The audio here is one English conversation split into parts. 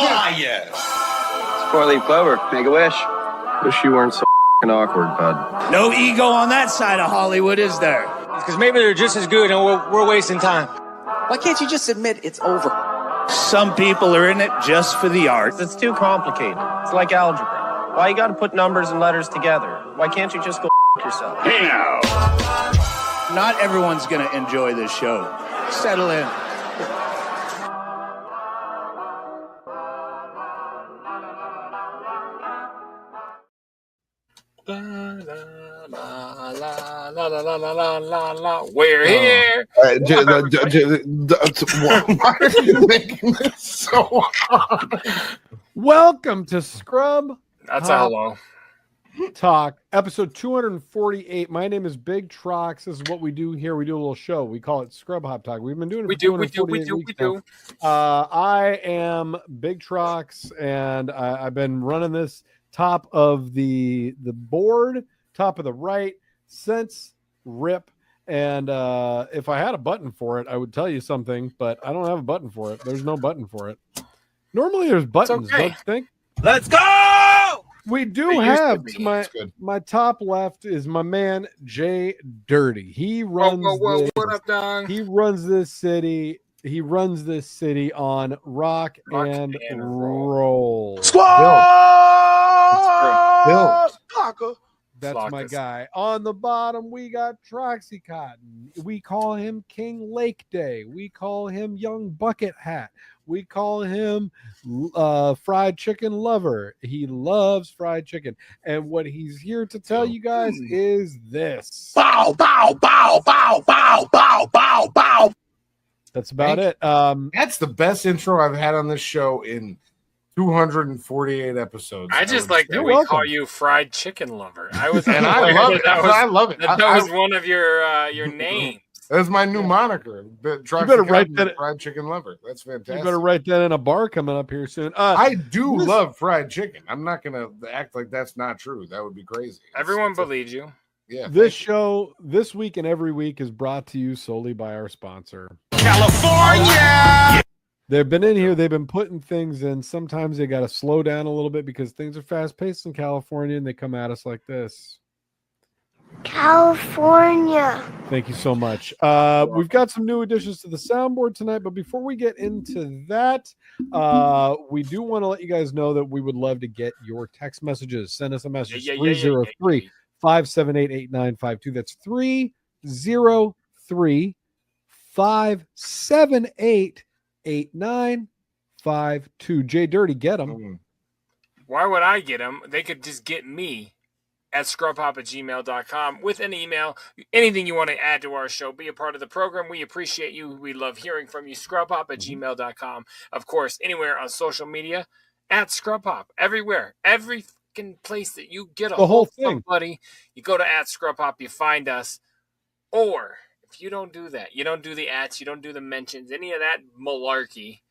Ah, yes. It's four-leaf clover. Make a wish. Wish you weren't so f***ing awkward, bud. No ego on that side of Hollywood, is there? Because maybe they're just as good and we're wasting time. Why can't you just admit it's over? Some people are in it just for the art. It's too complicated. It's like algebra. Why you gotta put numbers and letters together? Why can't you just go yourself? Hey now. Not everyone's going to enjoy this show. Settle in. We're here. Why are you making this so hard? Welcome to Scrub. That's a hello. Talk, episode 248. My name is Big Trox. This is what we do here. We do a little show. We call it Scrub Hop Talk. We've been doing it We do. I am Big Trox, and I've been running this top of the board, top of the right, since RIP. And if I had a button for it, I would tell you something, but I don't have a button for it. There's no button for it. Normally there's buttons, don't you think? Let's go! We do have my top left is my man JDirty. He runs what up, Don? He runs this city. He runs this city on rock and roll. Bill. That's my guy. On the bottom, we got Troxy Cotton. We call him King Lake Day. We call him Young Bucket Hat. We call him Fried Chicken Lover. He loves fried chicken. And what he's here to tell you guys is this. Bow, bow, bow, bow, bow, bow, bow, bow. That's about it. That's the best intro I've had on this show in 248 episodes. I just like that we call you Fried Chicken Lover. I was, and I love it. I love it. That was one of your names. That's my new moniker. You better write that. Fried Chicken Lover. That's fantastic. You better write that in a bar coming up here soon. I do love fried chicken. I'm not gonna act like that's not true. That would be crazy. Everyone believes you. Yeah. This show, this week and every week, is brought to you solely by our sponsor, California. They've been in here. They've been putting things in. Sometimes they got to slow down a little bit because things are fast paced in California, and they come at us like this. California. Thank you so much. We've got some new additions to the soundboard tonight, but before we get into that, we do want to let you guys know that we would love to get your text messages. Send us a message, 303-578-8952. That's 303-578-8952. JDirty, get them. Why would I get them? They could just get me at scrubhop@gmail.com with an email. Anything you want to add to our show, be a part of the program. We appreciate you. We love hearing from you. Scrubhop@gmail.com. Of course, anywhere on social media, at Scrubhop. Everywhere. Every place that you get a hold of somebody, you go to at Scrubhop, you find us. Or if you don't do that, you don't do the ats, you don't do the mentions, any of that malarkey,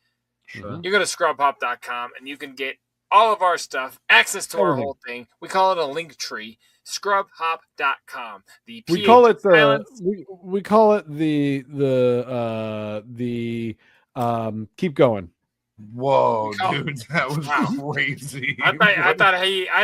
you go to scrubhop.com and you can get all of our stuff, access to our whole thing. We call it a link tree. Scrubhop.com. We call it the keep going. Whoa, dude, that was crazy. I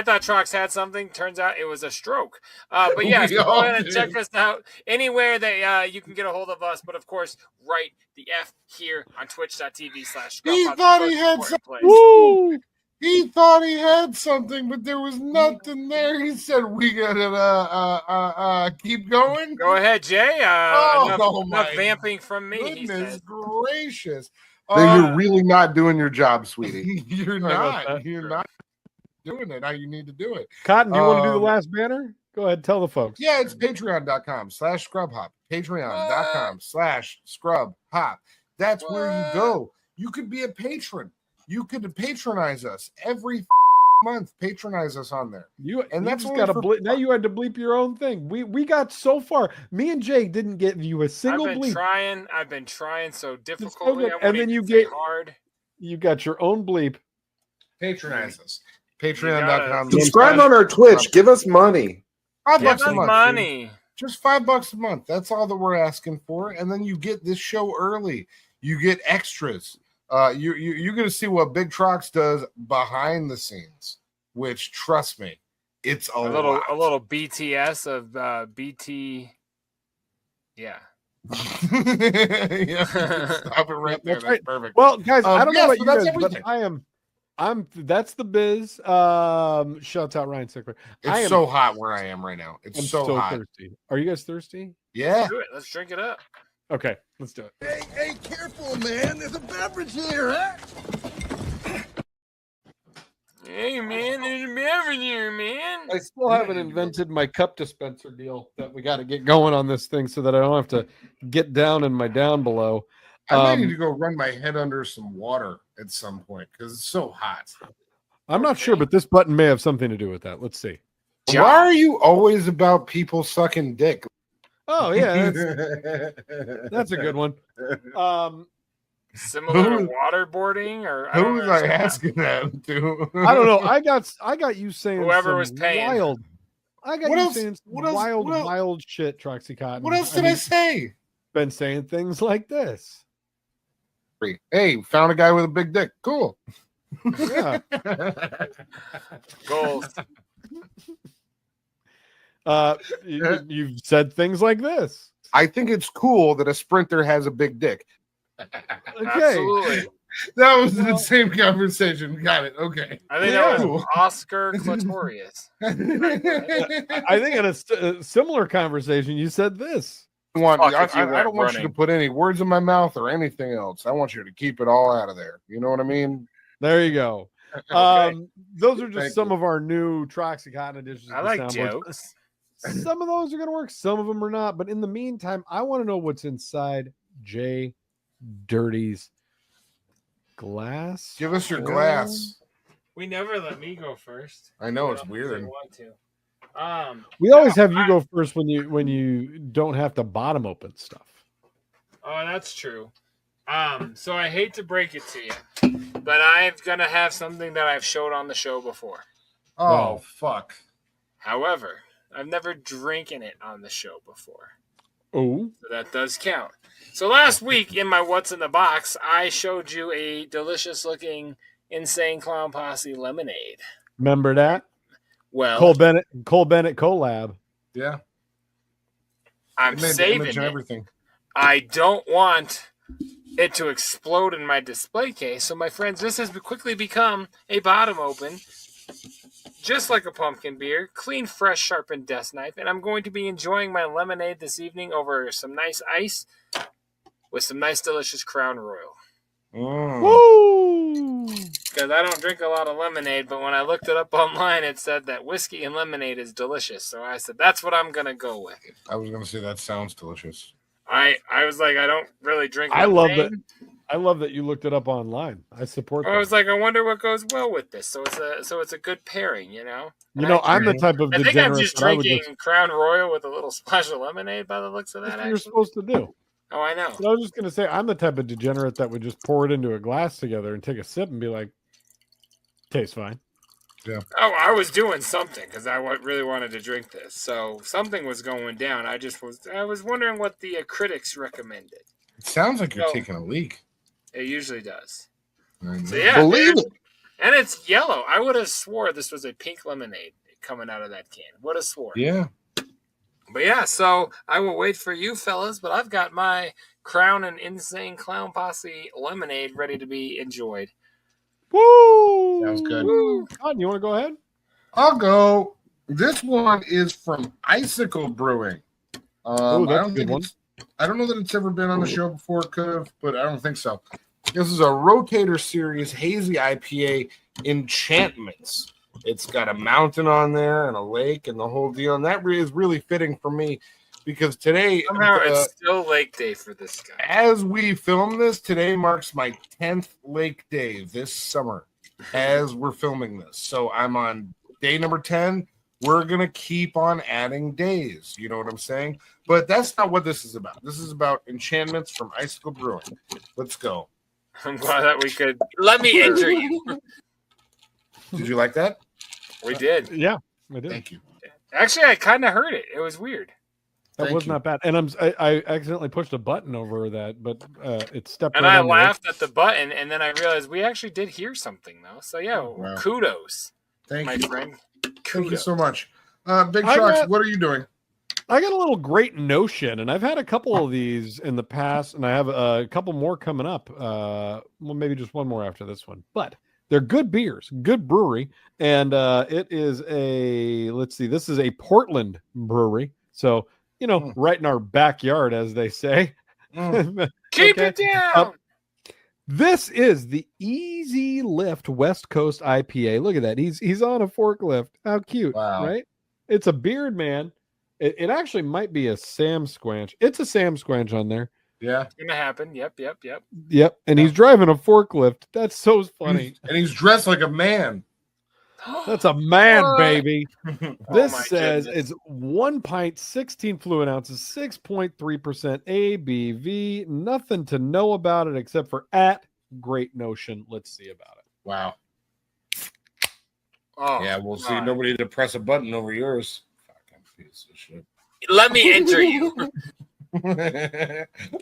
thought Trox had something. Turns out it was a stroke. But yeah, go ahead and check us out anywhere that you can get a hold of us. But of course, write the F here on twitch.tv/Scrubhop. He thought he had something. Woo! He thought he had something, but there was nothing there. He said, "We gotta keep going." Go ahead, Jay. Enough vamping from me. Goodness gracious! You're really not doing your job, sweetie. You're not. You're not doing it how you need to do it. Cotton, do you want to do the last banner? Go ahead, tell the folks. Yeah, it's patreon.com/scrubhop. Patreon.com/scrubhop. That's where you go. You could be a patron. You could patronize us every month. Patronize us on there. That's got to now you had to bleep your own thing. We got so far. Me and Jay didn't get you a single bleep. I've been trying so difficultly. And then you get hard. You got your own bleep. Patronize us. Patreon.com. Subscribe on our Twitch. Give us money. $5 a month. Just $5 a month. That's all that we're asking for. And then you get this show early. You get extras. You're gonna see what Big Trox does behind the scenes, which trust me, it's a little BTS of BT. Yeah. Yeah, stop it right there. That's perfect. Well, guys, I don't know about you guys, everything. but I'm that's the biz. Shouts out Ryan Sickler. It's so hot where I am right now. It's so hot. Thirsty. Are you guys thirsty? Yeah. Let's do it. Let's drink it up. Okay, let's do it. Hey, careful, man. There's a beverage here, huh? Hey, man, there's a beverage here, man. I still haven't invented my cup dispenser deal that we got to get going on this thing so that I don't have to get down in my down below. I might need to go run my head under some water at some point because it's so hot. I'm not sure, but this button may have something to do with that. Let's see. Why are you always about people sucking dick? Oh, yeah. That's a good one. Similar to waterboarding, or who was I asking that to? I don't know. I got you saying whoever was paying. Wild. I got you saying some wild shit, Troxy Cotton. What else did I say? Been saying things like this. Hey, found a guy with a big dick. Cool. Yeah. Goals. You've said things like this. I think it's cool that a sprinter has a big dick. Okay. Absolutely. That was the same conversation. Got it. Okay. I think that was Oscar Clitorius. I think in a similar conversation, you said this. I don't want you to put any words in my mouth or anything else. I want you to keep it all out of there. You know what I mean? There you go. Okay. Those are just some of our new Troxy Cotton additions. I like jokes. Some of those are going to work. Some of them are not. But in the meantime, I want to know what's inside JDirty's glass. Give us your glass. We never let me go first. I know it's weird. Want to. We always have you go first when you don't have to bottom open stuff. Oh, that's true. So I hate to break it to you, but I'm gonna have something that I've showed on the show before. Oh, fuck. However, I've never drinking it on the show before. Oh. So that does count. So last week in my What's in the Box, I showed you a delicious looking Insane Clown Posse lemonade. Remember that? Well, Cole Bennett collab. Yeah. I'm saving it. Everything. I don't want it to explode in my display case. So my friends, this has quickly become a bottom open, just like a pumpkin beer, clean, fresh, sharpened desk knife. And I'm going to be enjoying my lemonade this evening over some nice ice with some nice, delicious Crown Royal. Woo! Because I don't drink a lot of lemonade, but when I looked it up online, it said that whiskey and lemonade is delicious. So I said, that's what I'm going to go with. I was going to say that sounds delicious. I was like, I don't really drink lemonade. I love that you looked it up online. I support that. I was like, I wonder what goes well with this. So it's a good pairing, you know? I'm the type of degenerate. I think I'm just drinking Crown Royal with a little splash of lemonade by the looks of that. That's what you're supposed to do. Oh, I know. So I was just going to say, I'm the type of degenerate that would just pour it into a glass together and take a sip and be like, tastes fine. Yeah. Oh, I was doing something because I really wanted to drink this. So something was going down. I was wondering what the critics recommended. It sounds like you're taking a leak. It usually does. So yeah, believe it. And it's yellow. I would have swore this was a pink lemonade coming out of that can. Would have swore. Yeah. But yeah, so I will wait for you fellas, but I've got my Crown and Insane Clown Posse lemonade ready to be enjoyed. Woo! Sounds good. Cotton, you want to go ahead? I'll go. This one is from Icicle Brewing. That's a good one. I don't know that it's ever been on the show before. It could have, but I don't think so. This is a Rotator Series Hazy IPA Enchantments. It's got a mountain on there and a lake and the whole deal. And that is really fitting for me because today... Somehow it's still lake day for this guy. As we film this, today marks my 10th lake day this summer as we're filming this. So I'm on day number 10. We're going to keep on adding days. You know what I'm saying? But that's not what this is about. This is about enchantments from Icicle Brewing. Let's go. I'm glad that we could... Let me enter you. Did you like that? We did. Yeah, I did. Thank you. Actually, I kind of heard it. It was weird. That Thank was you. not bad. And I accidentally pushed a button over that, but it stepped. And right I on the laughed at the button, and then I realized we actually did hear something though. So yeah, Wow. kudos, Thank my you. friend. Thank you Kudos. so much. Big I Trox, got- what are you doing? I got a little great notion, and I've had a couple of these in the past, and I have a couple more coming up. Well, maybe just one more after this one, but they're good beers, good brewery, and it is a, let's see, this is a Portland brewery, so right in our backyard, as they say. Keep it down. This is the Easy Lift West Coast IPA. Look at that. He's on a forklift. How cute, right? It's a beard man. It actually might be a Sam Squanch. It's a Sam Squanch on there. Yeah. It's gonna happen. Yep. Yep. And he's driving a forklift. That's so funny. And he's dressed like a man. That's a man, baby. This my says goodness. it's 1 pint, 16 fluid ounces, 6.3% ABV. Nothing to know about it except for great notion. Let's see about it. Wow. Oh, Yeah, we'll see. God. Nobody to press a button over yours. Fucking piece of shit. Let me enter you.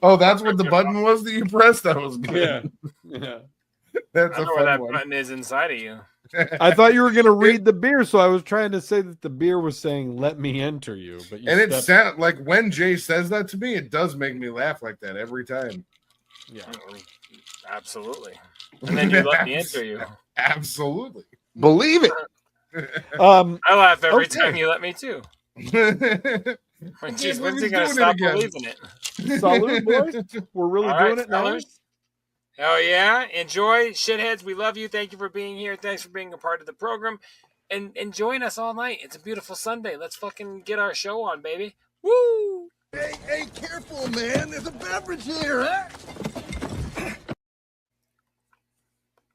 Oh, that's what the button was that you pressed? That was good. Yeah. That's I a know where fun that one. button is inside of you. I thought you were going to read the beer, so I was trying to say that the beer was saying, let me enter you. But you And it stepped- sound like when Jay says that to me, it does make me laugh like that every time. Yeah. Absolutely. And then you let me enter you. Absolutely. Believe it. I laugh every Okay. time you let me too. Jeez, when's he gonna doing it stop again. believing it? Salute, boys. We're really All doing right, it now. fellas. Hell yeah. Enjoy, shitheads. We love you. Thank you for being here. Thanks for being a part of the program. And join us all night. It's a beautiful Sunday. Let's fucking get our show on, baby. Woo! Hey, careful, man. There's a beverage here, huh?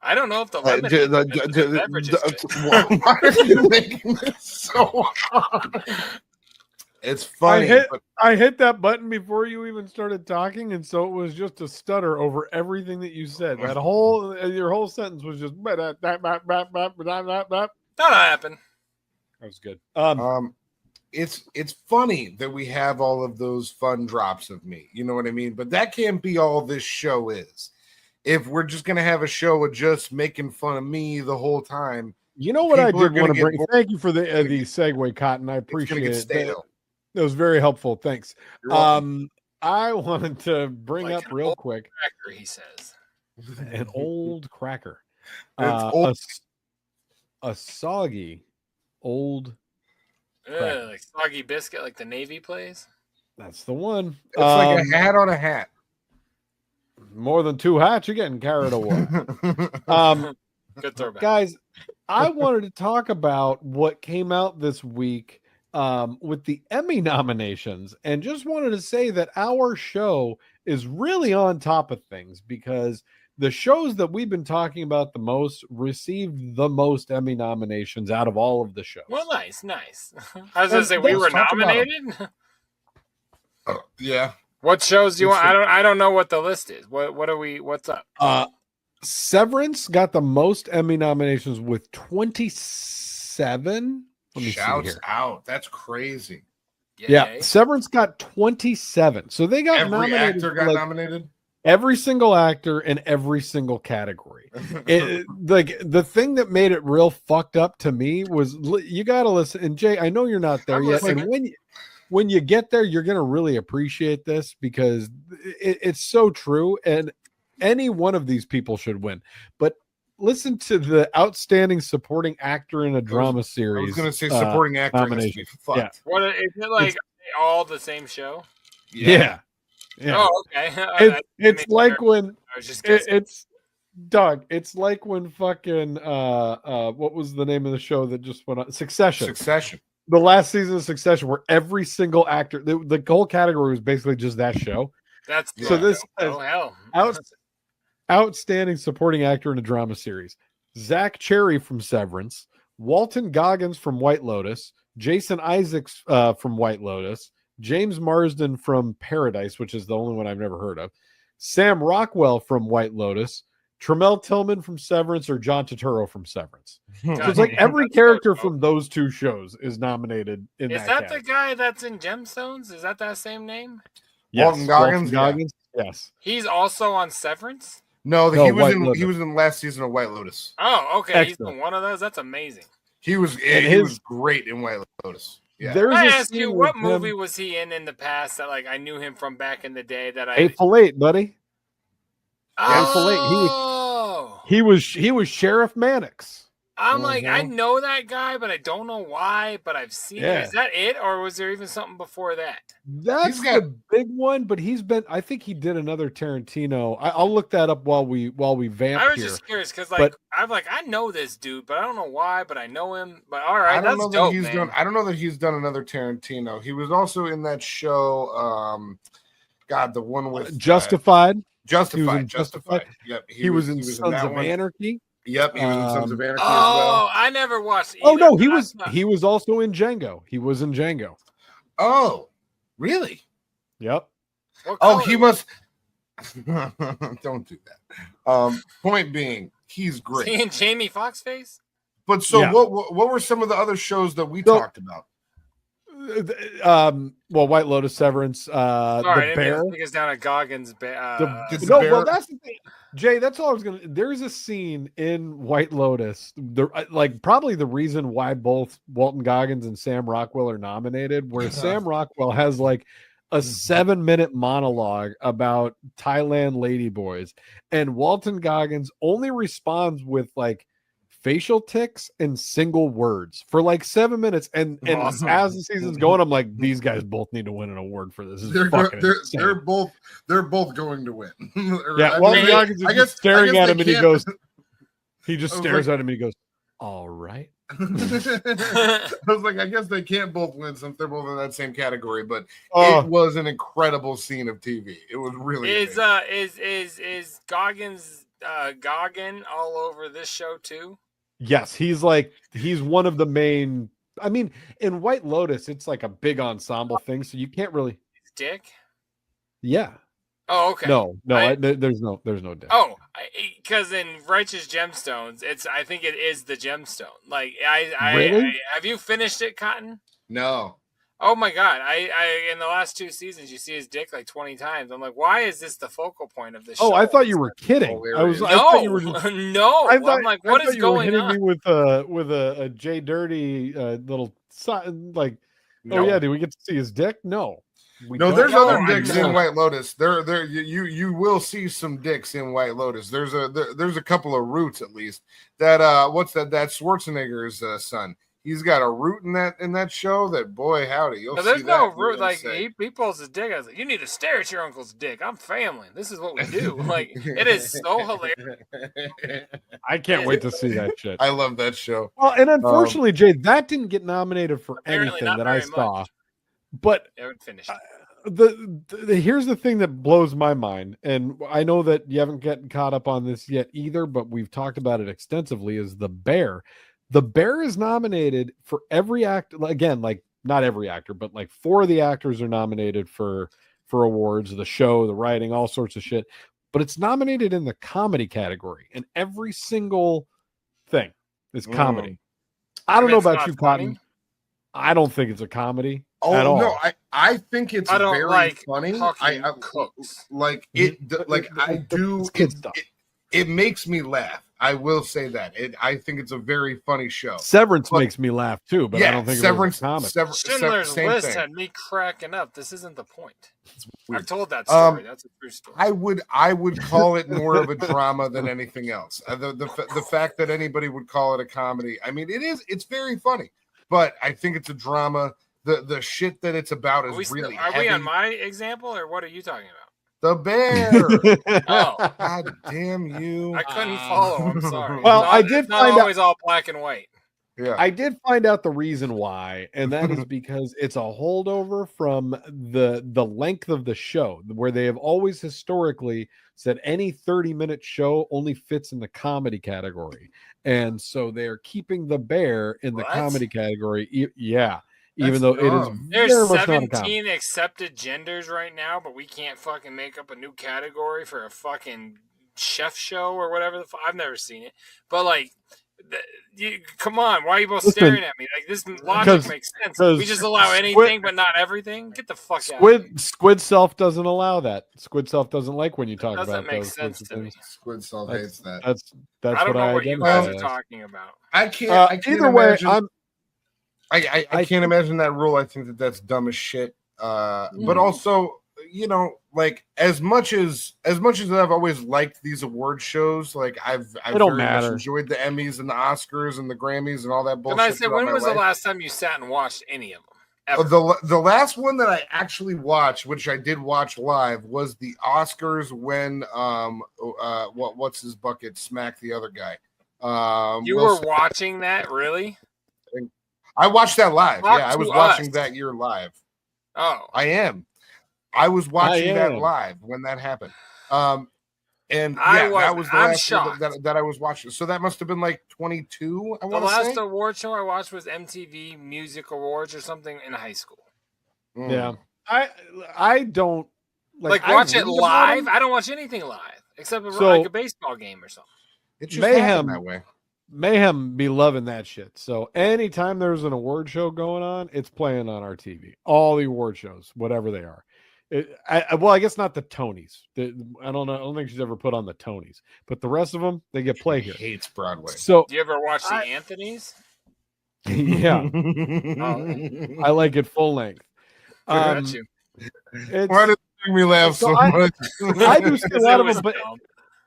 I don't know if the lemon beverage is good. Why are you making this so hard? It's funny. I hit that button before you even started talking, and so it was just a stutter over everything that you said. That your whole sentence was just that happened. That was good. It's funny that we have all of those fun drops of me. You know what I mean? But that can't be all this show is. If we're just gonna have a show of just making fun of me the whole time, You know what I people are did gonna want to get bring? bored. Thank you for the segue, Cotton. I It's gonna appreciate get it. stale. That was very helpful. Thanks. You're welcome. I wanted to bring Like up an real old quick cracker, he says. an old cracker, It's old. a soggy old. Ugh, like soggy biscuit, like the Navy plays. That's the one. It's like a hat on a hat. More than two hats, you're getting carried away. Good throwback. Guys, I wanted to talk about what came out this week with the Emmy nominations, and just wanted to say that our show is really on top of things because the shows that we've been talking about the most received the most Emmy nominations out of all of the shows. Well, nice. I was gonna say we let's were talk about 'em. nominated. Yeah. What shows do you want? I don't know what the list is. What are we? What's up? Severance got the most Emmy nominations with 27. Let me see Shouts here. out. That's crazy. Yeah, Yay. Severance got 27. So they got Every nominated. actor for, got like, nominated. every single actor in every single category. Like the thing that made it real fucked up to me was you got to listen. And Jay, I know you're not there I'm yet. listening. And when you get there, you're going to really appreciate this because it's so true. And any one of these people should win. But listen to the outstanding supporting actor in a drama I series. was going to say supporting actor has to be nomination. fucked. Yeah. What is it like? All the same show? Yeah. Oh, okay. It's like when I was just guessing. it's Doug. It's like when fucking what was the name of the show that just went on? Succession. The last season of Succession, where every single actor, the whole category was basically just that show. That's So this oh hell. Outstanding supporting actor in a drama series: Zach Cherry from Severance, Walton Goggins from White Lotus, Jason Isaacs from White Lotus, James Marsden from Paradise, which is the only one I've never heard of, Sam Rockwell from White Lotus, Tremel Tillman from Severance or John Turturro from Severance. So God it's like damn, every that's character so from those two shows is nominated in Is that that category. the guy that's in Gemstones? Is that same name? Yes, Walton Goggins, Goggins. Yes. He's also on Severance? No, No, he was White in Lotus. he was in last season of White Lotus. Oh, okay. Excellent. He's in one of those. That's amazing. He was great in White Lotus. Yeah. There's Can I a ask scene you, with what movie him- was he in the past that like I knew him from back in the day that I Hateful Eight, buddy. Oh, He was Sheriff Mannix. I'm like, I know that guy, but I don't know why, but I've seen Yeah. it. Is that it? Or was there even something before that? That's the big one, but I think he did another Tarantino. I'll look that up while we vamp I was here. just curious because But- I know this dude, but I don't know why, but I know him. But all right, I don't that's know dope, that he's man. done. I don't know that he's done another Tarantino. He was also in that show. The one with Justified. Justified. He was in Justified. Yep. He was in Sons that of one. Anarchy. Yep. He was in Sons of Anarchy as Oh, well. I never watched. Oh either, no, but he was also in Django. He was in Django. Oh, really? Yep. What Oh, color he was must. Don't do that. Point being, he's great. he in Jamie Foxx face? But so, Yeah. what were some of the other shows that we talked about? Well, White Lotus, Severance, Sorry, I the didn't Bear. mean to take us down a Goggins. Well, that's the thing, Jay. That's all I was gonna. There's a scene in White Lotus, probably the reason why both Walton Goggins and Sam Rockwell are nominated, where Sam Rockwell has like a 7-minute monologue about Thailand ladyboys, and Walton Goggins only responds with like facial tics and single words for like 7 minutes. And Awesome. as the season's going, I'm like, these guys both need to win an award for this. This is They're fucking they're both going to win. Yeah, Walton Goggins is just staring at him and he just stares at him and he goes, all right. I was like, I guess they can't both win since they're both in that same category, but Oh. it was an incredible scene of TV. It was really Is Goggins Goggin all over this show too? Yes, he's one of the main. I mean, in White Lotus, it's like a big ensemble thing, so you can't really. His dick? Yeah. Oh, okay. No, there's no dick. Oh, because in Righteous Gemstones, I think it is the gemstone. Like Really? Have you finished it, Cotton? No. Oh my God! I in the last 2 seasons, you see his dick like 20 times. I'm like, why is this the focal point of this show? Oh, I thought you were kidding. I thought you were just, no. I'm like, what is going on? Me with a JDirty little like. No. Oh yeah, do we get to see his dick? No. No, there's No, other I dicks know. in White Lotus. There you will see some dicks in White Lotus. There's a couple of roots at least. That what's that Schwarzenegger's son. He's got a root in that show. That boy, howdy, you'll No, see there's that. no for root. Like goodness' he pulls his dick. I was like, you need to stare at your uncle's dick. I'm family. This is what we do. Like it is so hilarious. I can't wait to see that shit. I love that show. Well, and unfortunately, Jay, that didn't get nominated for Apparently anything not that I very saw. much. But They haven't finished. here's the thing that blows my mind, and I know that you haven't gotten caught up on this yet either, but we've talked about it extensively, is The Bear. The Bear is nominated for every act. Again, like not every actor, but like 4 of the actors are nominated for awards, the show, the writing, all sorts of shit. But it's nominated in the comedy category, and every single thing is comedy. I don't know It's about not you, funny? Cotton. I don't think it's a comedy Oh at all. no, I think it's I don't very like funny. talking I cooks. like it. Like I do. It's kid stuff. It makes me laugh. I will say that. I think it's a very funny show. Severance But- makes me laugh too, but I don't think Severance. it was a comedy. Schindler's Same List thing. had me cracking up. This isn't the point. weird. I've told that story. That's a true story. I would call it more of a drama than anything else. The fact that anybody would call it a comedy, I mean, it's very funny, but I think it's a drama. The shit that it's about is really Are heavy. we on my example, or what are you talking about? The Bear. Oh, God damn you! I couldn't follow. I'm sorry. Well, It's I not- did it's not find out- always all black and white. Yeah. I did find out the reason why, and that is because it's a holdover from the length of the show, where they have always historically said any 30-minute show only fits in the comedy category, and so they're keeping The Bear in the What? comedy category. Yeah, even That's though it is dumb. There's very much not a comedy. 17 accepted genders right now, but we can't fucking make up a new category for a fucking chef show or whatever. I've never seen it, but like, come on, why are you both staring at me? Like this logic makes sense. We just allow anything, but not everything. Get the fuck out of here. Squid Self doesn't allow that. Squid Self doesn't like when you talk Doesn't about make those sense to me. Squid Self hates that. That's I don't what know I what you identify guys are as. talking about. I can't. Either way, imagine, I can't imagine that rule. I think that's dumb as shit. But also, like as much as I've always liked these award shows, like I've very much enjoyed the Emmys and the Oscars and the Grammys and all that bullshit. And I said, when was the last time you sat and watched any of them? The last one that I actually watched, which I did watch live, was the Oscars when what's his bucket smacked the other guy. You were watching that, really? I watched that live. I was watching that year live. Oh, I am. I was watching that live when that happened. That was the last that I was watching. So that must have been like 22. The last award show I watched was MTV Music Awards or something in high school. Yeah, I don't like watch it live. I don't watch anything live except like a baseball game or something. It just happened that way. Mayhem be loving that shit. So anytime there's an award show going on, it's playing on our TV. All the award shows, whatever they are. I guess not the Tonys. I don't know. I don't think she's ever put on the Tonys, but the rest of them, they get play here. Hates Broadway. So do you ever watch the Anthony's? Yeah, I like it full length. Why does it make me laugh so much? I do see a lot of them,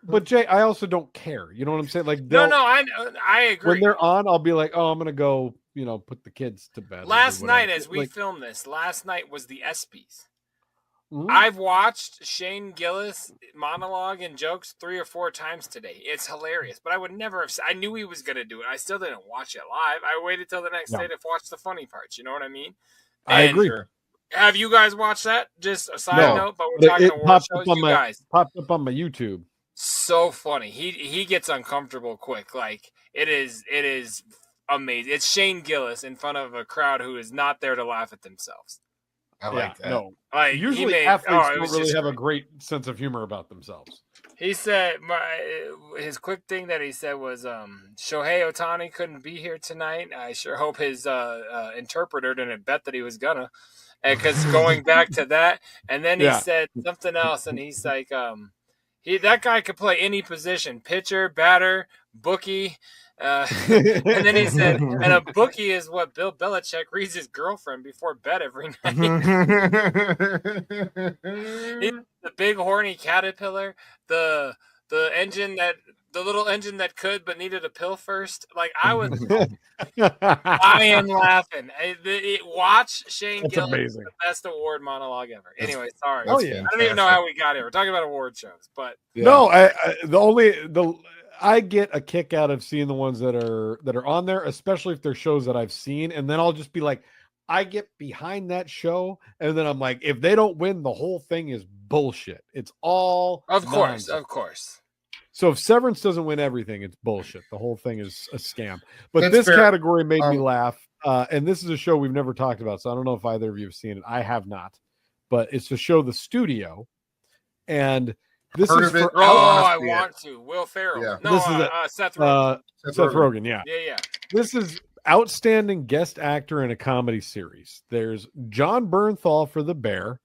but Jay, I also don't care. You know what I'm saying? Like, I agree. When they're on, I'll be like, oh, I'm gonna go, put the kids to bed. Last night, as we filmed this, was the ESPYs. Mm-hmm. I've watched Shane Gillis monologue and jokes 3 or 4 times today. It's hilarious, but I would never have. I knew he was going to do it. I still didn't watch it live. I waited till the next day to watch the funny parts. You know what I mean? I agree. Have you guys watched that? Just a side note, but we're talking award shows. You guys popped up on my YouTube. So funny. He gets uncomfortable quick. Like it is amazing. It's Shane Gillis in front of a crowd who is not there to laugh at themselves. I like that. No, usually athletes don't really have a great sense of humor about themselves. He said his quick thing that he said was Shohei Ohtani couldn't be here tonight. I sure hope his interpreter didn't bet that he was gonna. Because going back to that, and then he said something else, and he's like, that guy could play any position: pitcher, batter, bookie. And then he said, and a bookie is what Bill Belichick reads his girlfriend before bed every night. The big horny caterpillar, the little engine that could but needed a pill first. Like I was, I am laughing. Watch Shane Gillis, the best award monologue ever. Anyway, sorry. Oh yeah, I don't even know how we got here. We're talking about award shows, but no, I get a kick out of seeing the ones that are on there, especially if they're shows that I've seen, and then I'll just be like, I get behind that show, and then I'm like, if they don't win, the whole thing is bullshit. It's all of course. So if Severance doesn't win everything, it's bullshit. The whole thing is a scam. But this category made me laugh, and this is a show we've never talked about, so I don't know if either of you have seen it. I have not, but it's the show The Studio, and this is for I want to. Will Ferrell. Yeah. No, this is Seth Rogen. Seth Rogen, yeah. Yeah. This is outstanding guest actor in a comedy series. There's John Bernthal for The Bear.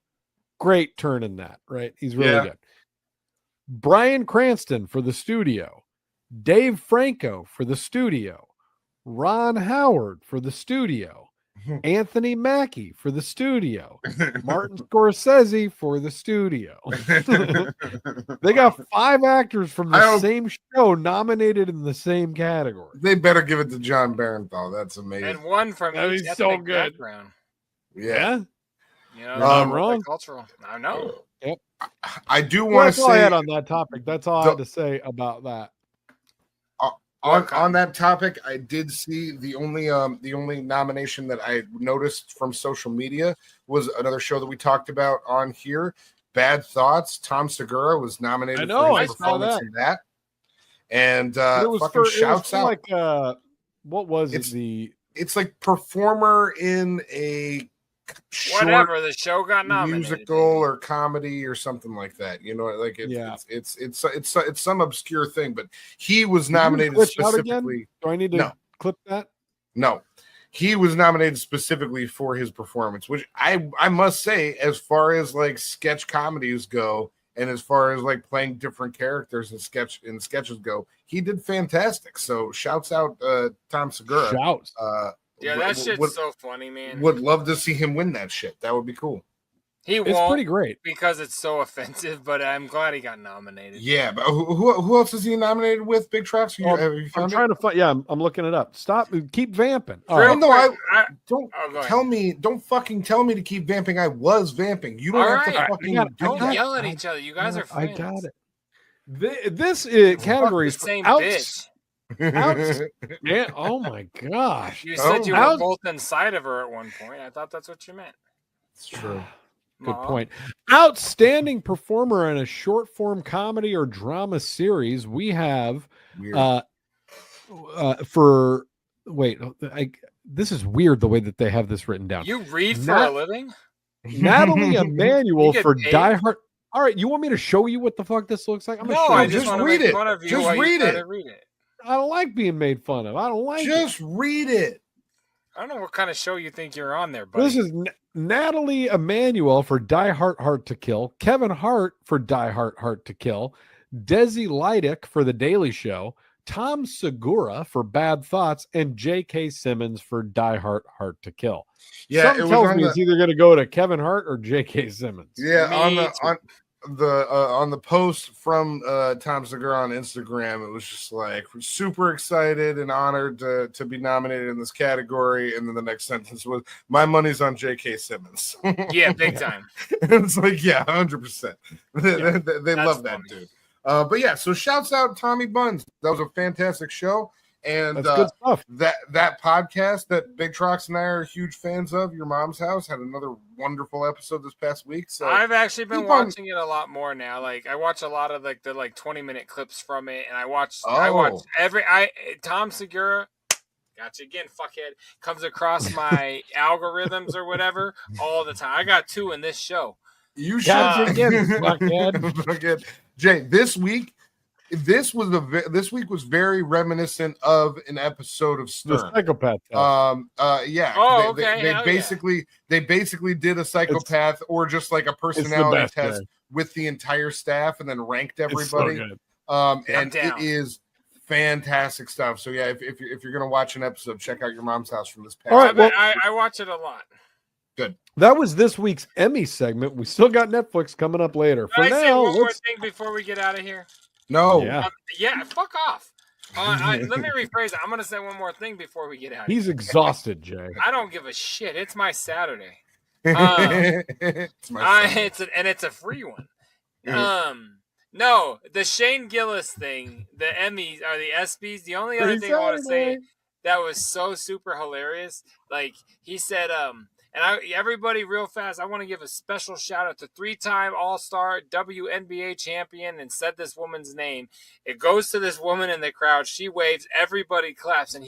Great turn in that, right? He's really good. Bryan Cranston for The Studio. Dave Franco for The Studio. Ron Howard for The Studio. Anthony Mackie for The Studio. Martin Scorsese for The Studio. They got 5 actors from the same show nominated in the same category. They better give it to John Bernthal. That's amazing. And one from each ethnic background. Yeah. You know, not wrong. Cultural. I know. Yep. I do want to say all I had on that topic. That's all I had to say about that. On that topic, I did see the only nomination that I noticed from social media was another show that we talked about on here, Bad Thoughts. Tom Segura was nominated for his performance in that. And it was shouts out. Like what was it? It's like performer in a Whatever, the show got nominated. Musical or comedy or something like that. You know, like it's some obscure thing, but he was nominated specifically. Do I need to clip that? No. He was nominated specifically for his performance, which I must say, as far as like sketch comedies go, and as far as like playing different characters in sketches go, he did fantastic. So shouts out Tom Segura. Shouts. That shit's so funny, man. Would love to see him win that shit. That would be cool. It's pretty great because it's so offensive, but I'm glad he got nominated. Yeah, but who else is he nominated with? Big Trox? I'm trying to find. Yeah, I'm looking it up. Stop. Keep vamping. Don't fucking tell me to keep vamping. I was vamping. You don't have to fucking don't yell at each other. You guys are friends. I got it. This category is same bitch. Yeah. Oh my gosh. You said you were both inside of her at one point. I thought that's what you meant. It's true. Good point. Outstanding performer in a short form comedy or drama series. We have this is weird the way that they have this written down. You read for a living? Natalie Emanuel for Die Hard. All right, you want me to show you what the fuck this looks like? I just read it. Just read it. I don't like being made fun of. I don't like Just read it. I don't know what kind of show you think you're on there, buddy. This is Natalie Emanuel for Die Hard to Kill, Kevin Hart for Die Hard to Kill, Desi Lydic for The Daily Show, Tom Segura for Bad Thoughts, and J.K. Simmons for Die Hard to Kill. Yeah, something tells me it's either going to go to Kevin Hart or J.K. Simmons. Yeah, on the post from Tom Segura on Instagram, it was just like, we're super excited and honored to be nominated in this category, and then the next sentence was, my money's on J.K. Simmons. Yeah, big time. It's like, 100%. They love that dude. But yeah, so shouts out Tommy Buns. That was a fantastic show. And that's good stuff. That podcast that Big Trox and I are huge fans of, Your Mom's House, had another wonderful episode this past week. So I've actually been watching it a lot more now. Like I watch a lot of the 20-minute clips from it, and I watch Tom Segura. Gotcha again, fuckhead. Comes across my algorithms or whatever all the time. I got 2 in this show. You should again, fuckhead. Jay, this week was very reminiscent of an episode of Stern. The psychopath test. Oh, okay. They basically did a psychopath or just like a personality test with the entire staff and then ranked everybody. So and it is fantastic stuff. So yeah, if you're gonna watch an episode, check out Your Mom's House from this past. All right, well, I watch it a lot. Good. That was this week's Emmy segment. We still got Netflix coming up later. For now, say one more thing before we get out of here. No. Fuck off. Let me rephrase it. I'm going to say one more thing before we get out. He's exhausted, Jay. I don't give a shit. It's my Saturday. It's a free one. No, the Shane Gillis thing, the Emmys or the ESPYs. The only other thing I want to say that was so super hilarious, like he said, everybody real fast, I want to give a special shout out to 3-time All-Star WNBA champion, and said this woman's name. It goes to this woman in the crowd. She waves, everybody claps, and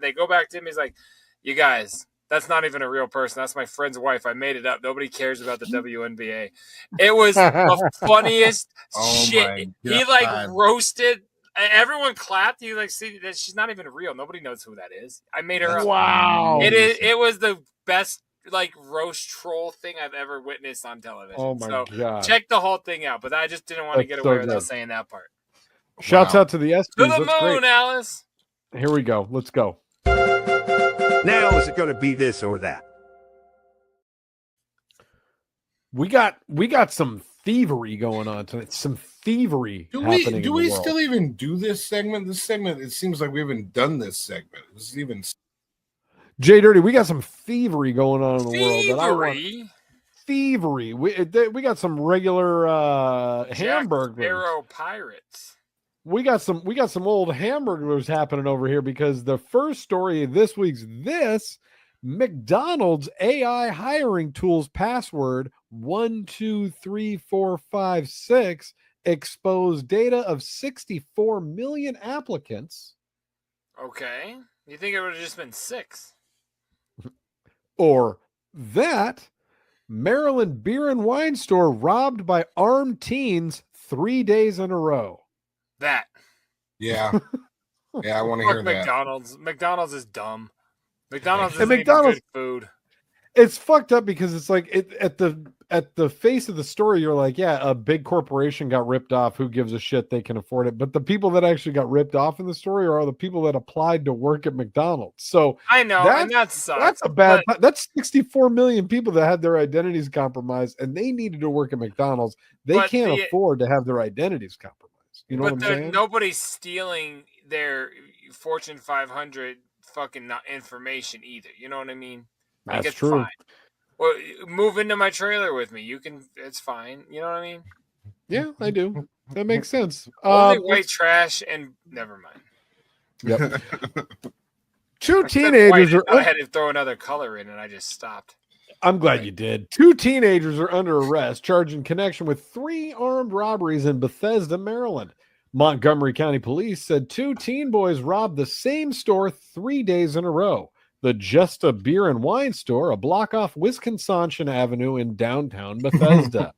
they go back to him. He's like, you guys, that's not even a real person. That's my friend's wife. I made it up. Nobody cares about the WNBA. It was the funniest shit. He roasted. Everyone clapped. You see that she's not even real. Nobody knows who that is. I made her up. Wow. It was the best roast troll thing I've ever witnessed on television. Oh my god! Check the whole thing out. But I just didn't want to get away without saying that part. Shouts out to the ESPYs. To the moon, Alice. Here we go. Let's go. Now is it going to be this or that? We got some thievery going on tonight. Some thievery. Do we still even do this segment? This segment, it seems like we haven't done this segment. This is even JDirty. We got some thievery going on in the world. Thievery. We got some regular hamburgers. Sparrow pirates. We got some old hamburgers happening over here, because the first story of this week's McDonald's AI hiring tools password 123456 exposed data of 64 million applicants. Okay. You think it would have just been 6? Or that Maryland beer and wine store robbed by armed teens 3 days in a row. That. Yeah. Yeah, I want to hear that. McDonald's. McDonald's is dumb. McDonald's And is McDonald's good food. It's fucked up because it's like at the face of the story, you're like, yeah, a big corporation got ripped off. Who gives a shit? They can afford it. But the people that actually got ripped off in the story are the people that applied to work at McDonald's. So I know, and that sucks. That's a bad. That's 64 million people that had their identities compromised, and they needed to work at McDonald's. They can't afford to have their identities compromised. You know what I'm saying? Nobody's stealing their Fortune 500 fucking information either. You know what I mean? That's it's true. Fine. Well, move into my trailer with me. You can. It's fine. You know what I mean? Yeah, I do. That makes sense. Only white trash and never mind. Yep. Two teenagers are. I had to throw another color in, and I just stopped. I'm glad you did. 2 teenagers are under arrest, charged in connection with 3 armed robberies in Bethesda, Maryland. Montgomery County Police said 2 teen boys robbed the same store 3 days in a row. The Just a Beer and Wine store, a block off Wisconsin Avenue in downtown Bethesda.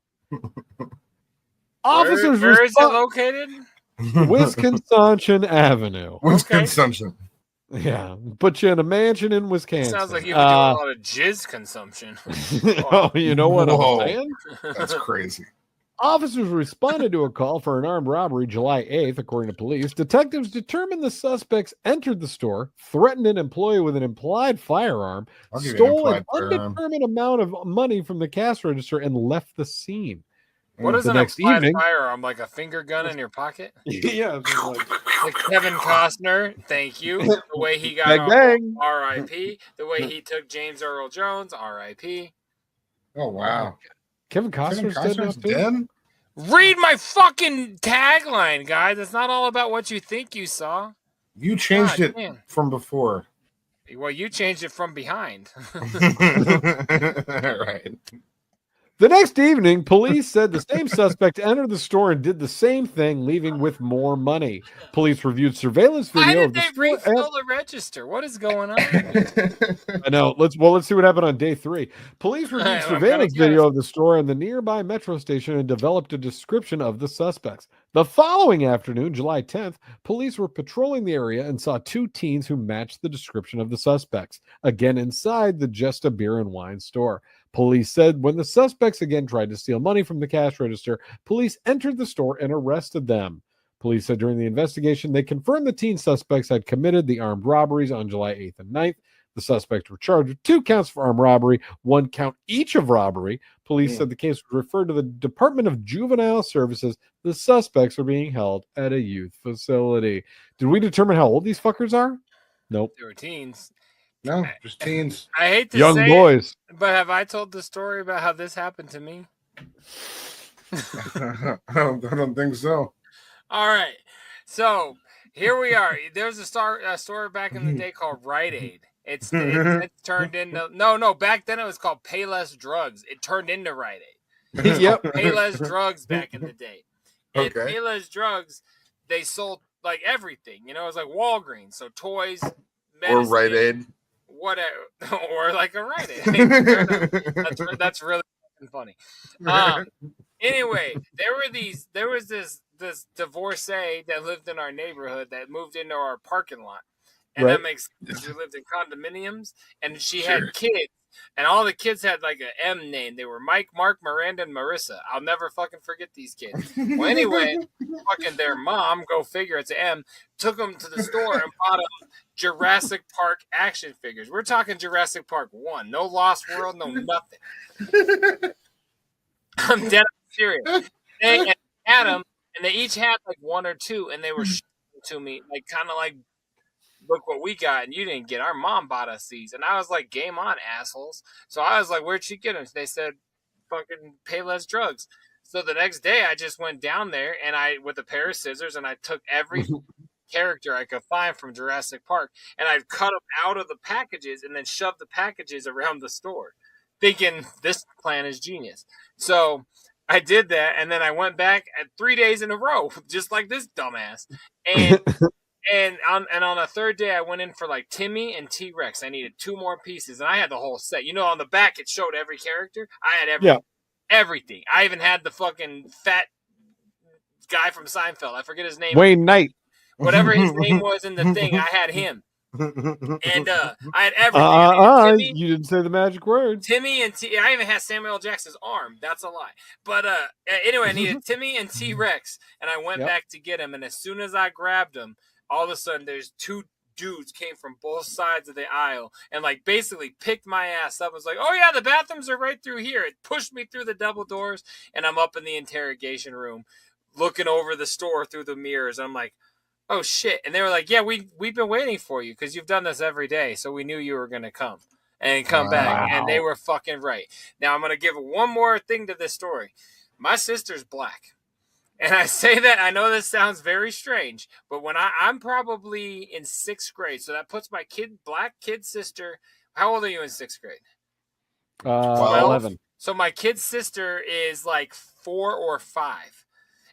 Officers where is it located? Wisconsin Avenue. Wisconsin. Yeah, put you in a mansion in Wisconsin. Sounds like you would do a lot of jizz consumption. Oh, you know what Whoa. I'm saying? That's crazy. Officers responded to a call for an armed robbery July 8th, according to police. Detectives determined the suspects entered the store, threatened an employee with an implied firearm, stole an undetermined amount of money from the cash register, and left the scene. What is an implied firearm? Like a finger gun in your pocket? Yeah. Like Kevin Costner, thank you. The way he got R.I.P. The way he took James Earl Jones, R.I.P. Oh, wow. Kevin Costner's dead? Read my fucking tagline, guys. It's not all about what you think you saw. You changed it from before. Well, you changed it from behind. Right. The next evening, police said the same suspect entered the store and did the same thing, leaving with more money. Police reviewed surveillance video. Why did they refill the register? What is going on? I know. Let's see what happened on day 3. Police reviewed surveillance video of the store and the nearby metro station and developed a description of the suspects. The following afternoon, July 10th, police were patrolling the area and saw 2 teens who matched the description of the suspects, again inside the Just a Beer and Wine store. Police said when the suspects again tried to steal money from the cash register, police entered the store and arrested them. Police said during the investigation, they confirmed the teen suspects had committed the armed robberies on July 8th and 9th. The suspects were charged with 2 counts for armed robbery, 1 count each of robbery. Police said the case was referred to the Department of Juvenile Services. The suspects are being held at a youth facility. Did we determine how old these fuckers are? Nope. They were teens. No, just teens. I hate to young say boys. It, but have I told the story about how this happened to me? I don't think so. All right. So here we are. There's a store back in the day called Rite Aid. It's turned into no. Back then it was called Payless Drugs. It turned into Rite Aid. Yep. Payless Drugs back in the day. And Okay. Payless Drugs, they sold like everything. You know, it was like Walgreens, so toys, medicine, Or Rite Aid. whatever, or like a Rite Aid. That's really funny. Anyway, there was this divorcee that lived in our neighborhood that moved into our parking lot. And that makes sense. We lived in condominiums, and she had kids, and all the kids had like an M name. They were Mike, Mark, Miranda, and Marissa. I'll never fucking forget these kids. Well, anyway, fucking their mom, go figure, it's an M, took them to the store and bought them Jurassic Park action figures. We're talking Jurassic Park 1. No Lost World, no nothing. I'm dead serious. They had them, and they each had like 1 or 2, and they were showing to me, like kind of like, look what we got, and you didn't get. Our mom bought us these. And I was like, game on, assholes. So I was like, where'd she get them? They said, fucking Payless Drugs. So the next day, I just went down there, and with a pair of scissors, and I took every character I could find from Jurassic Park, and I cut them out of the packages and then shoved the packages around the store, thinking this plan is genius. So I did that, and then I went back at 3 days in a row, just like this dumbass. And And on the third day, I went in for like Timmy and T-Rex. I needed 2 more pieces, and I had the whole set. You know, on the back it showed every character. I had everything. I even had the fucking fat guy from Seinfeld. I forget his name. Wayne Knight. Whatever his name was in the thing, I had him. And I had everything. You didn't say the magic word. Timmy and I even had Samuel L. Jackson's arm. That's a lie. But anyway, I needed Timmy and T-Rex, and I went back to get him. And as soon as I grabbed him, all of a sudden there's 2 dudes came from both sides of the aisle and like basically picked my ass up. I was like, oh yeah, the bathrooms are right through here. It pushed me through the double doors, and I'm up in the interrogation room looking over the store through the mirrors. I'm like, oh shit. And they were like, yeah, we've been waiting for you because you've done this every day, so we knew you were going to come and come back. And they were fucking right. Now I'm going to give one more thing to this story. My sister's black. And I say that, I know this sounds very strange, but when I'm probably in 6th grade, so that puts my black kid sister. How old are you in 6th grade? 11. So my kid sister is like 4 or 5.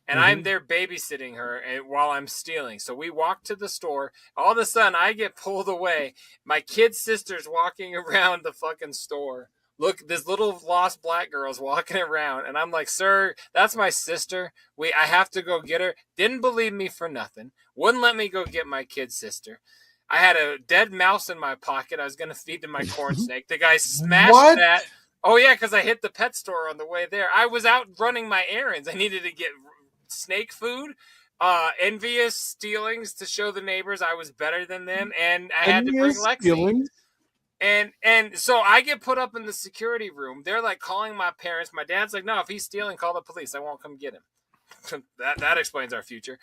And I'm there babysitting her while I'm stealing. So we walk to the store. All of a sudden, I get pulled away. My kid sister's walking around the fucking store. Look, this little lost black girl's walking around. And I'm like, sir, that's my sister. I have to go get her. Didn't believe me for nothing. Wouldn't let me go get my kid sister. I had a dead mouse in my pocket. I was going to feed to my corn snake. The guy smashed that. Oh, yeah, because I hit the pet store on the way there. I was out running my errands. I needed to get snake food, envious stealings to show the neighbors I was better than them, and I had to bring Lexi. Stealings? And so I get put up in the security room. They're like calling my parents. My dad's like, no, if he's stealing, call the police. I won't come get him. that explains our future.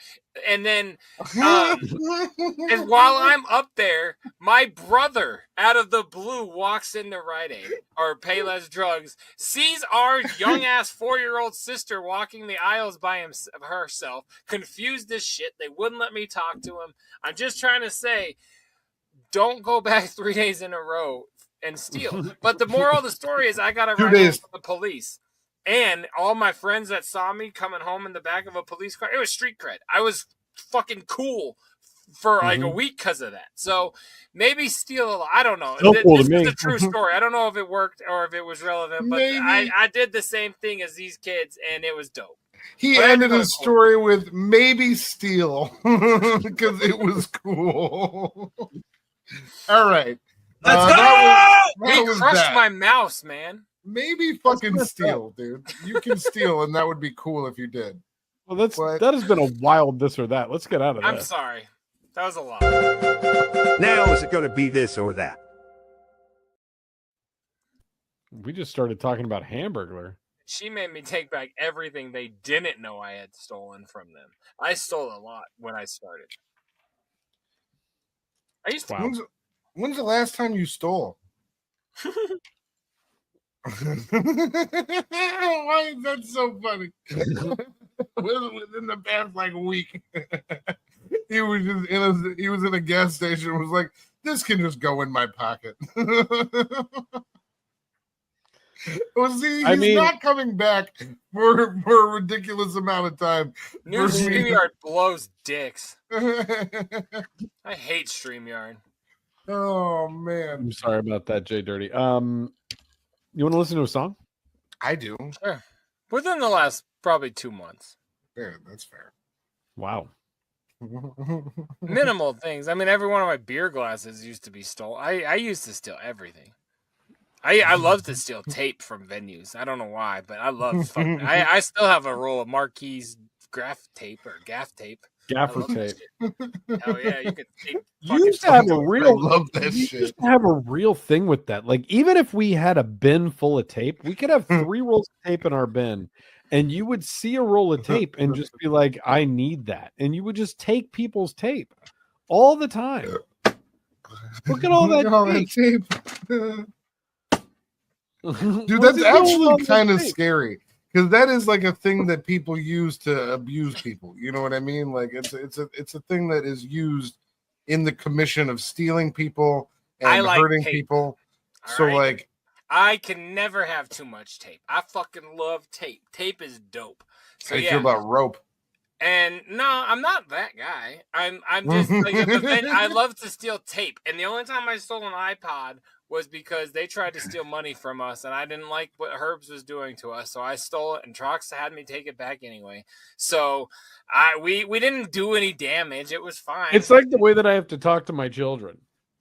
And then and while I'm up there, my brother out of the blue walks into Rite Aid or Payless Drugs, sees our young ass 4-year-old sister walking the aisles by herself, confused as shit. They wouldn't let me talk to him. I'm just trying to say, don't go back 3 days in a row and steal. But the moral of the story is I got to write for the police. And all my friends that saw me coming home in the back of a police car, it was street cred. I was fucking cool for like a week because of that. So maybe steal a lot. I don't know. This is a true story. I don't know if it worked or if it was relevant, but I did the same thing as these kids, and it was dope. He ended his story with maybe steal because it was cool. All right. Let's go! He crushed my mouse, man. Maybe fucking steal, dude. You can steal, and that would be cool if you did. Well, that has been a wild this or that. Let's get out of that. I'm sorry. That was a lot. Now is it going to be this or that? We just started talking about Hamburglar. She made me take back everything they didn't know I had stolen from them. I stole a lot when I started. I used to. When's the last time you stole? Why is that so funny? Within the past like a week, he was in a gas station and was like, this can just go in my pocket. Well, see, he's not coming back for a ridiculous amount of time. New StreamYard blows dicks. I hate StreamYard. Oh man. I'm sorry about that, JDirty. You want to listen to a song? I do. Sure. Within the last probably 2 months. Yeah, that's fair. Wow. Minimal things. I mean, every one of my beer glasses used to be stolen. I used to steal everything. I love to steal tape from venues. I don't know why, but I love fucking. I still have a roll of Marquis gaff tape. Gaffer tape. Hell yeah, you could take. You used to have a real. I love that shit. Used to have a real thing with that. Like even if we had a bin full of tape, we could have 3 rolls of tape in our bin, and you would see a roll of tape and just be like, "I need that," and you would just take people's tape all the time. Look at all that tape. Dude, that's actually kind of scary because that is like a thing that people use to abuse people. You know what I mean? Like it's a thing that is used in the commission of stealing people and hurting people. All so like, I can never have too much tape. I fucking love tape. Tape is dope. So how do you feel about rope? And no, I'm not that guy. I'm just like I love to steal tape. And the only time I stole an iPod was because they tried to steal money from us, and I didn't like what Herbs was doing to us, so I stole it, and Trox had me take it back anyway. So we didn't do any damage. It was fine. It's like the way that I have to talk to my children.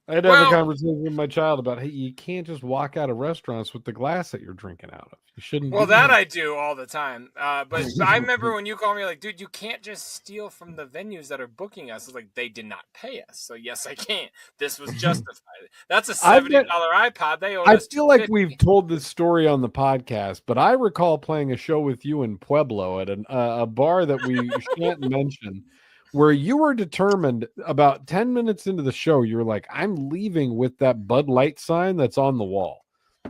I had to have a conversation with my child about, hey, you can't just walk out of restaurants with the glass that you're drinking out of. You shouldn't. Well, that I do all the time. But I remember when you called me like, dude, you can't just steal from the venues that are booking us. It's like, they did not pay us. So yes, I can't. This was justified. That's a $70 iPod. They owed us I feel like we've told this story on the podcast, but I recall playing a show with you in Pueblo at a bar that we shan't mention, where you were determined about 10 minutes into the show, you were like, I'm leaving with that Bud Light sign that's on the wall.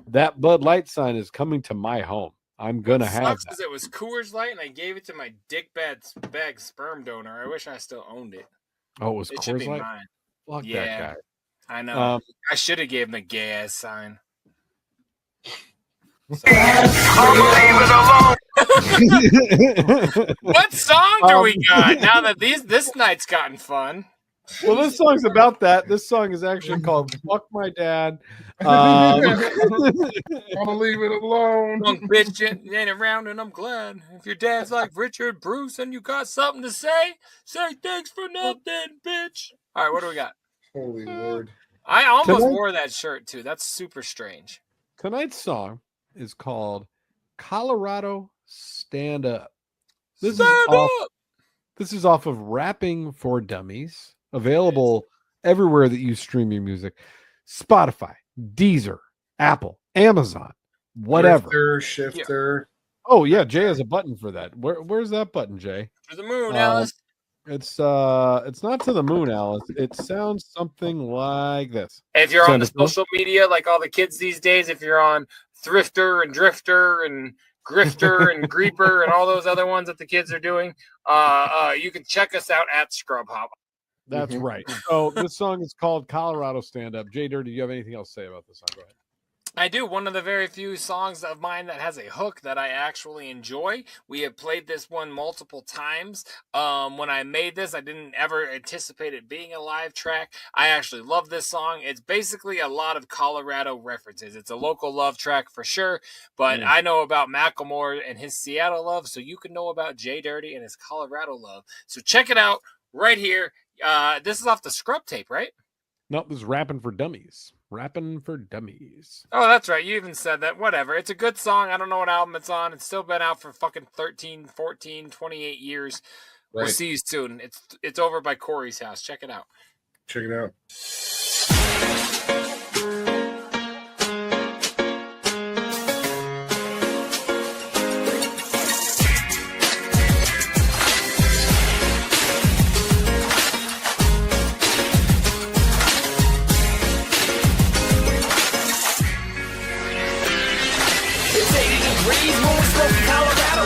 That Bud Light sign is coming to my home. I'm going to have that. Because it was Coors Light, and I gave it to my dick bag sperm donor. I wish I still owned it. Oh, it was It Coors should be Light? mine. Fuck Yeah, that guy. I know. I should have gave him a gay-ass sign. What song do we got now that this night's gotten fun? Well, this song's about that. This song is actually called "Fuck My Dad." I'm gonna leave it alone. Punk bitch ain't around, and I'm glad. If your dad's like Richard Bruce and you got something to say thanks for nothing, bitch. All right, what do we got? Holy Lord! I almost wore that shirt too. That's super strange. Tonight's song is called "Colorado Stand Up." This is off of Rapping for Dummies, available everywhere that you stream your music: Spotify, Deezer, Apple, Amazon, whatever. Shifter. Oh yeah, Jay has a button for that. Where's that button, Jay? To the moon, Alice. It's not to the moon, Alice. It sounds something like this. If you're on the social media, like all the kids these days, if you're on Thrifter and Drifter and Grifter and Greeper and all those other ones that the kids are doing, you can check us out at Scrub Hop. That's right. So this song is called Colorado Stand Up. JDirty, do you have anything else to say about this song? Go ahead. I do. One of the very few songs of mine that has a hook that I actually enjoy. We have played this one multiple times. When I made this, I didn't ever anticipate it being a live track. I actually love this song. It's basically a lot of Colorado references. It's a local love track for sure, but I know about Macklemore and his Seattle love, so you can know about JDirty and his Colorado love. So check it out right here. This is off the Scrub tape, right? Nope, this is Rapping for Dummies. Rapping for Dummies. Oh, that's right. You even said that. Whatever. It's a good song. I don't know what album it's on. It's still been out for fucking 13, 14, 28 years. Right. We'll see you soon. It's over by Corey's house. Check it out. Check it out.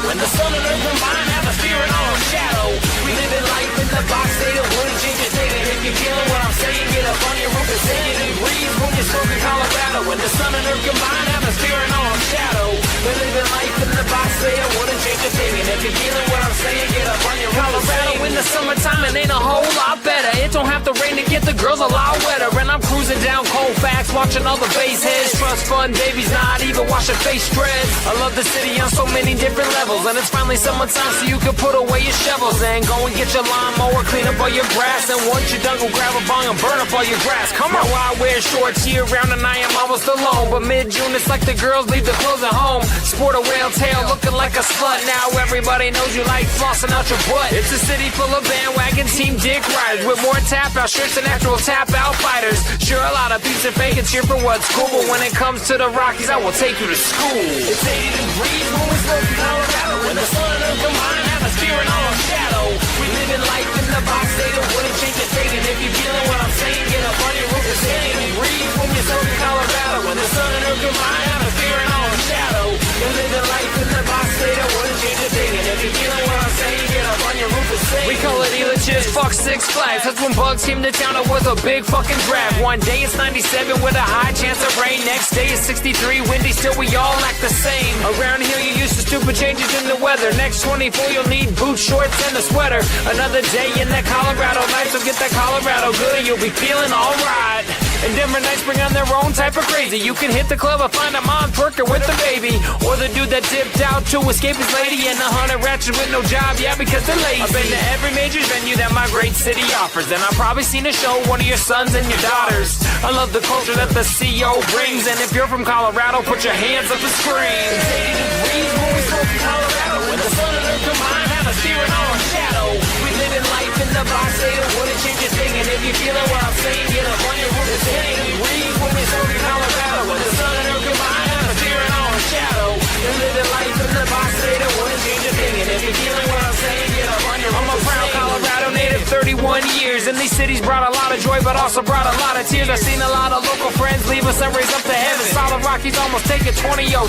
When the sun and earth combine, atmosphere and all shadow. We live in life in the box, they don't want to change your state. And if you're feeling what I'm saying, get up on your roof and say it and breathe when you're smoking Colorado. When the sun and earth combine, atmosphere and all shadow. We live in life in the box, they don't want to change your state. And if you're feeling what I'm saying, get up on your roof. Colorado in the summertime, it ain't a whole lot better. It don't have to rain to get the girls a lot wetter. And I'm cruising down Colfax, watching all the bass heads. Trust fund babies, not even wash your face dreads. I love the city on so many different levels. And it's finally summertime, so you can put away your shovels and go and get your lawnmower, clean up all your grass. And once you're done, go grab a bong and burn up all your grass. Come on, I wear shorts year round and I am almost alone. But mid-June, it's like the girls leave the clothes at home. Sport a whale tail, looking like a slut. Now everybody knows you like flossing out your butt. It's a city full of bandwagon team dick riders with more tap-out shirts than actual tap-out fighters. Sure, a lot of peeps and fake and cheer for what's cool, but when it comes to the Rockies, I will take you to school. It's 80 degrees when we smoke in Colorado. When the sun and earth combine, atmosphere and all shadow. We live in life in the box, they don't want to change the state. And if you're feeling what I'm saying, get up on your roof and say it and breathe when you're smoking Colorado. When the sun and earth combine, atmosphere and all shadow. We live in life in the box, they don't want to change the state. And if you're feeling what I'm saying, get up on your roof and say it. We call it Elitch's, fuck fuck Six Flags. That's when bugs came to town, it was a big fucking drag. One day it's 97 with a high chance of rain. Next day it's 63, windy, still we all act the same. Around here you used to stupid changes in the weather. Next 24 you'll need boots, shorts, and a sweater. Another day in that Colorado night, so get that Colorado good, you'll be feeling alright. And Denver nights bring on their own type of crazy. You can hit the club or find a mom twerker with a baby, or the dude that dipped out to escape his lady, and 100 ratchets with no job, yeah, because they're lazy. I've been to every major venue that my great city offers, and I've probably seen a show, one of your sons and your daughters. I love the culture that the CEO brings, and if you're from Colorado, put your hands up and scream. 80 degrees when we smoke in Colorado, when the sun and earth combine, have us steering on a shadow. We live in life in the box, say the wouldn't change a thing, and if you feeling what I'm saying, get up on your roof and sing. 80 degrees when we smoke in Colorado, when the sun and earth combine, have us steering on a shadow. You're living life in the box, say the wouldn't change a thing, and if you feeling what I'm saying, get up on your roof. I'm a proud Colorado native, 31 years, and these cities brought a lot of joy, but also brought a lot of tears. I've seen a lot of local friends leave us and raise up to heaven. Solid Rockies almost take it 2007.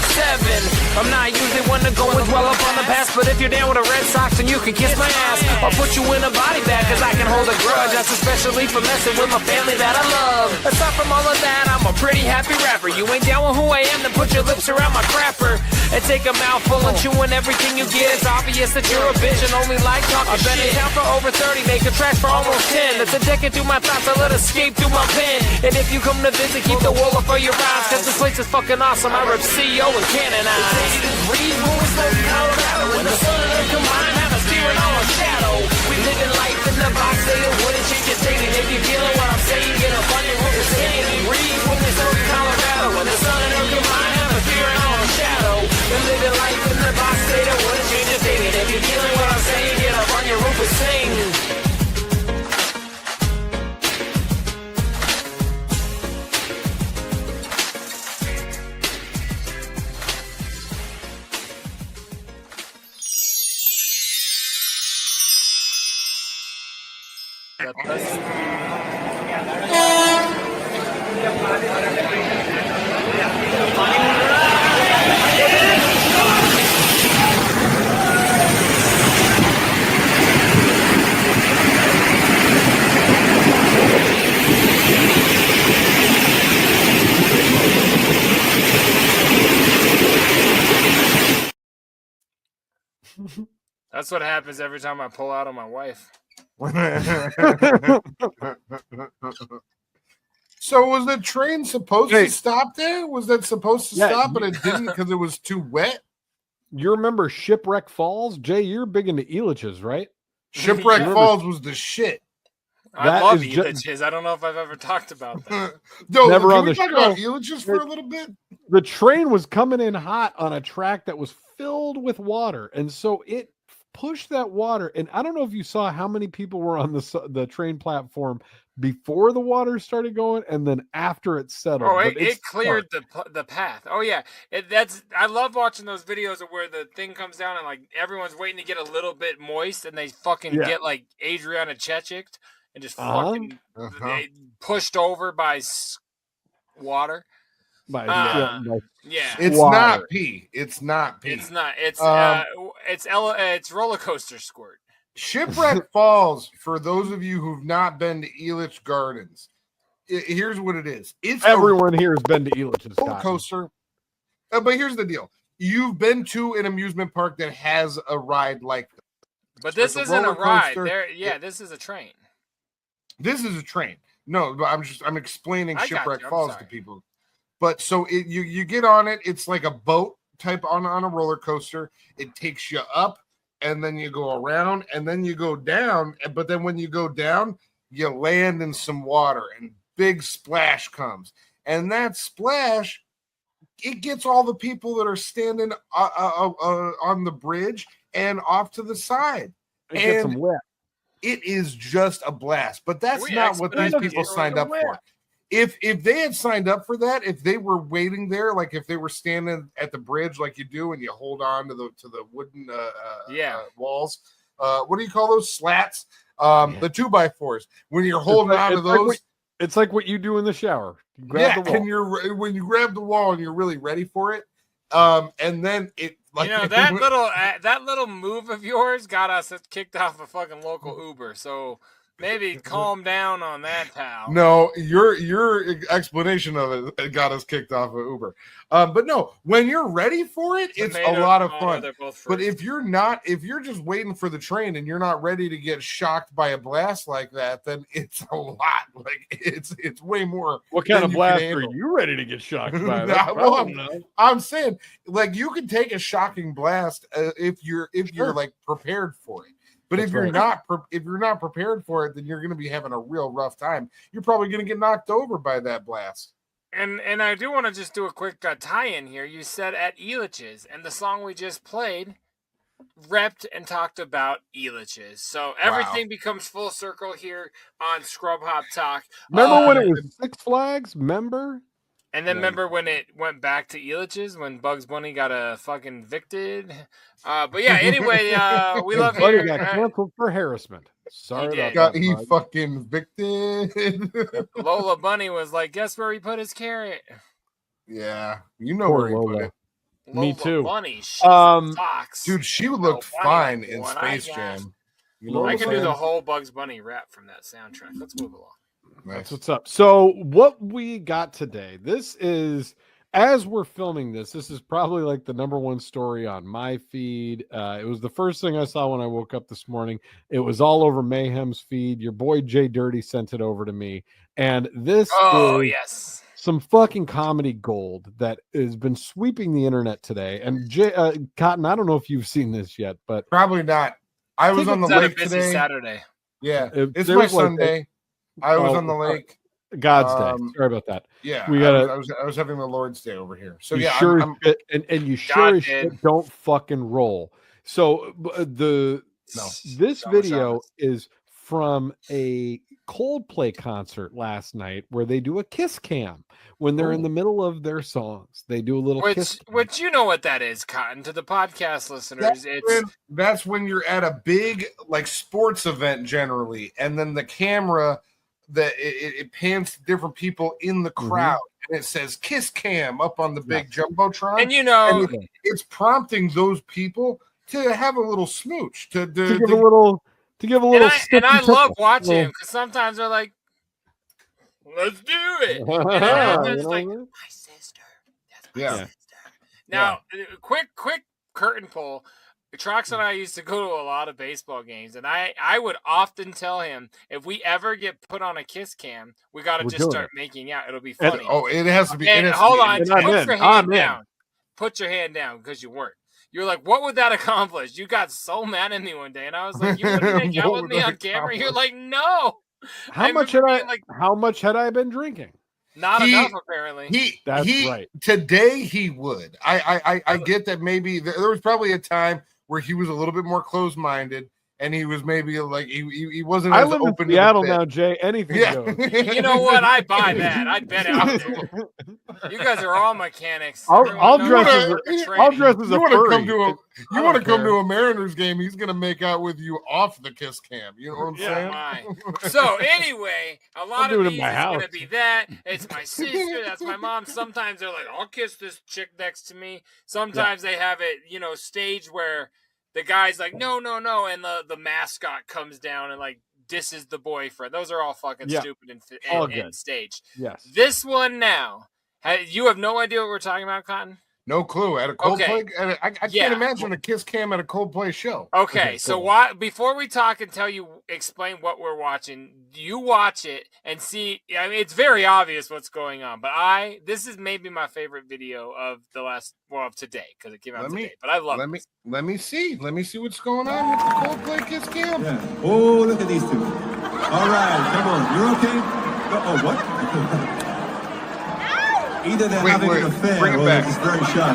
I'm not usually one to go and dwell up on the past, but if you're down with the Red Sox, then you can kiss my ass. I'll put you in a body bag, cause I can hold a grudge. That's especially for messing with my family that I love. Aside from all of that, I'm a pretty happy rapper. You ain't down with who I am, then put your lips around my crapper and take a mouthful and chewing everything you get. It's obvious that you're a bitch and only like talking shit. I've been in town for over 30, making tracks for almost 10. It's a decade through my thoughts, I let escape through my pen. And if you come to visit, keep the wool up for your eyes, cause this place is fucking awesome. I rip CEO and canonize. 80 degrees when we smoke in Colorado, when the sun and earth combine, have us steering on a shadow. We live in life in the box, say it wouldn't change a thing, and if you feeling what I'm saying, get up on your roof and sing. 80 degrees when we smoke in Colorado, when the sun and earth combine, have us steering on a shadow. We live in life in the box, say it wouldn't change a thing, and if you feeling what I'm saying, get up on your roof and sing. That's what happens every time I pull out on my wife. So was the train supposed to stop there? Was that supposed to stop, but it didn't because it was too wet? You remember Shipwreck Falls? Jay, you're big into Elitch's, right? Shipwreck Falls was the shit. I love Elitch's. I don't know if I've ever talked about that. No, Never can on we the talk show. about Elitch's for a little bit? The train was coming in hot on a track that was filled with water, and so it pushed that water. And I don't know if you saw how many people were on the train platform before the water started going, and then after it settled. Oh, it cleared the path. Oh yeah, I love watching those videos of where the thing comes down and like everyone's waiting to get a little bit moist, and they fucking get like Adriana Chechik and just fucking pushed over by water. It's water. not pee. It's not pee. It's not. It's roller coaster squirt. Shipwreck Falls, for those of you who've not been to Elitch Gardens, here's what it is. It's everyone here has been to Elitch's roller coaster. But here's the deal. You've been to an amusement park that has a ride like this. But this isn't a ride. This is a train. This is a train. No, but I'm explaining Shipwreck Falls to people. But so you get on it. It's like a boat type on a roller coaster. It takes you up, and then you go around, and then you go down. But then when you go down, you land in some water, and big splash comes. And that splash, it gets all the people that are standing on the bridge and off to the side. It gets them wet. It is just a blast. But that's not what these people signed up for. If they had signed up for that, if they were waiting there, like if they were standing at the bridge like you do and you hold on to the wooden walls, what do you call those? Slats? The 2x4s. When you're holding on to those. It's like what you do in the shower. You grab the wall. And when you grab the wall and you're really ready for it, and then it like that little move of yours got us kicked off a fucking local Uber. So Maybe calm down on that towel. No, your explanation of it got us kicked off of Uber. But no, when you're ready for it, it's a lot of fun. But if you're just waiting for the train and you're not ready to get shocked by a blast like that, then it's a lot. Like it's way more. What kind of blast are you ready to get shocked by? I'm saying, like, you can take a shocking blast if you're like prepared for it. But if you're not prepared for it, then you're going to be having a real rough time. You're probably going to get knocked over by that blast. And I do want to just do a quick tie-in here. You said at Elitch's, and the song we just played repped and talked about Elitch's. So everything becomes full circle here on Scrub Hop Talk. Remember when it was Six Flags? Remember? And then remember when it went back to Elitch's when Bugs Bunny got fucking evicted? But yeah, anyway, we love Buddy hearing. got canceled for harassment. Sorry about that. He fucking evicted. Lola Bunny was like, guess where he put his carrot? Yeah, you know where he put it. Me too. Bunny, dude, she looked fine in Space Jam. You know I can do the whole Bugs Bunny rap from that soundtrack. Let's move along. Nice. That's what's up. So what we got today, this is, as we're filming this is probably like the number one story on my feed. It was the first thing I saw when I woke up this morning. It was all over Mayhem's feed. Your boy JDirty sent it over to me. And this is some fucking comedy gold that has been sweeping the internet today. And Cotton, I don't know if you've seen this yet, but probably not. I was on the lake today. Saturday. Yeah, it's my Sunday. I was on the lake. God's Day. Sorry about that. Yeah, we got. I was having the Lord's Day over here. So you yeah, sure I'm and you sure as shit don't fucking roll. So this video is from a Coldplay concert last night where they do a kiss cam when they're in the middle of their songs. They do a little kiss cam. Which you know what that is, Cotton, to the podcast listeners. That's when you're at a big like sports event generally, and then the camera it pans to different people in the crowd, and it says kiss cam up on the big jumbotron, and you know it's prompting those people to have a little smooch to give a little. And I love watching them because sometimes they're like, let's do it. And it's like, my sister. That's my sister. Now, quick curtain pull. Trox and I used to go to a lot of baseball games, and I would often tell him, if we ever get put on a kiss cam, we got to just start making out. It'll be funny. It has to be. And hold on. Put your hand down. Put your hand down because you weren't. You're like, what would that accomplish? You got so mad at me one day, and I was like, you wouldn't make out with me on camera? You're like, no. How much had I been drinking? Not enough, apparently. That's right. Today he would. I get that maybe there was probably a time where he was a little bit more closed-minded, and he was maybe like he wasn't. I live in Seattle now, Jay. Anything goes. You know what? I buy that. I bet out there. You guys are all mechanics. I'll dress as a furry. You want to come to a Mariners game? He's gonna make out with you off the kiss cam. You know what I'm saying? So anyway, a lot of these is gonna be that. It's my sister. That's my mom. Sometimes they're like, I'll kiss this chick next to me. Sometimes they have it, staged where the guy's like, no, and the mascot comes down and like disses the boyfriend. Those are all fucking stupid and staged. Yes. This one now, you have no idea what we're talking about, Cotton? No clue. At a Coldplay, I can't imagine a kiss cam at a Coldplay show. Okay, so before we talk and explain what we're watching, you watch it and see. I mean, it's very obvious what's going on, but this is maybe my favorite video of of today because it came out today. But I love it. Let me see what's going on with the Coldplay kiss cam. Yeah. Oh, look at these two. All right, come on. You're okay? What? Either they're having an affair or they're just very shy.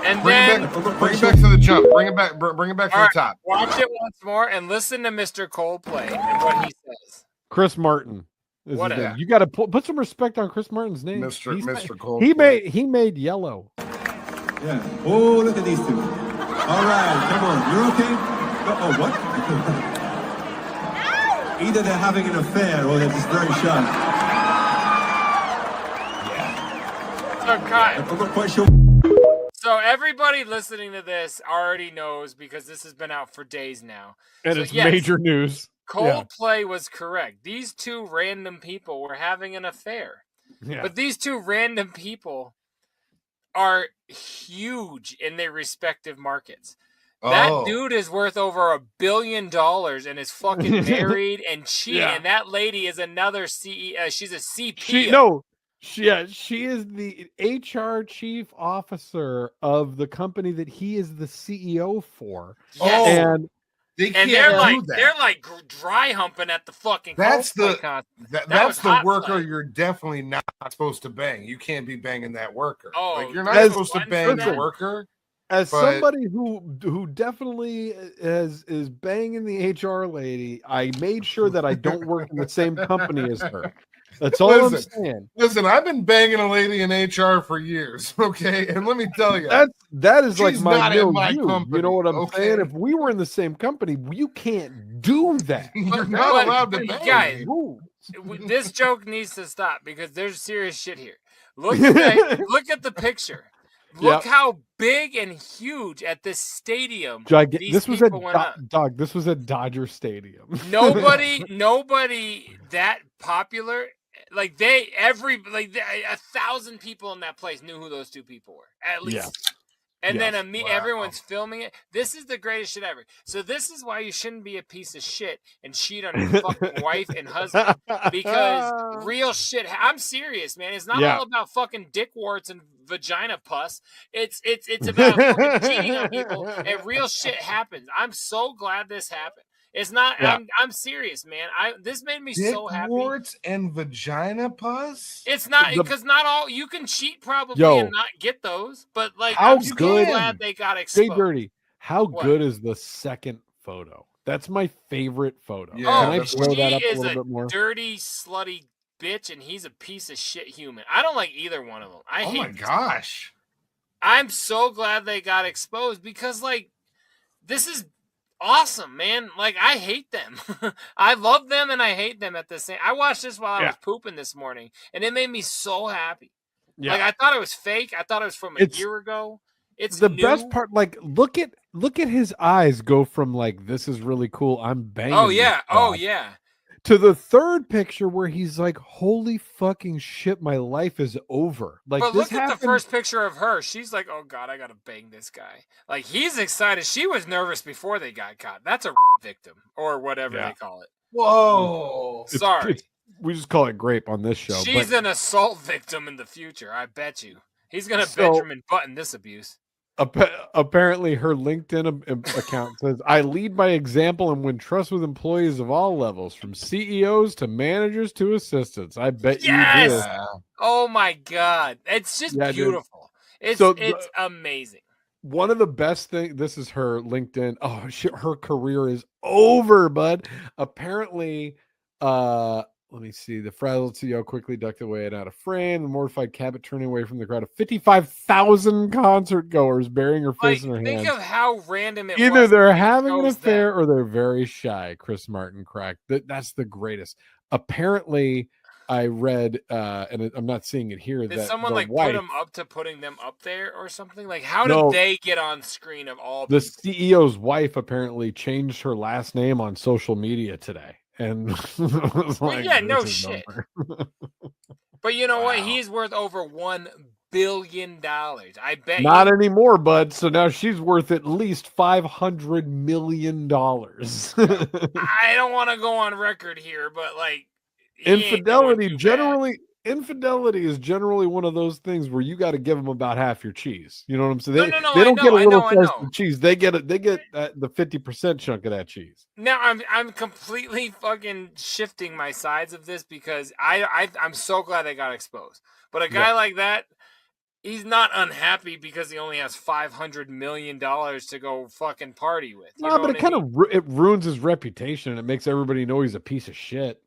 And bring it back to the jump. Bring it back to the top. Watch it once more and listen to Mr. Coldplay and what he says. Chris Martin. You got to put some respect on Chris Martin's name. Mr. Coldplay. He made Yellow. Yeah. Oh, look at these two. All right, come on. You're okay? What? Either they're having an affair or they're just very shy. Yeah. So, Kyle. I'm not quite sure. So everybody listening to this already knows because this has been out for days now. And So it's major news. Coldplay was correct. These two random people were having an affair. Yeah. But these two random people are huge in their respective markets. That dude is worth over $1 billion and is fucking married and cheating. Yeah. And that lady is another CEO. She's a CPO. She is the HR chief officer of the company that he is the CEO for. Yes. And they're like dry humping at the fucking. That's Coldplay that's the worker play. you're definitely not supposed to bang. You can't be banging that worker. Oh, like you're not supposed to bang the worker. As somebody who definitely is banging the HR lady, I made sure that I don't work in the same company as her. That's all I'm saying. Listen, I've been banging a lady in HR for years, okay? And let me tell you, that is like she's my not in my milieu. company, You know what I'm okay? saying? If we were in the same company, you can't do that. You're not allowed to bang. Guys, this joke needs to stop because there's serious shit here. Look at the picture. Look how big and huge at this stadium. This was at Dodger Stadium. Nobody that popular. Like 1,000 people in that place knew who those two people were at least. Yeah. And then everyone's filming it. This is the greatest shit ever. So this is why you shouldn't be a piece of shit and cheat on your fucking wife and husband. Because real shit. I'm serious, man. It's not all about fucking dick warts and vagina pus. It's about fucking cheating on people, and real shit happens. I'm so glad this happened. It's not. Yeah. I'm serious, man. This made me so happy. Warts and vagina pus. It's not because not all you can cheat probably and not get those. But like, I'm so glad they got exposed. JDirty, how good is the second photo? That's my favorite photo. Yeah, can I blow that up a little bit more? Dirty, slutty bitch, and he's a piece of shit human. I don't like either one of them. I hate. Oh my gosh! I'm so glad they got exposed because like this is. Awesome, man. Like, I hate them. I love them and I hate them at the same. I watched this while I was pooping this morning, and it made me so happy. Yeah. Like, I thought it was fake. I thought it was from a year ago. It's the new. Best part. Like, look at his eyes go from like, this is really cool, I'm banging. Oh yeah. Oh yeah. To the third picture where he's like, holy fucking shit, my life is over. Like, but look at the first picture of her. She's like, oh God, I gotta bang this guy. Like, he's excited. She was nervous before they got caught. That's a victim or whatever they call it. Whoa. Sorry. We just call it grape on this show. She's an assault victim in the future. I bet you. He's gonna Benjamin Button this abuse. Apparently her LinkedIn account says, I lead by example and win trust with employees of all levels, from CEOs to managers to assistants. I bet you do. Oh my God. It's just beautiful. It's amazing. One of the best things, this is her LinkedIn. Oh shit, her career is over, bud. Apparently, let me see. The frazzled CEO quickly ducked away and out of frame. The mortified Cabot turning away from the crowd of 55,000 concert goers, burying her face in her hands. Think of how random it was. Either they're having an affair or they're very shy. Chris Martin cracked. That's the greatest. Apparently, I read, and I'm not seeing it here. Did that someone the like wife, put them up to putting them up there or something? Like, how did they get on screen of all the people? CEO's wife apparently changed her last name on social media today. And was like, yeah, no shit. But you know what? He's worth over $1 billion. I bet. Not anymore, bud. So now she's worth at least $500 million. I don't want to go on record here, but like infidelity is generally one of those things where you got to give them about half your cheese. You know what I'm saying? They don't get a little slice of cheese. They get the 50% chunk of that cheese. Now I'm completely fucking shifting my sides of this because I'm so glad they got exposed. But a guy like that, he's not unhappy because he only has $500 million to go fucking party with. No, but it ruins his reputation and it makes everybody know he's a piece of shit.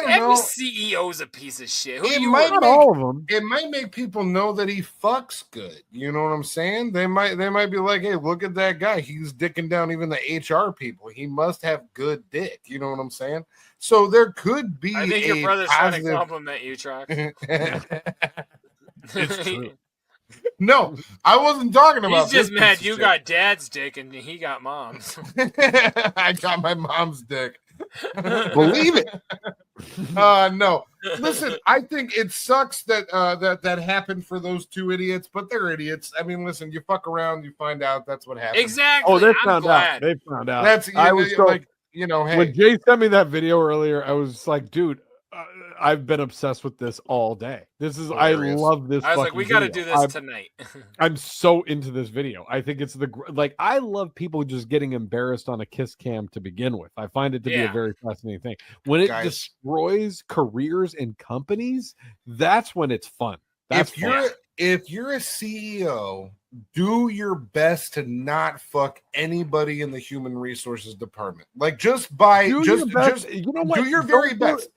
Every CEO is a piece of shit. All of them. It might make people know that he fucks good. You know what I'm saying? They might be like, hey, look at that guy. He's dicking down even the HR people. He must have good dick. You know what I'm saying? So there could be. I think your brother's trying to compliment you, Trox. It's true. No, I wasn't talking about. He's just this mad piece of you shit. got dad's dick and he got mom's. I got my mom's dick. Believe it. No. Listen, I think it sucks that that happened for those two idiots, but they're idiots. I mean, listen, you fuck around, you find out that's what happened. Exactly. Oh, they I'm found glad. out. They found out. That's I was so, like, you know, hey. when Jay sent me that video earlier, I was like, dude, I've been obsessed with this all day. This is Hilarious. I love this. I was like, fucking we got to video. do this tonight. I'm so into this video. I think it's like I love people just getting embarrassed on a kiss cam to begin with. I find it to be a very fascinating thing. When it destroys careers and companies, that's when it's fun. That's if you're a CEO, do your best to not fuck anybody in the human resources department. Like just you know what? Do your very best.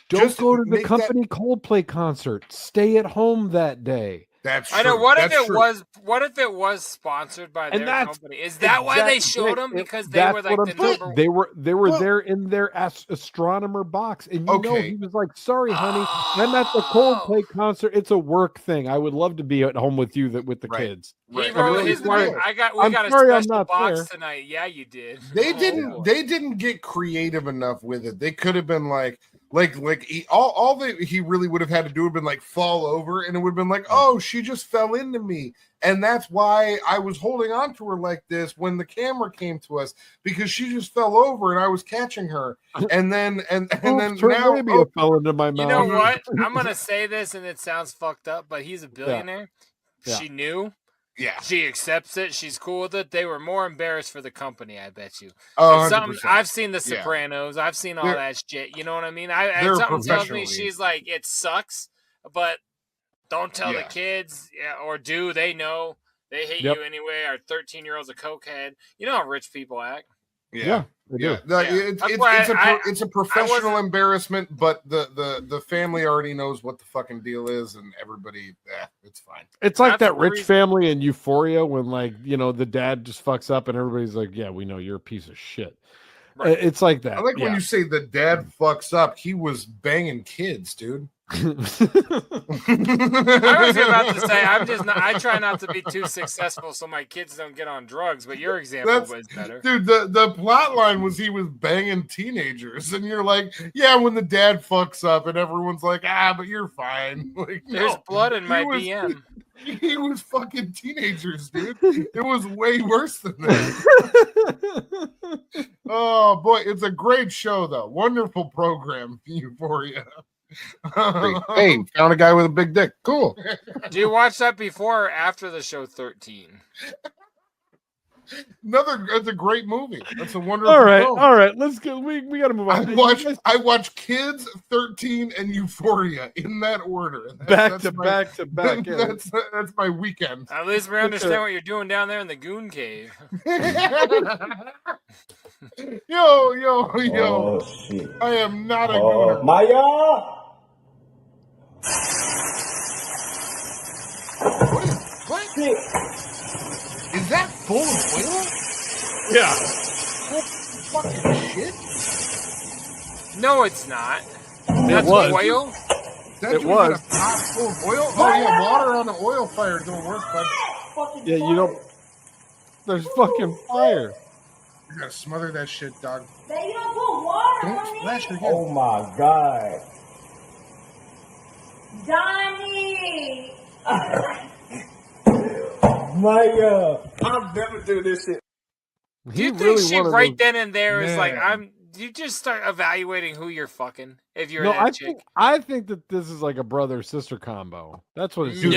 Don't go to the company Coldplay concert. Stay at home that day. That's I know. What if it was sponsored by their company? Is that why they showed them? Because they were like the number. They were there in their astronomer box, and you know he was like, "Sorry, honey, I'm at the Coldplay concert. It's a work thing. I would love to be at home with you with the kids." He wrote his name. We got a special box tonight. Yeah, you did. They didn't get creative enough with it. They could have been like all that he really would have had to do would have been like fall over, and it would have been like, oh, she just fell into me, and that's why I was holding on to her like this when the camera came to us, because she just fell over and I was catching her, and then now maybe it fell into my mouth. You know what? I'm gonna say this, and it sounds fucked up, but he's a billionaire. Yeah. She knew. Yeah, she accepts it. She's cool with it. They were more embarrassed for the company, I bet you. I've seen The Sopranos. I've seen all that shit. You know what I mean? Something tells me she's like, it sucks, but don't tell the kids, or do they know? They hate you anyway. Our 13-year-old's a cokehead. You know how rich people act. Yeah. It's a professional embarrassment, but the family already knows what the fucking deal is, and everybody, it's fine. It's like that rich family in Euphoria when, like, you know, the dad just fucks up and everybody's like, yeah, we know you're a piece of shit. Right. It's like that. I like when you say the dad fucks up. He was banging kids, dude. I was about to say, I try not to be too successful so my kids don't get on drugs, but your example was better. Dude, the plot line was he was banging teenagers, and you're like, yeah, when the dad fucks up, and everyone's like, but you're fine. Like, there's blood in my DM. He was fucking teenagers, dude. It was way worse than that. Oh boy, it's a great show though. Wonderful program, Euphoria. Hey, found a guy with a big dick. Cool. Do you watch that before or after the show 13? It's a great movie. That's a wonderful. All right, film. Let's go. We got to move on. I watch Kids, 13, and Euphoria in that order. Back to back. That's my weekend. At least we understand what you're doing down there in the Goon Cave. Yo. Oh, shit. I am not a gooner. Maya! What? Is that full of oil? Yeah. What fucking shit? No, it's not. That's oil? It was. A pot full of oil? Oh, yeah, water on the oil fire don't work, bud. Yeah, you don't. There's fucking fire. You gotta smother that shit, dog. You don't put water Don't splash your head. Oh my god. Johnny! Maya! I'll never do this shit. Do you think she right then and there is like, you just start evaluating who you're fucking if you're that chick? I think that this is like a brother sister combo. That's what it's dude,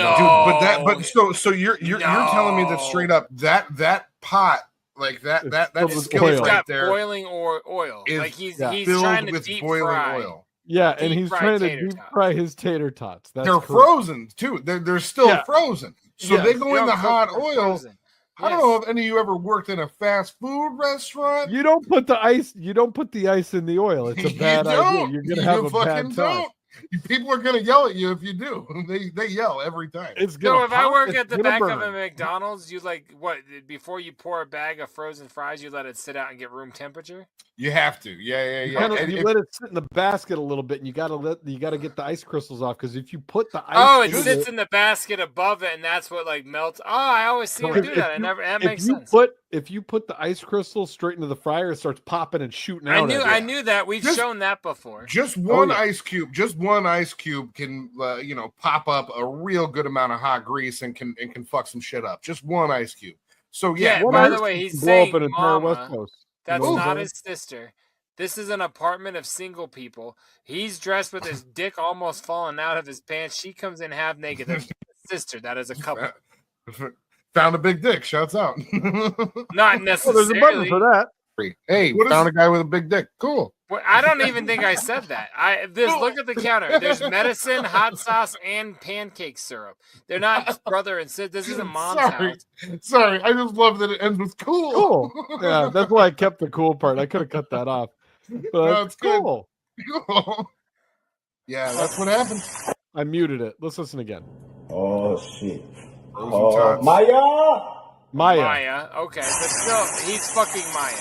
so you're telling me that straight up that pot like that skillet right there boiling oil. Like he's filled trying to with deep boiling fry. oil. Yeah, and he's trying to deep fry his tater tots. They're frozen too. They're still frozen. So they go in the hot oil. Frozen. I don't know if any of you ever worked in a fast food restaurant. You don't put the ice in the oil. It's a bad idea. You're gonna have a bad time. People are gonna yell at you if you do. They yell every time. It's So if I work it's at the gonna back of burn. a McDonald's, you like what? Before you pour a bag of frozen fries, you let it sit out and get room temperature. You have to. Yeah. You let it sit in the basket a little bit, and you gotta get the ice crystals off, because if you put the ice, Oh, it sits in the basket above it, and that's what like melts. Oh, I always see it do that. That makes sense. If you put the ice crystals straight into the fryer, it starts popping and shooting out. I knew that. We've shown that before. Just one ice cube. Just one ice cube can pop up a real good amount of hot grease and can fuck some shit up. Just one ice cube. So yeah. By the way, he's saying an entire West Mama. Coast. That's not his sister. This is an apartment of single people. He's dressed with his dick almost falling out of his pants. She comes in half naked. That's his sister. That is a couple. Found a big dick. Shouts out. Not necessarily. There's a button for that. Hey, found a guy with a big dick. Cool. Well, I don't even think I said that. Look at the counter. There's medicine, hot sauce, and pancake syrup. They're not brother and sister. This isn't mom's house. Sorry, I just love that it ends with cool. Yeah, that's why I kept the cool part. I could have cut that off. But it's cool. Cool. Yeah, that's what happened. I muted it. Let's listen again. Oh shit. Maya. Okay, but still, he's fucking Maya.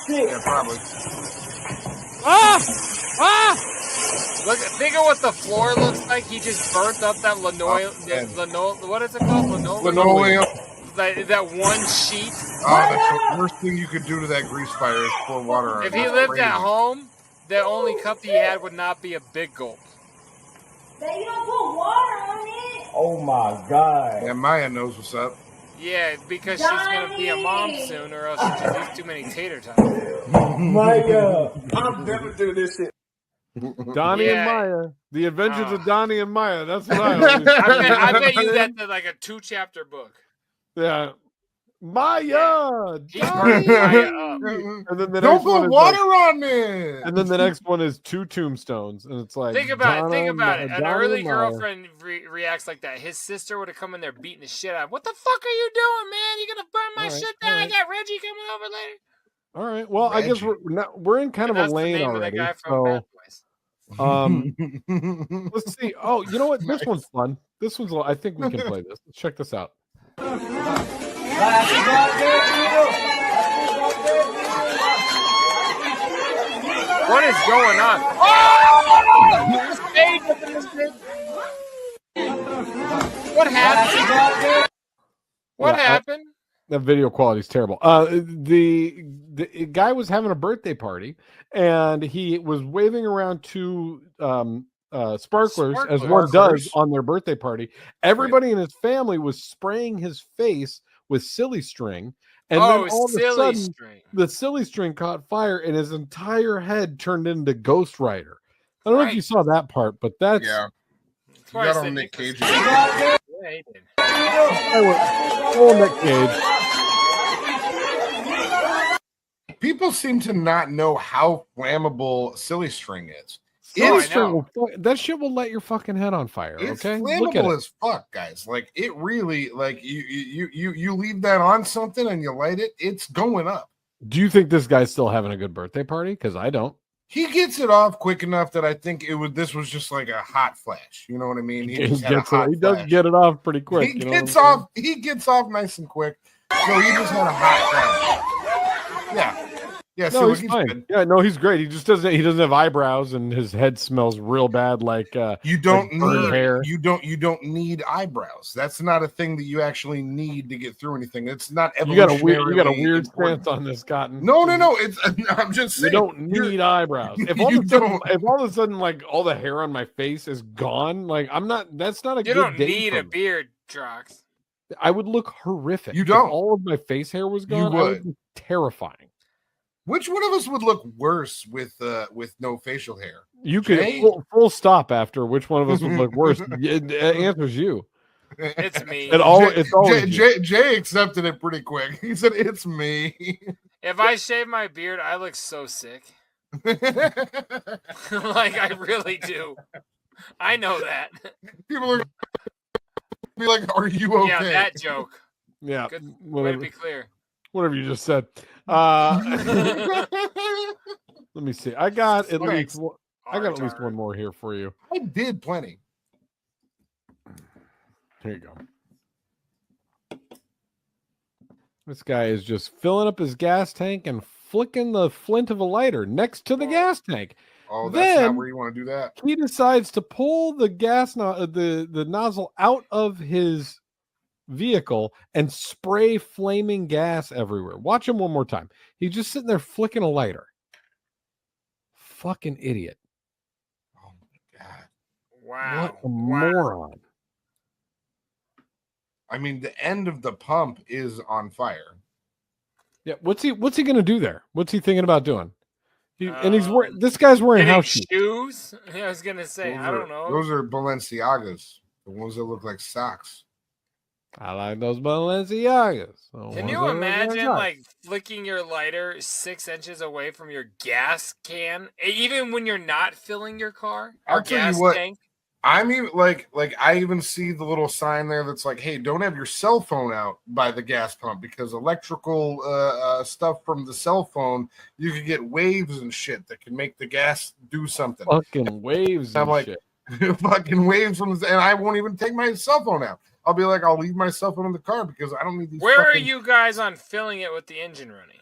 Yeah, probably. Look, think of what the floor looks like. He just burnt up that linoleum. What is it called? Linoleum. That one sheet. Oh, that's the worst thing you could do to that grease fire is pour water on it. If he lived at home, the only cup he had would not be a big gulp. You don't put water on it. Oh my god. Yeah, Maya knows what's up. Yeah, because she's gonna be a mom soon, or else she just eats too many tater tots. Maya, I'm never doing this shit. Donnie and Maya. The Adventures of Donnie and Maya. That's what I always I bet you that's like a 2-chapter book. Yeah. Maya! He burned Maya up. And then the Don't next one put is water like, on it. And then the next one is 2 tombstones. And it's like, Think about it. An early Maya. girlfriend reacts like that. His sister would have come in there beating the shit out of him. What the fuck are you doing, man? You gonna burn my shit down? I got Reggie coming over later. All right. Well, I guess we're in kind of a lane already. So, let's see. Oh, you know what? This one's fun. I think we can play this. Let's check this out. What is going on? What happened? What happened? That video quality is terrible. The guy was having a birthday party, and he was waving around 2 sparklers, as one does on their birthday party. Everybody in his family was spraying his face with silly string, and then all of a sudden, the silly string caught fire, and his entire head turned into Ghost Rider. I don't know if you saw that part, but that's You got on Nick Cage. Yeah, he did. I went full Nick Cage. People seem to not know how flammable silly string is. That shit will light your fucking head on fire. It's okay, flammable as fuck, guys. Like it really, like you leave that on something and you light it, it's going up. Do you think this guy's still having a good birthday party? Because I don't. He gets it off quick enough that I think this was just like a hot flash. You know what I mean? He does get it off pretty quick. He gets off nice and quick. So he just had a hot flash. Yeah. Yeah, no, he's fine. Good. Yeah, no, he's great. He doesn't have eyebrows, and his head smells real bad. Like you don't need hair. You don't need eyebrows. That's not a thing that you actually need to get through anything. It's not evolutionary. You got a weird stance on this, Cotton. No. I'm just saying you don't need eyebrows. If all of a sudden like all the hair on my face is gone, like I'm not. That's not a. You don't need a beard, Trox. I would look horrific. You don't. If all of my face hair was gone, I would be terrifying. Which one of us would look worse with no facial hair? You could full stop after which one of us would look worse. Answer's you. It's me. Jay accepted it pretty quick. He said, "It's me." If I shave my beard, I look so sick. Like I really do. I know that. People are be like, "Are you okay?" Yeah, that joke. Yeah. Good way to be clear. Whatever you just said. Let me see. I got at least. I got at least one more here for you. I did plenty. Here you go. This guy is just filling up his gas tank and flicking the flint of a lighter next to the gas tank. Oh, that's then, not where you want to do that. He decides to pull the the nozzle out of his vehicle and spray flaming gas everywhere. Watch him one more time. He's just sitting there flicking a lighter. Fucking idiot. Oh my God. Wow. What a moron. I mean, the end of the pump is on fire. Yeah, what's he gonna do there? What's he thinking about doing? And he's wearing this guy's wearing house shoes. I was gonna say, I don't know. Those are Balenciagas, the ones that look like socks. I like those Balenciagas. Can you imagine like flicking your lighter 6 inches away from your gas can, even when you're not filling your car or gas tank? I'm even like I even see the little sign there that's like, hey, don't have your cell phone out by the gas pump because electrical stuff from the cell phone, you could get waves and shit that can make the gas do something. Fucking waves and I'm like, shit. Fucking waves from the, and I won't even take my cell phone out. I'll be like, I'll leave my cell phone in the car because I don't need these. Where are you guys on filling it with the engine running?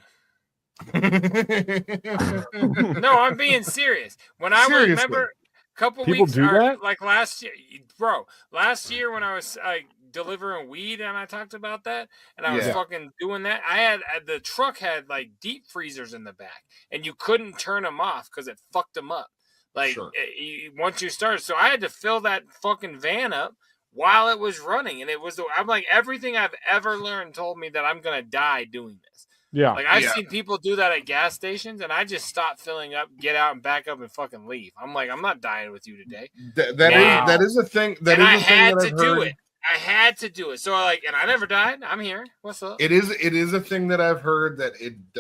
No, I'm being serious. When I remember a couple People weeks, do that? like last year, bro, last year when I was delivering weed and I talked about that and I was fucking doing that, I had the truck had like deep freezers in the back and you couldn't turn them off because it fucked them up. Like once you started, so I had to fill that fucking van up while it was running, and it was. I'm like, everything I've ever learned told me that I'm gonna die doing this. Yeah, like I've seen people do that at gas stations, and I just stop filling up, get out, and back up, and fucking leave. I'm like, I'm not dying with you today. That is a thing. That is I a thing had that to I've do heard. it. I had to do it. So and I never died. I'm here. What's up? It is a thing that I've heard that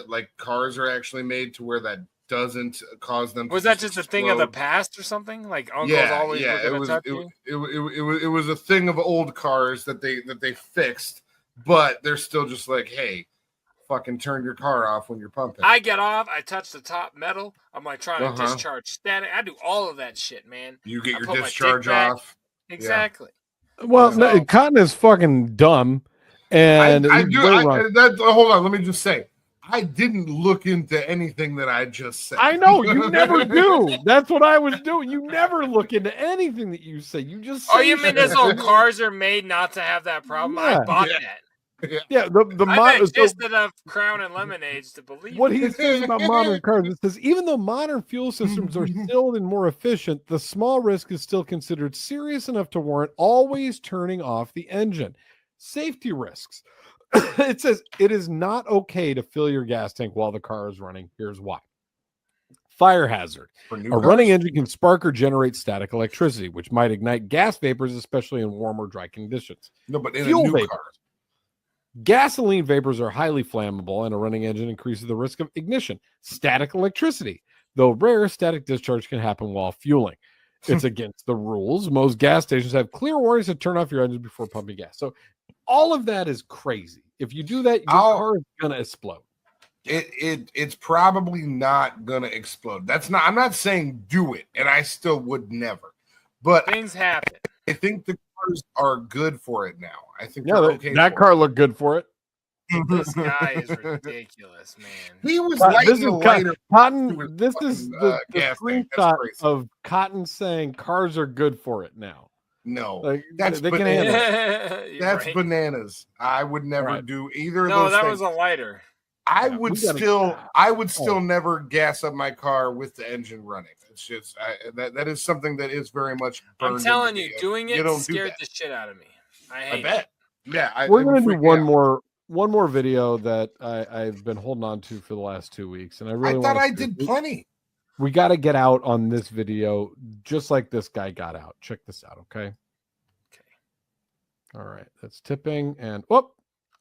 like cars are actually made to where that doesn't cause them. Was that just a thing of the past or something? Like uncles always it was a thing of old cars that they fixed, but they're still just like, hey, fucking turn your car off when you're pumping. I get off, I touch the top metal. I'm like trying to discharge static. I do all of that shit, man. You get your discharge off. Exactly. Yeah. Well, no, Cotton is fucking dumb, and hold on. Let me just say, I didn't look into anything that I just said. I know you never do. That's what I was doing. You never look into anything that you say. You just. Oh, you mean as old cars are made not to have that problem? Yeah. I bought that. Yeah, the I've existed enough Crown and Lemonades to believe what he says about modern cars. It says even though modern fuel systems are still and more efficient, the small risk is still considered serious enough to warrant always turning off the engine. Safety risks. It says it is not okay to fill your gas tank while the car is running. Here's why. Fire hazard. A running engine can spark or generate static electricity, which might ignite gas vapors, especially in warm or dry conditions. No, but in fuel a new vapors. car. Gasoline vapors are highly flammable, and a running engine increases the risk of ignition. Static electricity. Though rare, static discharge can happen while fueling. It's against the rules. Most gas stations have clear warnings to turn off your engine before pumping gas. So all of that is crazy. If you do that, your car is gonna explode. It's probably not gonna explode. I'm not saying do it, and I still would never. But things happen. I think the cars are good for it now. I think that car looked good for it. This guy is ridiculous, man. He was lighting a lighter. Cotton. This is the screenshot of Cotton saying cars are good for it now. No, that's they can handle it. That's bananas. I would never do either of those. No, that things. was a lighter. I would still never gas up my car with the engine running. It's just that is something that is very much. I'm telling you, doing it scared the shit out of me. I bet. Yeah, we're gonna do one more video that I've been holding on to for the last 2 weeks, and I thought I did plenty. We got to get out on this video, just like this guy got out. Check this out, okay? All right, that's tipping, and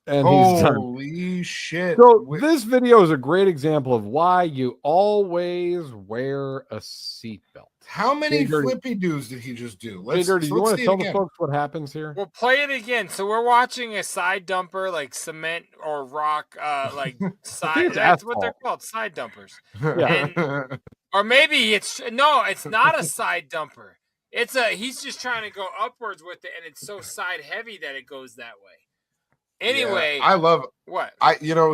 and he's done. Holy shit! So this video is a great example of why you always wear a seatbelt. How many flippy doos did he just do? JDirty, you want to tell the folks what happens here? We'll play it again. So we're watching a side dumper, like cement or rock, like side. That's what they're called, side dumpers. Yeah. Or maybe it's not a side dumper. He's just trying to go upwards with it, and it's so side heavy that it goes that way. Anyway, I love what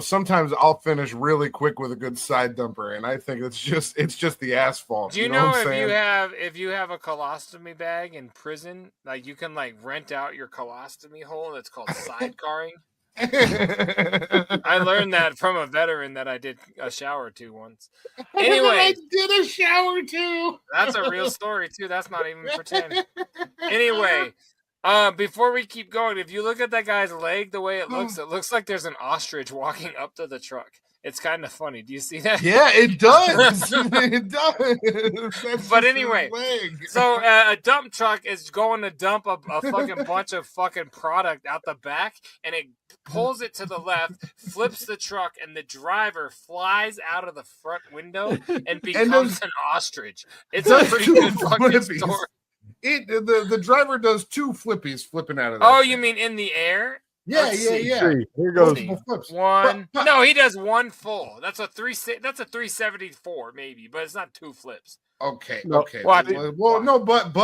sometimes I'll finish really quick with a good side dumper, and I think it's just the asphalt. Do you know if you have a colostomy bag in prison, like you can like rent out your colostomy hole, and it's called sidecaring. I learned that from a veteran that I did a shower to once. Anyway, I did a shower too. That's a real story too. That's not even pretend. Anyway. Before we keep going, if you look at that guy's leg, the way it looks like there's an ostrich walking up to the truck. It's kind of funny. Do you see that? Yeah, it does. It does. But anyway, so a dump truck is going to dump a fucking bunch of fucking product out the back, and it pulls it to the left, flips the truck, and the driver flies out of the front window and becomes an ostrich. It's a pretty good fucking story. The driver does 2 flippies flipping out of that. Oh, you mean in the air? Yeah. Here goes flips. One. No, he does one full. That's a 374 maybe, but it's not 2 flips. Okay. Watch it. Well, no, but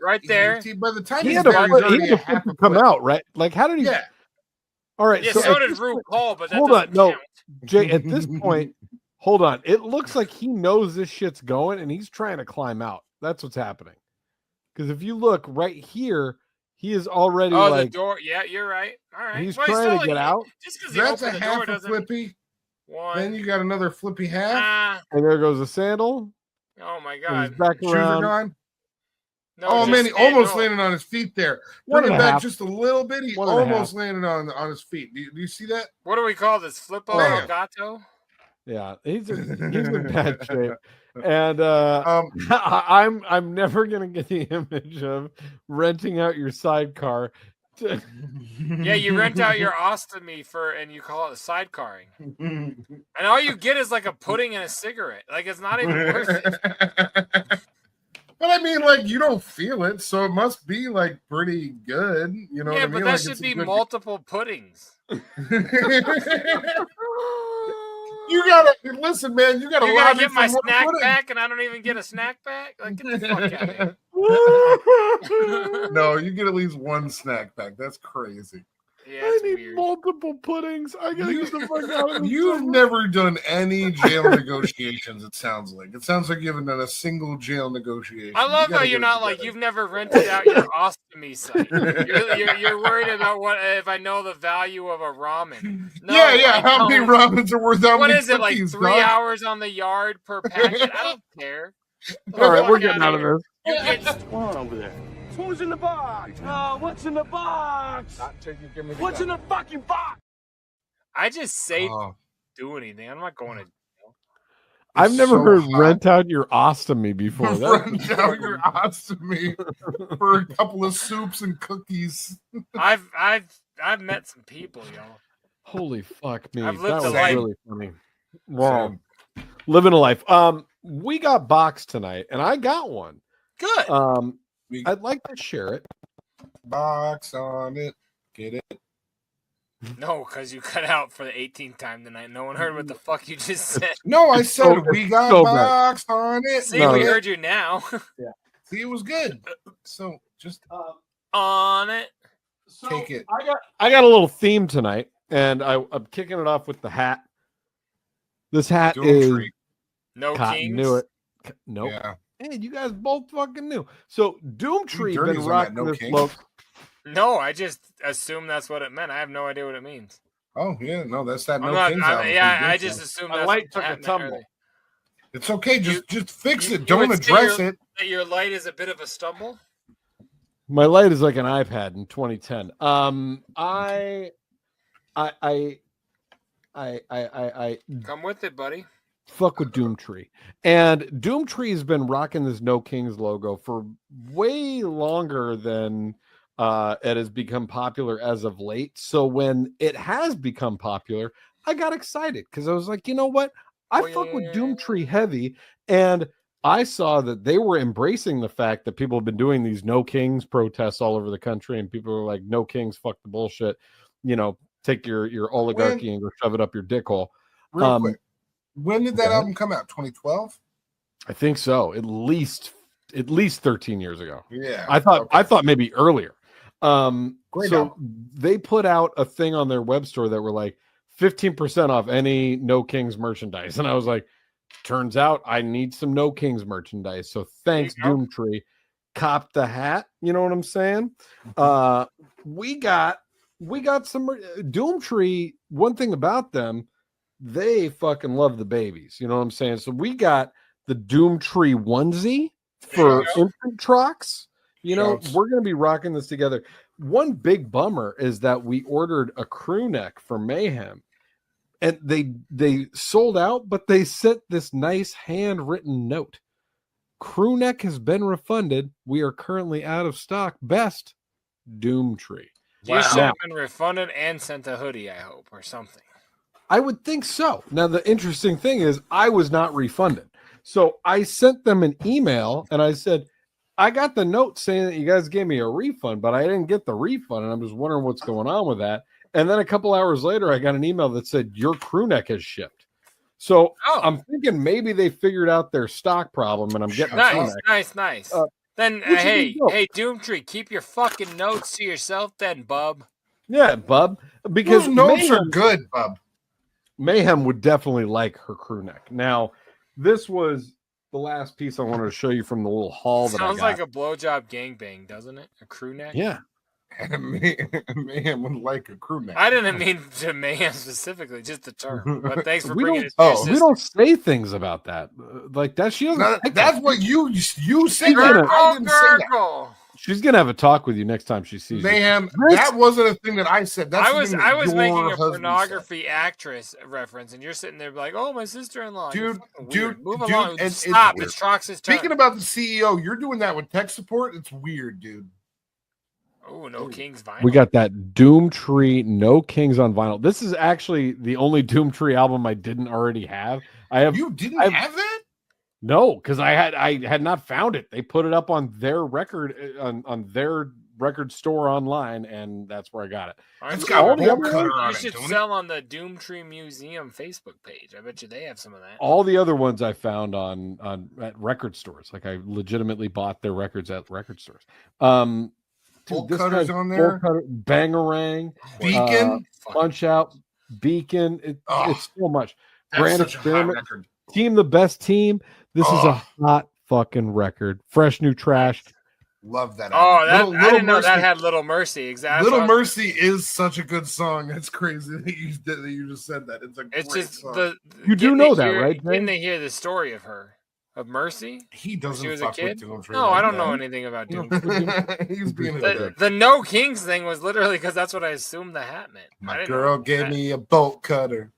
right there. See, by the time he had to flip to come out, right? Like, how did he? Yeah. All right. Yeah, so did RuPaul, but that hold on. No, count. Jay. At this point, hold on. It looks like he knows this shit's going, and he's trying to climb out. That's what's happening. Because if you look right here, he is already the door. Yeah, you're right. All right. He's trying to get out. Just because that's a the half door a doesn't. flippy. One. Then you got another flippy half. And there goes the sandal. Oh my God. He's back Shoes around. are gone. No, Oh man, he almost landed on his feet there. Bring it back just a little bit. He almost landed on his feet. Do you see that? What do we call this? Flippo al gato? Yeah, he's in bad shape. And I'm never gonna get the image of renting out your sidecar. Yeah, you rent out your ostomy and you call it sidecaring, and all you get is like a pudding and a cigarette. Like it's not even worth it. But I mean, like you don't feel it, so it must be like pretty good. You know? Yeah, what I mean? but that should be multiple puddings. You gotta listen, man. You gotta get my snack back, and I don't even get a snack back. Like, get the fuck out of here. No, you get at least one snack back. That's crazy. Yeah, I need multiple puddings. I gotta get the fuck out of this. You've never done any jail negotiations. It sounds like you haven't done a single jail negotiation. I love how you're not like you've never rented out your ostomy site. You're worried about what if I know the value of a ramen. No, yeah. How many ramens are worth? How what many is it like? 3 hours on the yard per packet? I don't care. All right, we're getting out of this. What's going on over there? Who's in the box? What's in the box? What's in the fucking box? I just say do anything. I'm not going to. I've never heard rent out your ostomy before. Rent out your ostomy for a couple of soups and cookies. I've met some people, y'all. Holy fuck me! I've That lived was a life. really funny. Wow, living a life. We got box tonight, and I got one. Good. I'd like to share it. Box on it. Get it? No, because you cut out for the 18th time tonight. No one heard what the fuck you just said. No, I said we got box on it. See, we heard you now. Yeah. See, it was good. So just on it. So take it. I got a little theme tonight, and I'm kicking it off with the hat. This hat is No Cotton. Kings. Knew it. Nope. Yeah. Hey, you guys both fucking knew. So Doomtree Dirty's been on rocking that No this King. logo. No, I just assumed that's what it meant. I have no idea what it means. Oh yeah, no, that's that I'm No not, Kings I, album. yeah, I just assumed My that's light what took a that meant tumble. earlier. It's okay. Just fix You it. Don't would say address it. That your light is a bit of a stumble. My light is like an iPad in 2010. I Come with it, buddy. fuck with Doomtree. And Doomtree has been rocking this No Kings logo for way longer than it has become popular as of late. So when it has become popular, I got excited because I was like, you know what? I fuck with Doomtree heavy. And I saw that they were embracing the fact that people have been doing these No Kings protests all over the country. And people were like, No Kings, fuck the bullshit. You know, take your oligarchy and go shove it up your dick hole. Real quick. When did that album come out? 2012? I think so. At least 13 years ago. Yeah. I thought maybe earlier. Great So album. they put out a thing on their web store that were like 15% off any No Kings merchandise. And I was like, turns out I need some No Kings merchandise. So thanks, Doomtree. Cop the hat. You know what I'm saying? We got some Doomtree. One thing about them, they fucking love the babies. You know what I'm saying? So we got the Doomtree onesie for infant Trox. You know, we're going to be rocking this together. One big bummer is that we ordered a crew neck for Mayhem, and they sold out, but they sent this nice handwritten note. Crew neck has been refunded. We are currently out of stock. Best, Doomtree. You should have been refunded and sent a hoodie, I hope, or something. I would think so. Now, the interesting thing is I was not refunded. So I sent them an email, and I said, I got the note saying that you guys gave me a refund, but I didn't get the refund, and I'm just wondering what's going on with that. And then a couple hours later, I got an email that said your crew neck has shipped. So I'm thinking maybe they figured out their stock problem, and I'm getting nice. Then hey, Doomtree, keep your fucking notes to yourself, then, bub. Yeah, bub. Because those notes are good, bub. Mayhem would definitely like her crew neck. Now, this was the last piece I wanted to show you from the little haul that I got. Sounds like a blowjob gangbang, doesn't it? A crew neck? Yeah. Mayhem would like a crew neck. I didn't mean to Mayhem specifically, just the term. But thanks for bringing it to your sister. We don't say things about that. Like that. She doesn't. That's what you say. That. I didn't say that. She's gonna have a talk with you next time she sees Mayhem, you. that wasn't a thing that I said. That's I was making a pornography actress reference, and you're sitting there like, "Oh, my sister-in-law." Dude, move along. Stop. It's Trox's turn. Speaking about the CEO, you're doing that with tech support. It's weird, dude. Oh, No Kings vinyl. We got that Doomtree No Kings on vinyl. This is actually the only Doomtree album I didn't already have. You didn't have that? No, because I had not found it. They put it up on their record on their record store online, and that's where I got it. It's got a bolt cutter on it. You should sell on the Doomtree Museum Facebook page. I bet you they have some of that. All the other ones I found at record stores. Like I legitimately bought their records at record stores. Bolt cutters on there. Bangarang, Beacon, Punch Out, Beacon. It's so much. Grand Experiment. Record. Team the Best Team. This is a hot fucking record. Fresh New Trash. Love that. Oh, I didn't know that had Little Mercy. Exactly. Little Mercy is such a good song. It's crazy that you just said that. It's a great song. You do know that, right? Didn't they hear the story of her? Of Mercy? He doesn't she was fuck a kid? with Doomtree. No, I don't know anything about Doomtree. He's being a the No Kings thing was literally because that's what I assumed the hat meant. My girl gave me a bolt cutter.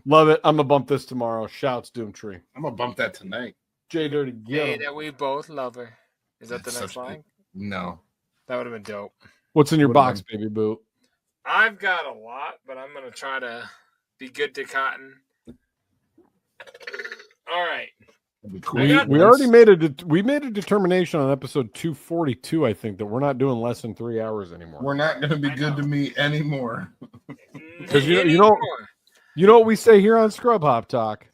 Love it. I'm gonna bump this tomorrow. Shouts Doomtree. I'm gonna bump that tonight. JDirty, hey, that we both love her. Is that the next line? No. That would have been dope. What's in your box, baby boo? I've got a lot, but I'm gonna try to be good to Cotton. All right. We already made a determination on episode 242. I think that we're not doing less than 3 hours anymore. We're not going to be good to me anymore. Because you know what we say here on Scrub Hop Talk.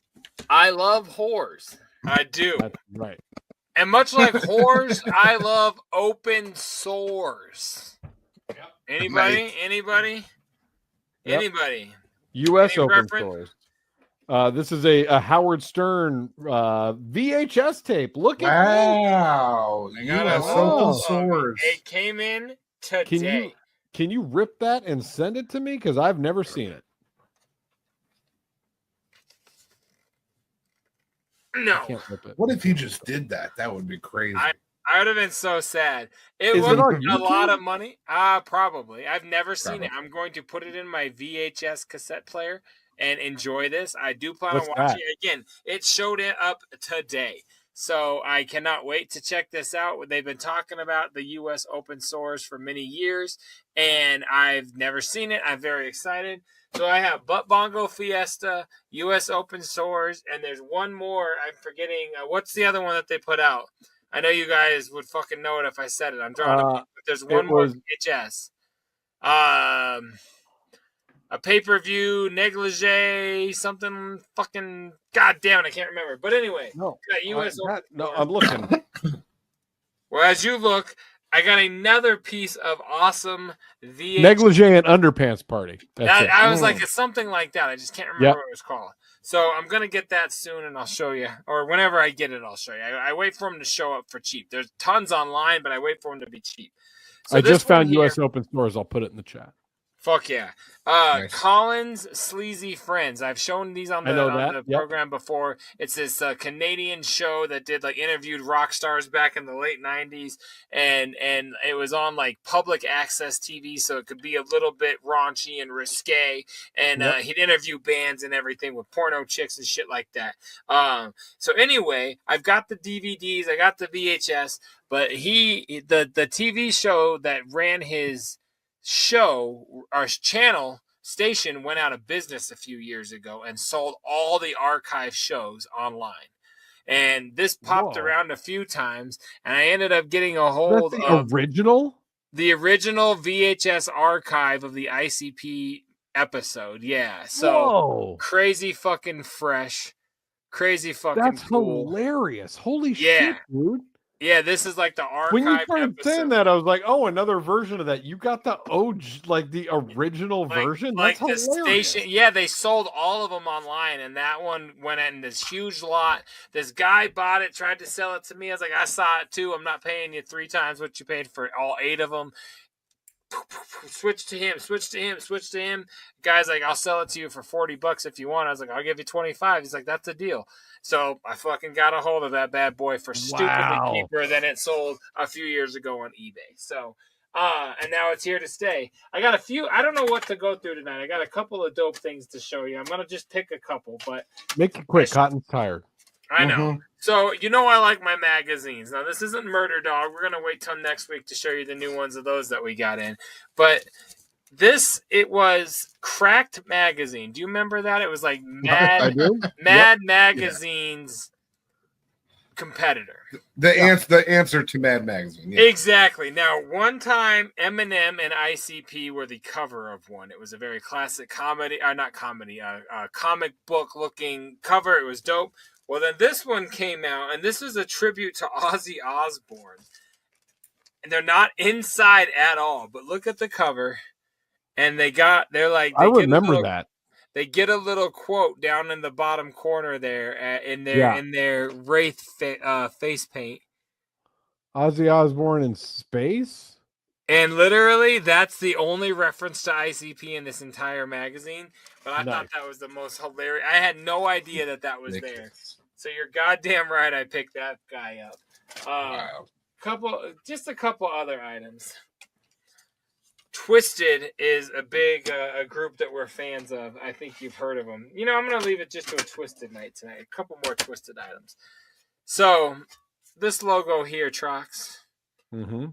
I love whores. I do. That's right. And much like whores, I love open source. Yep. Anybody? Yep. Anybody? U.S. Any open reference? source. This is a Howard Stern VHS tape. Look at wow. U.S. open source. It came in today. Can you rip that and send it to me? Because I've never seen it. No. I can't rip it. What if he just did that? That would be crazy. I would have been so sad. It was a lot of money. Probably. I've never seen it. I'm going to put it in my VHS cassette player and enjoy this. I do plan on watching it again. It showed it up today. So I cannot wait to check this out. They've been talking about the U.S. open source for many years, and I've never seen it. I'm very excited. So I have Butt Bongo Fiesta, U.S. open source, and there's one more. I'm forgetting. What's the other one that they put out? I know you guys would fucking know it if I said it. I'm drawing a blank, but there's one more VHS. a pay-per-view, negligee, something fucking goddamn, I can't remember. But anyway, No, got US Open. no, I'm looking. Well, as you look, I got another piece of awesome VH. Negligee and underpants party. That's it. I was like, it's something like that. I just can't remember Yep. what it was called. So I'm going to get that soon, and I'll show you. Or whenever I get it, I'll show you. I wait for them to show up for cheap. There's tons online, but I wait for them to be cheap. So I just found here, US Open stores. I'll put it in the chat. Fuck yeah. Nice. Collins Sleazy Friends. I've shown these on the Yep. program before. It's this Canadian show that did like interviewed rock stars back in the late 90s. And it was on like public access TV, so it could be a little bit raunchy and risque. And he'd interview bands and everything with porno chicks and shit like that. So anyway, I've got the DVDs, I got the VHS, but the TV show that ran his show, our channel station, went out of business a few years ago and sold all the archive shows online. And this popped around a few times, and I ended up getting a hold of the original VHS archive of the ICP episode. Yeah, so crazy fucking fresh, crazy fucking That's cool. Hilarious. Holy shit, dude. Yeah, this is like the archive. When you started episode. saying that, I was like, "Oh, another version of that." You got the OG, like the original version. Like That's the hilarious. station. Yeah, they sold all of them online, and that one went in this huge lot. This guy bought it, tried to sell it to me. I was like, I saw it too. I'm not paying you 3 times what you paid for all 8 of them. Switch to him. Guy's like, I'll sell it to you for $40 if you want. I was like, I'll give you 25. He's like, that's a deal. So I fucking got a hold of that bad boy for stupidly cheaper than it sold a few years ago on eBay. So, and now it's here to stay. I got a few. I don't know what to go through tonight. I got a couple of dope things to show you. I'm gonna just pick a couple, but make it quick. Cotton's tired. I know. So, I like my magazines. Now, this isn't Murder Dog. We're going to wait till next week to show you the new ones of those that we got in. But it was Cracked Magazine. Do you remember that? It was like Mad Magazine's competitor. The answer to Mad Magazine. Yeah. Exactly. Now, one time, Eminem and ICP were the cover of one. It was a very classic comic book looking cover. It was dope. Well, then this one came out, and this is a tribute to Ozzy Osbourne. And they're not inside at all, but look at the cover. And I remember that. They get a little quote down in the bottom corner there in their Wraith face paint. Ozzy Osbourne in space? And literally, that's the only reference to ICP in this entire magazine. But I thought that was the most hilarious. I had no idea that was there. So you're goddamn right. I picked that guy up. Just a couple other items. Twisted is a big a group that we're fans of. I think you've heard of them. I'm going to leave it just to a Twisted night tonight. A couple more Twisted items. So this logo here, Trox. Mm-hmm.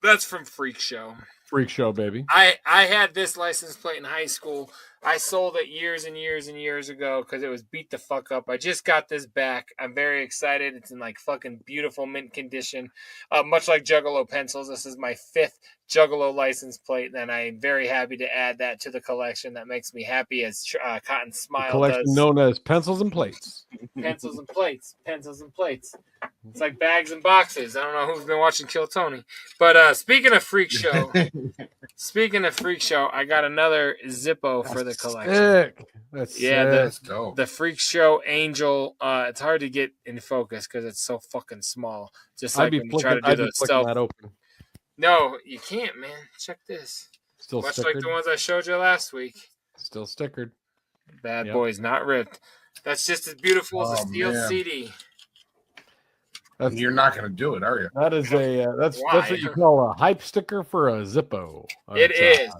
That's from Freak Show. Freak Show, baby. I had this license plate in high school. I sold it years and years and years ago because it was beat the fuck up. I just got this back. I'm very excited. It's in like fucking beautiful mint condition. Much like Juggalo pencils. This is my 5th Juggalo license plate, and I'm very happy to add that to the collection. That makes me happy as Cotton Smile collection does. Known as Pencils and Plates. Pencils and plates. It's like bags and boxes. I don't know who's been watching Kill Tony. But speaking of Freak Show, I got another Zippo for the collection. Sick. That's sick. The Freak Show Angel. It's hard to get in focus because it's so fucking small. Just like when you try to do the stealth. That open. No, you can't, man. Check this. Still much stickered. like the ones I showed you last week. Still stickered. Bad boy's not ripped. That's just as beautiful as a steel CD. You're not going to do it, are you? That is that's what you call a hype sticker for a Zippo. It is.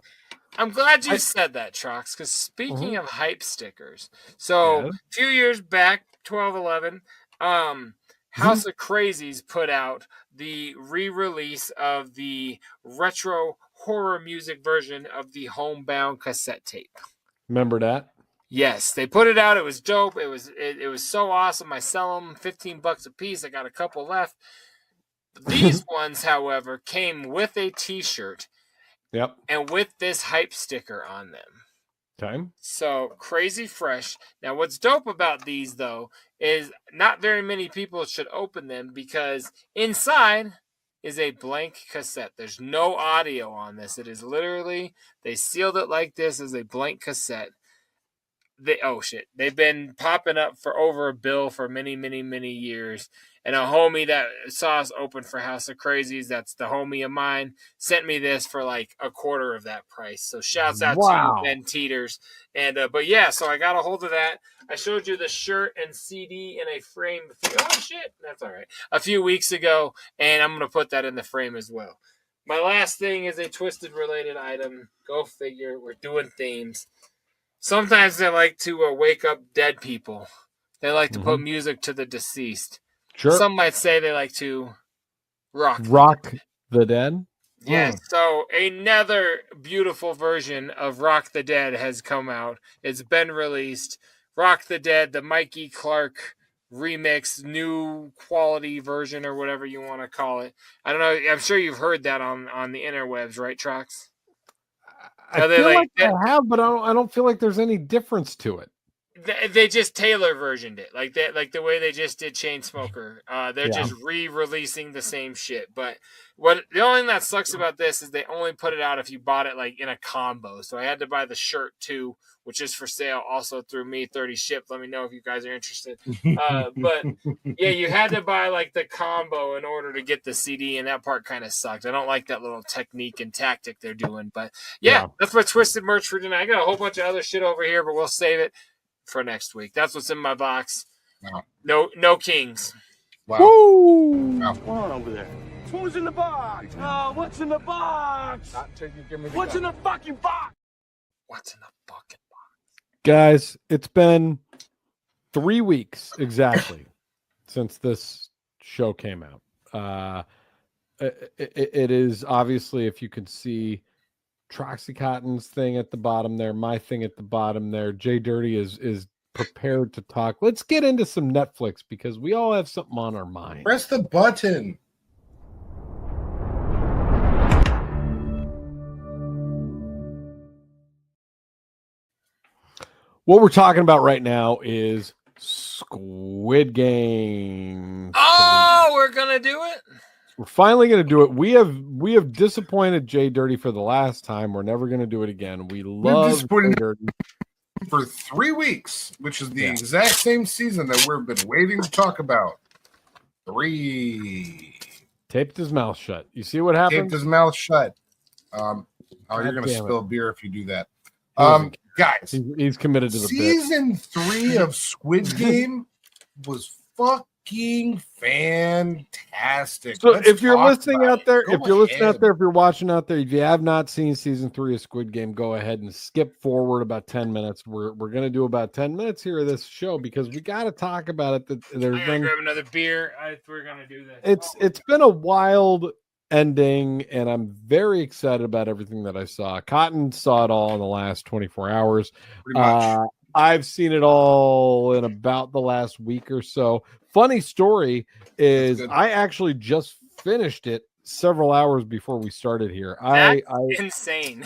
I'm glad you said that, Trox, because speaking of hype stickers, so a few years back, 12/11, House of Crazies put out the re-release of the retro horror music version of the Homebound cassette tape. Remember that? Yes, they put it out. It was dope. It was so awesome. I sell them $15 a piece. I got a couple left. These ones, however, came with a T-shirt. Yep. And with this hype sticker on them. Okay. So crazy fresh. Now, what's dope about these though is not very many people should open them because inside is a blank cassette. There's no audio on this. It is literally, they sealed it like this as a blank cassette. They've been popping up for over a bill for many, many, many years. And a homie that saw us open for House of Crazies, that's the homie of mine, sent me this for like a quarter of that price. So shouts out to you, Ben Teeters. And but yeah, so I got a hold of that. I showed you the shirt and CD in a frame. That's all right. A few weeks ago, and I'm gonna put that in the frame as well. My last thing is a Twisted related item. Go figure. We're doing themes. Sometimes they like to wake up dead people. They like to put music to the deceased. Sure. Some might say they like to rock the dead. Yes. So another beautiful version of Rock the Dead has come out. It's been released. Rock the Dead, the Mikey Clark remix, new quality version or whatever you want to call it. I don't know. I'm sure you've heard that on the interwebs, right, Trox? I feel like I have, but I don't feel like there's any difference to it. They just Taylor versioned it, like that, like the way they just did Chainsmoker. They're just re-releasing the same shit. But the only thing that sucks about this is they only put it out if you bought it like in a combo. So I had to buy the shirt too, which is for sale also through me 30 Ship. Let me know if you guys are interested. But yeah, you had to buy like the combo in order to get the CD, and that part kind of sucked. I don't like that little technique and tactic they're doing. But yeah, that's my Twisted merch for tonight. I got a whole bunch of other shit over here, but we'll save it for next week. That's what's in my box. Wow. No kings. Wow. Woo! Wow. Come on over there. Who's in the box? Oh, what's in the box? What's in the fucking box? What's in the fucking box? Guys, it's been 3 weeks exactly since this show came out. It is obviously, if you can see, Troxy Cotton's thing at the bottom there, my thing at the bottom there. JDirty is prepared to talk. Let's get into some Netflix because we all have something on our mind. Press the button. What we're talking about right now is Squid Game. Oh, we're gonna do it. We're finally going to do it. We have disappointed JDirty for the last time. We're never going to do it again. We love JDirty for 3 weeks, which is the exact same season that we've been waiting to talk about. 3. Taped his mouth shut. You see what happened? Taped his mouth shut. You're going to spill beer if you do that. Guys, he's committed to the season 3 of Squid Game was fucking fantastic. So if you're listening out there, if you're watching out there, if you have not seen season 3 of Squid Game, go ahead and skip forward about 10 minutes. We're going to do about 10 minutes here of this show because we got to talk about it. There's I'm gonna grab another beer. We're going to do this. It's been a wild ending, and I'm very excited about everything that I saw. Cotton saw it all in the last 24 hours. Pretty much. I've seen it all in about the last week or so. Funny story is I actually just finished it several hours before we started here. Insane.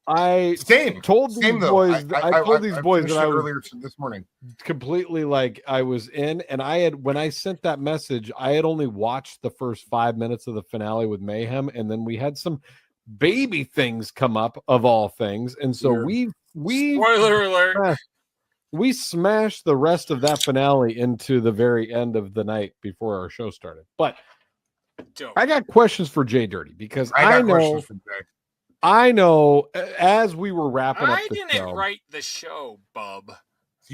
I told these boys that I was earlier this morning completely like I was in, and when I sent that message, I had only watched the first 5 minutes of the finale with Mayhem, and then we had some baby things come up of all things, and so we spoiler alert. We smashed the rest of that finale into the very end of the night before our show started. But I got questions for JDirty because I know as we were wrapping up the show. I didn't write the show, bub.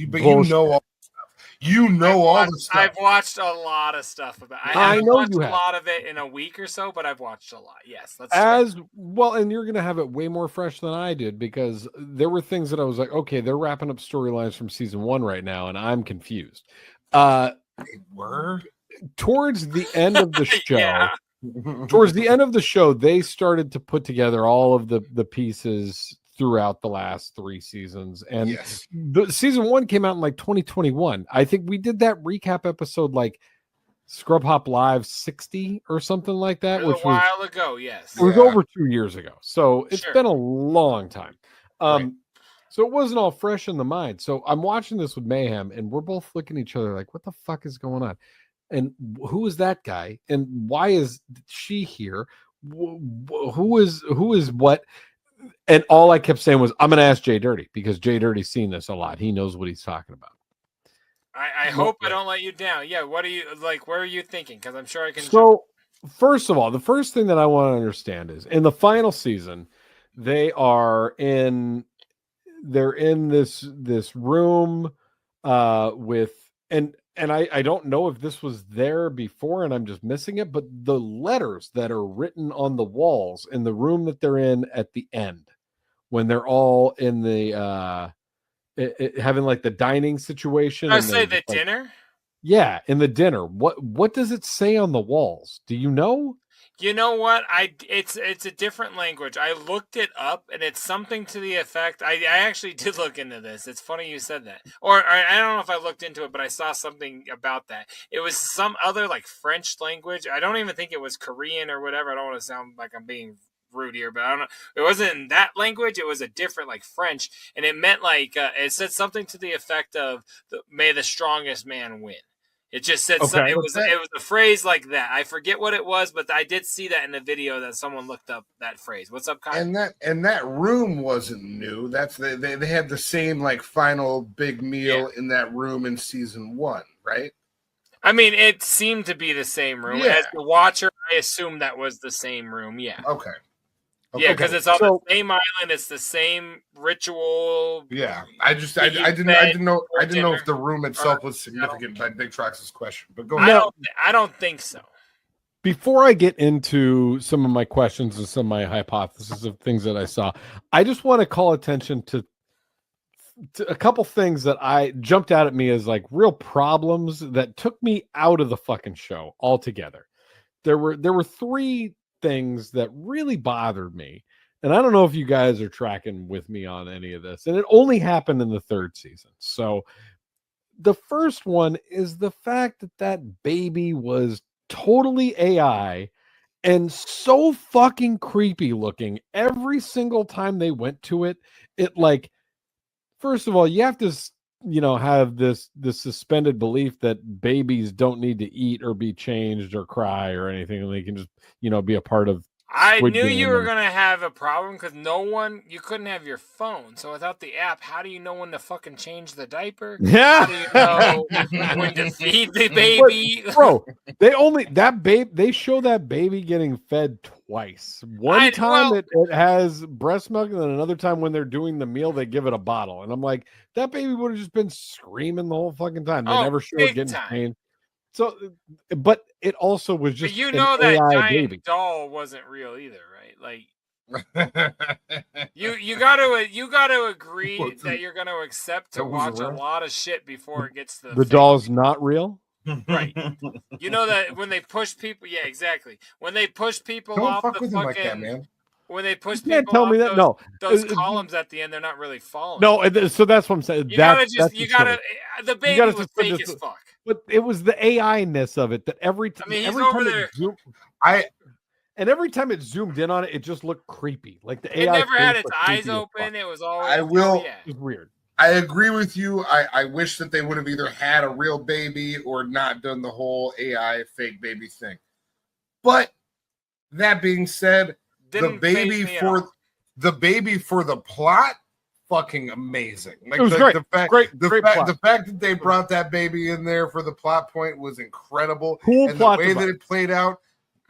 But you know all the stuff. You know all the stuff. I've watched a lot of stuff about it. I know watched you have. A lot of it in a week or so, but I've watched a lot. Yes. Well, and you're going to have it way more fresh than I did because there were things that I was like, okay, they're wrapping up storylines from season 1 right now, and I'm confused. They were? Towards the end of the show, towards the end of the show, they started to put together all of the pieces throughout the last 3 seasons. And the season 1 came out in like 2021. I think we did that recap episode like Scrub Hop Live 60 or something like that, which was a while ago. Yes. It was over 2 years ago. So it's been a long time. So it wasn't all fresh in the mind. So I'm watching this with Mayhem, and we're both looking at each other like, what the fuck is going on? And who is that guy? And why is she here? Who is what? And all I kept saying was, I'm going to ask JDirty, because JDirty's seen this a lot. He knows what he's talking about. I hope I don't let you down. Yeah, what are you like? Where are you thinking? Because I'm sure I can. So, first of all, the first thing that I want to understand is in the final season, they're in this room with and I don't know if this was there before and I'm just missing it, but the letters that are written on the walls in the room that they're in at the end, when they're all in the having like the dining situation. I say the dinner. Yeah, in the dinner. What does it say on the walls? Do you know? You know what? It's a different language. I looked it up, and it's something to the effect. I actually did look into this. It's funny you said that. Or I don't know if I looked into it, but I saw something about that. It was some other like French language. I don't even think it was Korean or whatever. I don't want to sound like I'm being rude here, but I don't know. It wasn't in that language. It was a different like French, and it meant like it said something to the effect of "May the strongest man win." It just said something. It was a phrase like that. I forget what it was, but I did see that in the video that someone looked up that phrase. What's up, Kyle? And that room wasn't new. That's they had the same like final big meal in that room in season 1, right? I mean, it seemed to be the same room. As the watcher, I assume that was the same room. Yeah. Okay. Yeah, because it's on the same island. It's the same ritual. Yeah, I didn't know if the room itself was significant by Big Trox's question. But go ahead. I don't think so. Before I get into some of my questions and some of my hypotheses of things that I saw, I just want to call attention to a couple things that I jumped out at me as like real problems that took me out of the fucking show altogether. There were 3 things that really bothered me, and I don't know if you guys are tracking with me on any of this, and it only happened in the 3rd season. So the first one is the fact that baby was totally AI and so fucking creepy looking every single time they went to it. It like, first of all, you have to have this suspended belief that babies don't need to eat or be changed or cry or anything, and they can just be a part of I Squid knew Game. you were going to have a problem because you couldn't have your phone. So without the app, how do you know when to fucking change the diaper? Yeah. How do you know when to feed the baby? But, bro, they show that baby getting fed twice. One time it has breast milk, and then another time when they're doing the meal, they give it a bottle. And I'm like, that baby would have just been screaming the whole fucking time. They never show it getting pain. So, but it also was just that AI giant baby. doll wasn't real either, right? Like, you got to agree that you're going to accept to watch a lot of shit before it gets to the doll's not real. Right. You know that when they push people, yeah, exactly. When they push people Don't off fuck the with fucking, him like that, man. When they push You can't people tell me off that. No, those columns at the end, they're not really falling. No, so that's what I'm saying. The baby was fake as fuck. But it was the AI-ness of it that every time every time it zoomed in on it, it just looked creepy. Like the AI never had its eyes open. It was always it was weird. I agree with you. I wish that they would have either had a real baby or not done the whole AI fake baby thing. But that being said, the baby for the plot, fucking amazing. Like, it was great. The fact that they brought that baby in there for the plot point was incredible. Cool and plot the way device. that it played out.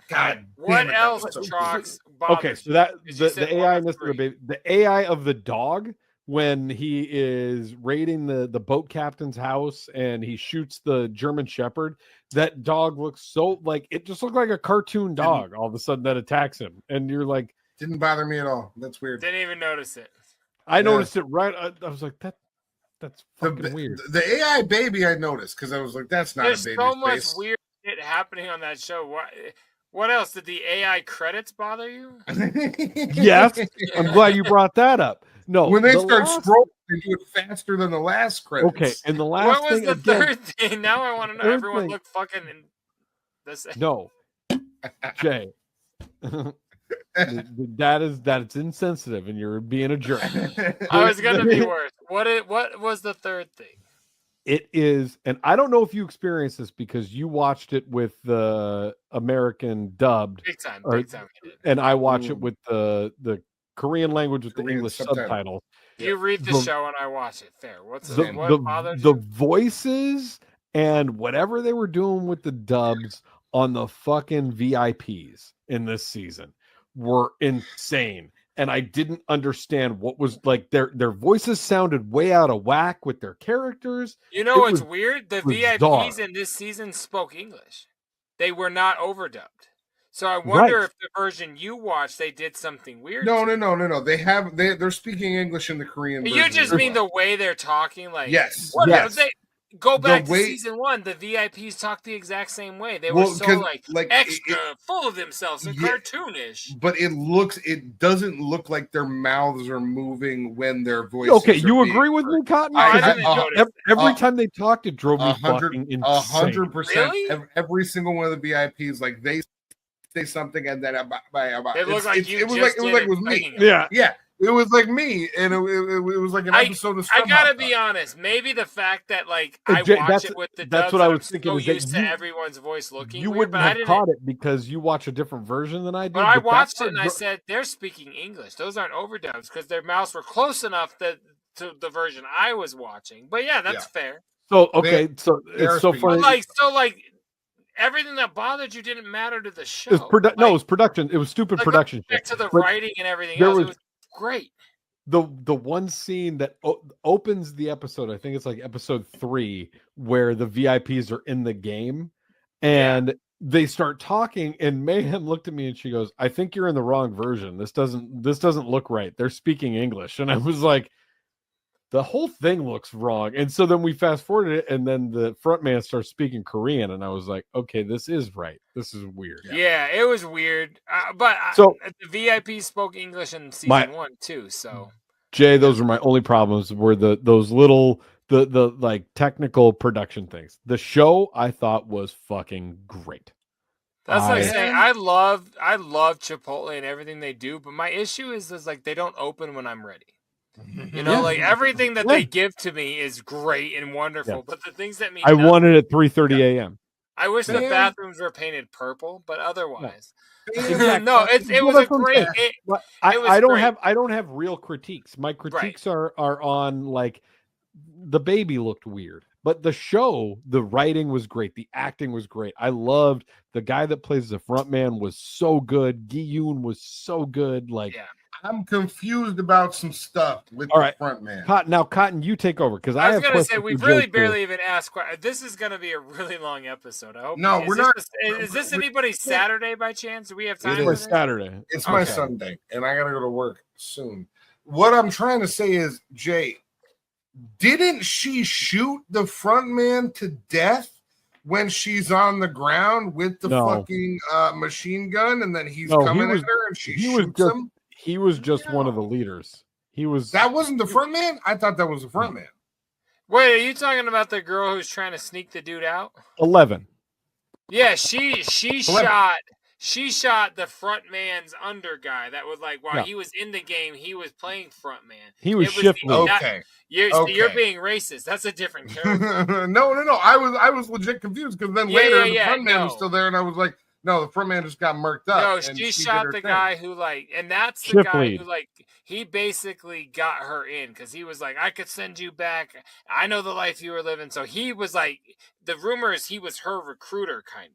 God, what else, Trox? Okay, so that the AI of the baby, the AI of the dog when he is raiding the boat captain's house and he shoots the German Shepherd. That dog looks so like it just looked like a cartoon dog. All of a sudden that attacks him, and you're like, didn't bother me at all. That's weird. Didn't even notice it. I noticed it right. I was like, that's fucking weird. The AI baby I noticed because I was like, that's not There's a baby. so much weird shit happening on that show. What else? Did the AI credits bother you? Yes. I'm glad you brought that up. No, when they start scrolling, they do it faster than the last credits. Okay, and the last what was thing the again, third thing? Now I want to know. Everyone looked fucking the same. No, Jay. That's insensitive, and you're being a jerk. I was gonna be worse. What was the third thing? It is, and I don't know if you experienced this because you watched it with the American dubbed, Big time. And I watch it with the Korean language with the English subtitles. You read the show and I watch it. Fair. What bothers the you? voices and whatever they were doing with the dubs on the fucking VIPs in this season were insane. And I didn't understand what was like their voices sounded way out of whack with their characters. You know what's weird? The VIPs in this season spoke English. They were not overdubbed. So I wonder if the version you watched, they did something weird. No. They're speaking English in the Korean version. You just mean the way they're talking? Like, yes. Go back to season 1. The VIPs talked the exact same way. They were so like extra full of themselves and cartoonish. But it doesn't look like their mouths are moving when their voices. Okay, you agree with me, Cotton? Every time they talked, it drove me fucking insane. 100%. Every single one of the VIPs, like they say something and then it was like it was me. Yeah. It was like me, and it was like an episode of I gotta be honest. Maybe the fact that like I watch it with the dubs, what I was thinking. So is used that to everyone's voice looking. You weird, wouldn't have caught it because you watch a different version than I did. But I watched it and I said they're speaking English. Those aren't overdubs because their mouths were close enough to the version I was watching. But yeah, that's fair. So it's so funny. Like everything that bothered you didn't matter to the show. It was production. It was stupid production. Back to the writing and everything else. It was great. The one scene that opens the episode, I think it's like episode 3, where the VIPs are in the game and they start talking, and Mayhem looked at me and she goes, "I think you're in the wrong version. This doesn't look right. They're speaking English." And I was like, the whole thing looks wrong. And so then we fast forwarded it, and then the front man starts speaking Korean, and I was like, okay, this is right. This is weird. Yeah, it was weird. But so the VIP spoke English in season 1 too. So Jay, those are my only problems. Were those little the like technical production things. The show I thought was fucking great. That's like saying I love Chipotle and everything they do, but my issue is like they don't open when I'm ready. You know, like everything that they give to me is great and wonderful, but the things that I want it at 3:30 a.m. I wish the bathrooms were painted purple, but otherwise, no, it was a great. I don't have real critiques. My critiques are on like the baby looked weird, but the show, the writing was great, the acting was great. I loved the guy that plays the front man was so good. Gi-yoon was so good. Like. Yeah. I'm confused about some stuff with the front man. Cotton, you take over because I was going to say we've really barely even asked. This is going to be a really long episode. I hope. No, we're not. Is this anybody's Saturday by chance? Do we have time? It is Saturday. It's my Sunday, and I got to go to work soon. What I'm trying to say is, Jay, didn't she shoot the front man to death when she's on the ground with the fucking machine gun, and then he's coming at her and she shoots him? He was just one of the leaders. That wasn't the front man? I thought that was the front man. Wait, are you talking about the girl who's trying to sneak the dude out? 11. Yeah, she shot the front man's under guy. That was like while he was in the game, he was playing front man. He was shifting. You're being racist. That's a different character. No. I was legit confused because then later the front man was still there, and I was like, no, the front man just got murked up. No, she shot the guy who and that's the guy who he basically got her in because he was like, I could send you back. I know the life you were living. So he was like, the rumor is he was her recruiter, kind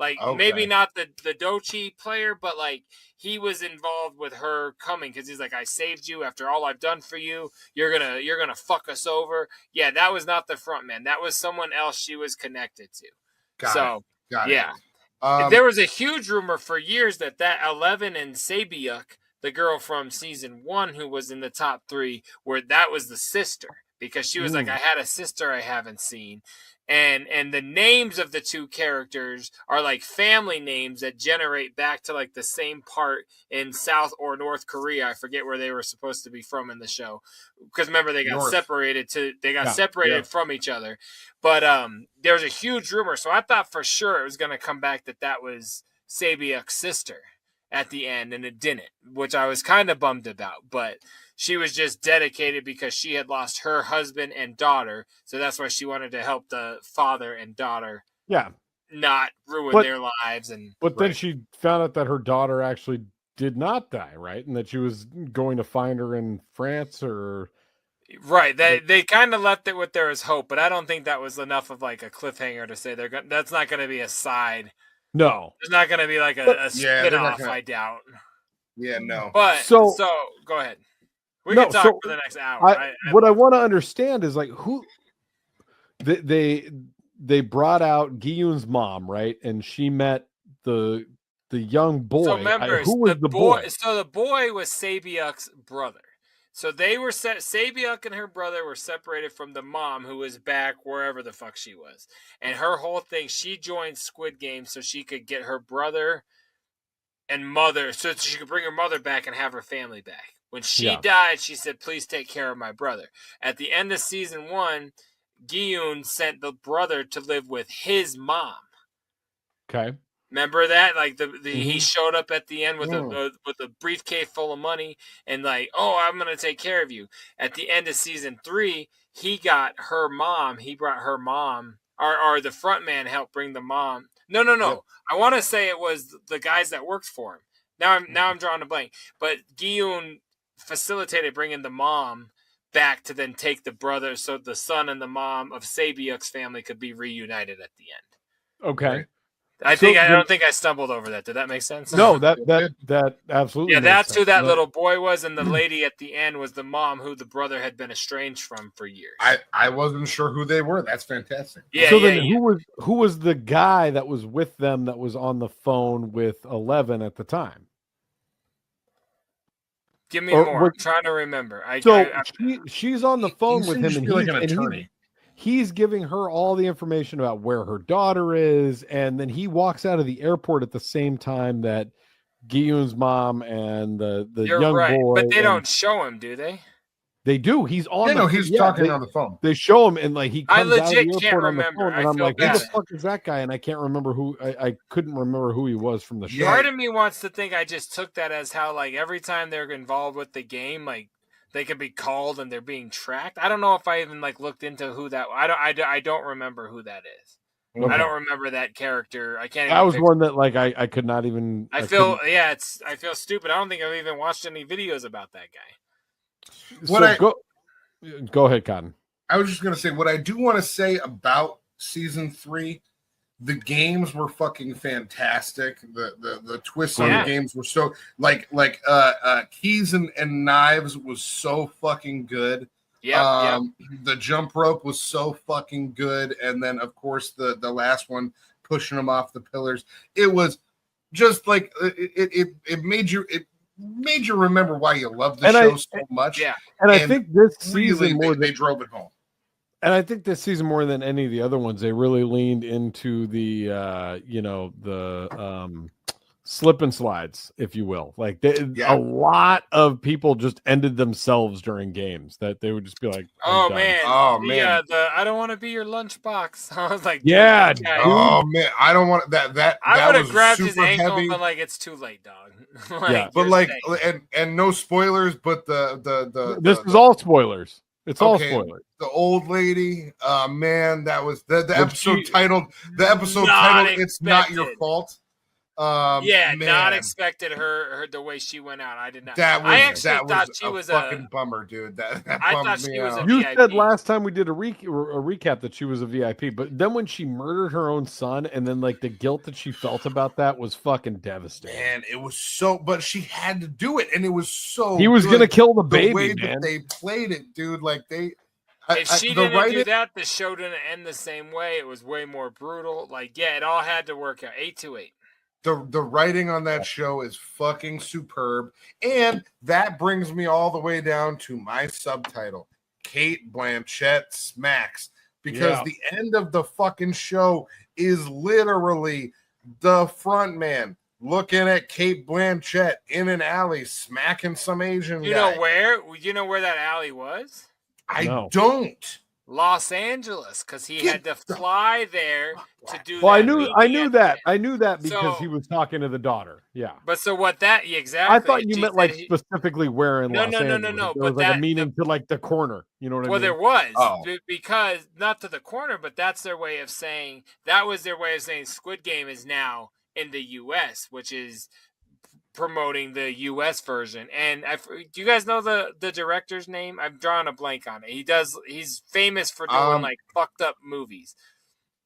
of maybe not the Dochi player, but like he was involved with her coming because he's like, I saved you after all I've done for you. You're gonna fuck us over. Yeah, that was not the front man. That was someone else she was connected to. Got it. There was a huge rumor for years that 11 and Sabiuk, the girl from season 1 who was in the top 3, where that was the sister because she was like, I had a sister I haven't seen. And the names of the two characters are like family names that generate back to like the same part in South or North Korea. I forget where they were supposed to be from in the show. Because remember they got separated from each other. But there was a huge rumor. So I thought for sure it was going to come back that was Sabiuk's sister. at the end, and it didn't, which I was kind of bummed about. But she was just dedicated because she had lost her husband and daughter, so that's why she wanted to help the father and daughter. Yeah. Not ruin their lives. But then she found out that her daughter actually did not die, right? And that she was going to find her in France or... Right. They kind of left it with there is hope, but I don't think that was enough of like a cliffhanger to say that's not going to be a side. No. There's not going to be like a spin-off, I doubt. Yeah, no. But, so go ahead. We can talk for the next hour. What I want to understand is like who... They brought out Guillaume's mom, right? And she met the young boy. So remember, who was the boy? So the boy was Sabiuk's brother. So they were Sabiuk and her brother were separated from the mom, who was back wherever the fuck she was. And her whole thing, she joined Squid Game so she could get her brother and mother, so she could bring her mother back and have her family back. When she died, she said, "Please take care of my brother." At the end of season 1. Guillaume sent the brother to live with his mom. Okay. Remember that? Like he showed up at the end with a briefcase full of money and like, "Oh, I'm going to take care of you." At the end of season 3, he got her mom. He brought her mom, or the front man helped bring the mom. No. Yep. I want to say it was the guys that worked for him. Now I'm drawing a blank. But Guillaume facilitated bringing the mom back to then take the brother, so the son and the mom of Sabiuk's family could be reunited at the end. Okay. I don't think I stumbled over that. Did that make sense? No, that absolutely. Yeah, that's who that little boy was, and the lady at the end was the mom who the brother had been estranged from for years. I wasn't sure who they were. That's fantastic. Yeah. So then who was the guy that was with them that was on the phone with 11 at the time? Give me more. I'm trying to remember. She's on the phone with him, and like an attorney. He's giving her all the information about where her daughter is, and then he walks out of the airport at the same time that Guillaume's mom and the young boy. But they don't show him, do they? They do. He's on. He's talking on the phone. They show him, and like he comes out of the airport can't on the remember. phone, and I'm like, who the fuck is that guy? And I can't remember who. I couldn't remember who he was from the show. Part of me wants to think I just took that as how like every time they're involved with the game, like they can be called and they're being tracked. I don't know if I even like looked into who that. I don't remember who that is. Okay. I don't remember that character. I can't. That was one that like I could not even. I feel stupid. I don't think I've even watched any videos about that guy. Go ahead, Cotton. I was just gonna say what I do want to say about season 3. The games were fucking fantastic. The twists on the games were so like keys and knives was so fucking good. Yeah. The jump rope was so fucking good, and then of course the last one pushing them off the pillars. It was just like it made you remember why you love the show so much. Yeah. And I think this season they drove it home. And I think this season more than any of the other ones, they really leaned into the slip and slides, if you will. Like a lot of people just ended themselves during games that they would just be like, oh man. I don't want to be your lunchbox. I was like, yeah, oh man, I don't want that. I would have grabbed his ankle, heavy. But like it's too late, dog. But like, and no spoilers, but this is all spoilers. It's all spoilers. The old lady, man, that was the episode titled. The episode titled, "It's Not Your Fault." Not expected her the way she went out. I did not. I thought she was a fucking bummer, dude. I thought she was a You VIP. said last time we did a recap that she was a VIP, but then when she murdered her own son, and then like the guilt that she felt about that was fucking devastating. Man, it was so. But she had to do it, and it was so. He was gonna kill the baby. The way man. that they played it, dude. Like they. If she didn't do that, the show didn't end the same way. It was way more brutal. Like, it all had to work out. 8-8. The writing on that show is fucking superb. And that brings me all the way down to my subtitle. Kate Blanchett smacks. Because the end of the fucking show is literally the front man looking at Kate Blanchett in an alley smacking some Asian guy. You know where that alley was? I don't. Los Angeles, because he had to fly there to do. Well, that I knew that because So- he was talking to the daughter. Yeah. But so what that exactly? I thought you She meant said like he- specifically where in No, Los no, no, Angeles. no, no, There but was like a that- meaning to like the corner. You know what I Well, mean? there was Oh. because not to the corner, but that's their way of saying that was their way of saying Squid Game is now in the U.S., which is promoting the U.S. version. And do you guys know the director's name? I've drawn a blank on it. He's famous for doing like fucked up movies.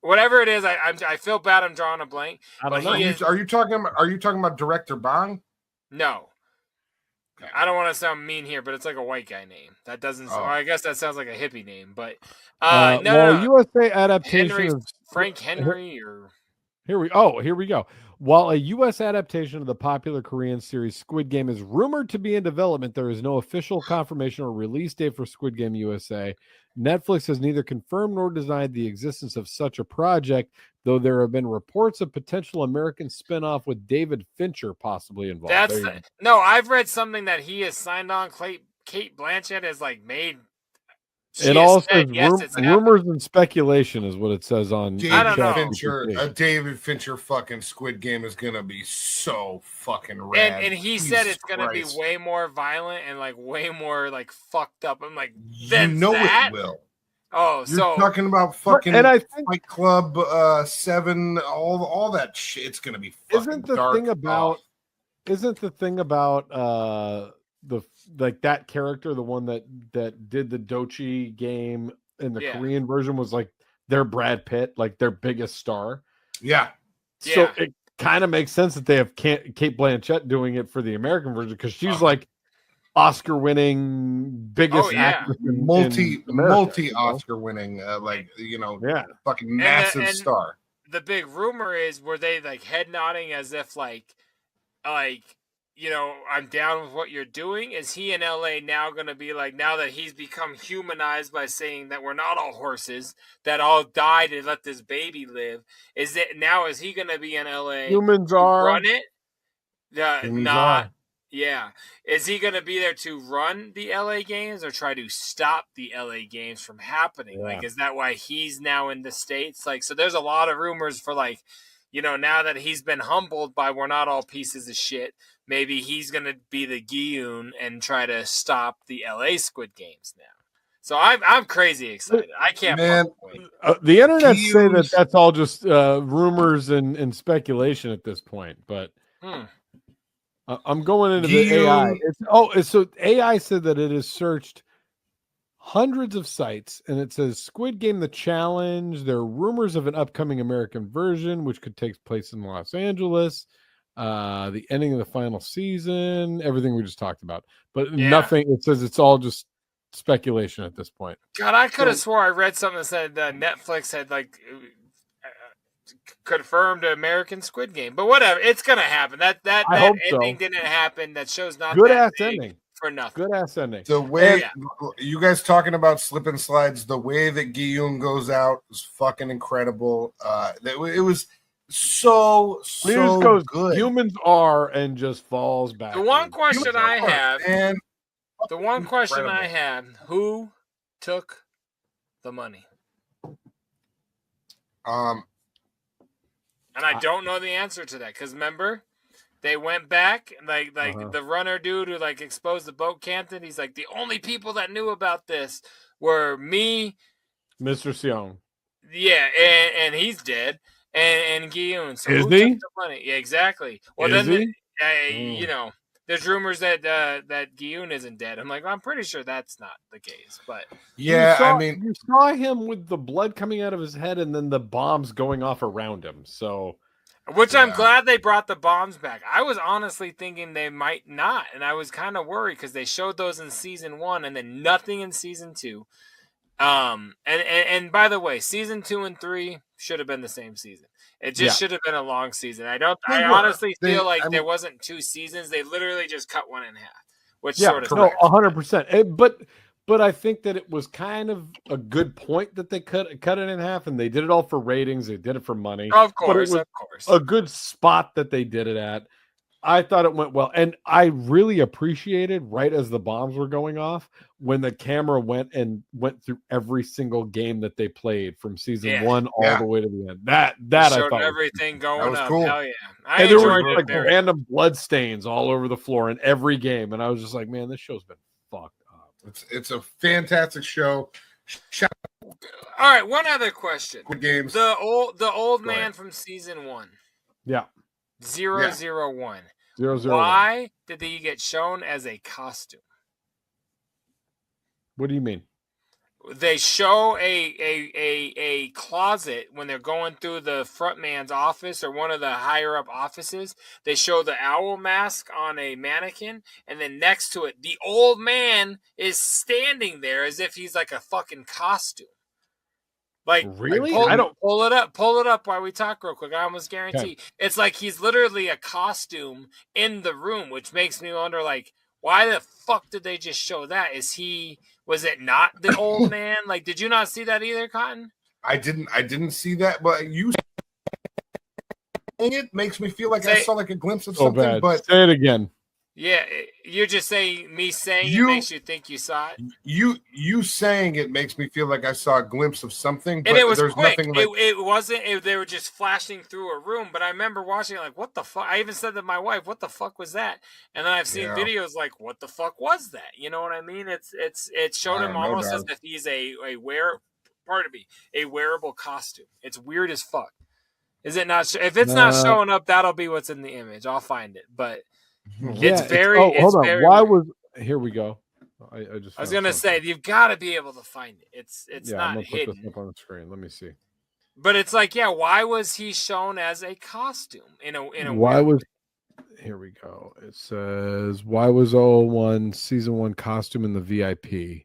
Whatever it is, I feel bad. I'm drawing a blank. I don't but know. Are you talking about director Bong? No. Okay. I don't want to sound mean here, but it's like a white guy name. That doesn't. Oh. Well, I guess that sounds like a hippie name, but well, USA adaptation Henry, of Frank Henry or here we go. While a U.S. adaptation of the popular Korean series Squid Game is rumored to be in development, there is no official confirmation or release date for Squid Game USA. Netflix has neither confirmed nor denied the existence of such a project, though there have been reports of potential American spinoff with David Fincher possibly involved. No, I've read something that he has signed on. Kate Blanchett has like made. It all says it's rumors and speculation is what it says on. David Fincher fucking Squid Game is gonna be so fucking rad. And he said it's gonna be way more violent and like way more like fucked up. I'm like, then it will. Oh, you're talking about fucking and I think Fight Club 7, all that shit. It's gonna be fucking isn't the dark. thing about that character, the one that did the Dochi game in the Korean version was like their Brad Pitt, like their biggest star. Yeah. So it kind of makes sense that they have Kate Blanchett doing it for the American version because she's like Oscar-winning biggest actress in multi America, Oscar winning, fucking massive and star. The big rumor is were they like head nodding as if like I'm down with what you're doing? Is he in LA now going to be like, now that he's become humanized by saying that we're not all horses, that all died and let this baby live? Is he going to be in LA? Humans are. Run it? Humans are. Yeah. Is he going to be there to run the LA games or try to stop the LA games from happening? Yeah. Like, is that why he's now in the States? Like, so there's a lot of rumors for like, now that he's been humbled by we're not all pieces of shit, maybe he's going to be the Gi-yoon and try to stop the LA Squid Games now. So I'm crazy excited. I can't wait. The internet say that that's all just rumors and speculation at this point, but I'm going into the AI. So AI said that it has searched hundreds of sites, and it says Squid Game the Challenge. There are rumors of an upcoming American version, which could take place in Los Angeles. The ending of the final season, everything we just talked about, but nothing. It says it's all just speculation at this point. God, I could have swore I read something that said Netflix had like confirmed American Squid Game, but whatever, it's gonna happen. That ending didn't happen. That show's not good that ass big ending for nothing. Good ass ending. The way you guys talking about slip and slides, the way that Gi-yoon goes out is fucking incredible. It was so good. Humans are and just falls back. The one question I have, and who took the money? And I don't know the answer to that because remember, they went back like the runner dude who like exposed the boat captain. He's like, the only people that knew about this were me, Mr. Seong. Yeah, and he's dead. And Gi-yoon. So Is who he? took the money? Yeah, exactly. Well, Is then he? there's rumors that Gi-yoon isn't dead. I'm like, well, I'm pretty sure that's not the case. But yeah, you saw him with the blood coming out of his head and then the bombs going off around him. So, I'm glad they brought the bombs back. I was honestly thinking they might not, and I was kind of worried because they showed those in season 1 and then nothing in season 2. And by the way, season 2 and 3 should have been the same season. It just should have been a long season. I honestly feel like there wasn't 2 seasons. They literally just cut one in half, which sort of 100%. But I think that it was kind of a good point that they cut it in half, and they did it all for ratings. They did it for money. Of course, a good spot that they did it at. I thought it went well, and I really appreciated right as the bombs were going off when the camera went through every single game that they played from season 1 all the way to the end. That I showed thought everything going was up. cool. Hell yeah! I and there enjoyed were it. like very random blood stains all over the floor in every game, and I was just like, man, this show's been fucked up. It's a fantastic show. Shout All right, one other question. out games. The old man ahead. from season 1, Yeah. 001. 001. Why did he get shown as a costume? What do you mean? They show a closet when they're going through the front man's office or one of the higher up offices. They show the owl mask on a mannequin, and then next to it, the old man is standing there as if he's like a fucking costume. Like, really? Pull it up while we talk real quick. I almost guarantee it's like he's literally a costume in the room, which makes me wonder, like, why the fuck did they just show that? Was it not the old man? Like, did you not see that either, Cotton? I didn't see that, but you saying it makes me feel like I saw like a glimpse of something. Bad. But say it again. Yeah, you're just saying me saying it makes you think you saw it. You saying it makes me feel like I saw a glimpse of something, but and it was there's quick. nothing like it wasn't. They were just flashing through a room. But I remember watching it like, what the fuck? I even said to my wife, "What the fuck was that?" And then I've seen videos like, "What the fuck was that?" You know what I mean? It showed him almost as if he's a wearable costume. It's weird as fuck. Is it not? If it's not showing up, that'll be what's in the image. I'll find it, but. It's very. hold on. Why weird. was here we go? I was gonna say you've got to be able to find it. It's I'm not gonna hidden. put this up on the screen. Let me see. But it's like, why was he shown as a costume in a why was here we go. It says why was 001 season 1 costume in the VIP?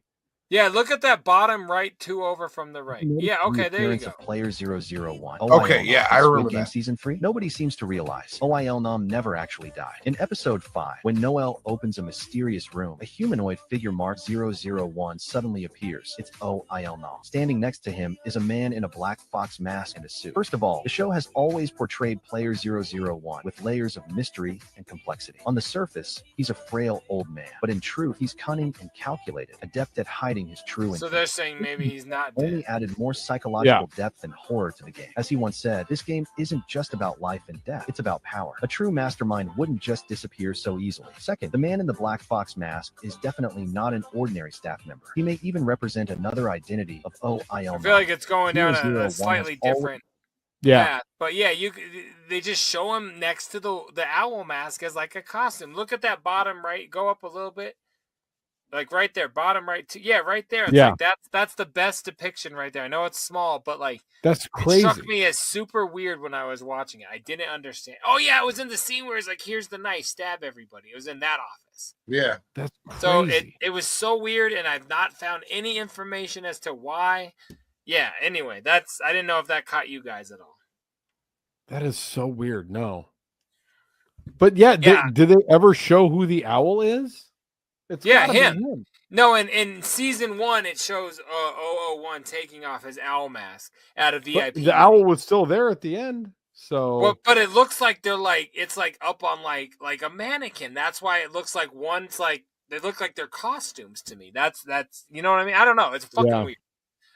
Yeah, look at that bottom right, 2 over from the right. Yeah, okay, there you go. Of Player 001. Okay, yeah, I remember Game that. Season 3. Nobody seems to realize OIL Nom never actually died. In episode 5, when Noel opens a mysterious room, a humanoid figure marked 001 suddenly appears. It's OIL Nom. Standing next to him is a man in a black fox mask and a suit. First of all, the show has always portrayed Player 001 with layers of mystery and complexity. On the surface, he's a frail old man, but in truth, he's cunning and calculated, adept at hiding his true intent. So they're saying maybe he's not dead. Only added more psychological depth and horror to the game. As he once said, this game isn't just about life and death, it's about power. A true mastermind wouldn't just disappear so easily. Second, the man in the black fox mask is definitely not an ordinary staff member. He may even represent another identity of OIL. I feel like it's going down a slightly different path. But yeah, they just show him next to the owl mask as like a costume. Look at that bottom right. Go up a little bit. Like right there, bottom right. Right there. It's like that's the best depiction right there. I know it's small, but like that's crazy. It struck me as super weird when I was watching it. I didn't understand. Oh yeah, it was in the scene where it's like, here's the knife, stab everybody. It was in that office. Yeah, that's crazy. So it was so weird, and I've not found any information as to why. Yeah. Anyway, I didn't know if that caught you guys at all. That is so weird. No. But did they ever show who the owl is? It's him. No, in season 1, it shows 001 taking off his owl mask at a VIP. But the owl was still there at the end. So, but it looks like it's like up on like a mannequin. That's why it looks like one's like they look like they're costumes to me. That's you know what I mean? I don't know. It's fucking weird.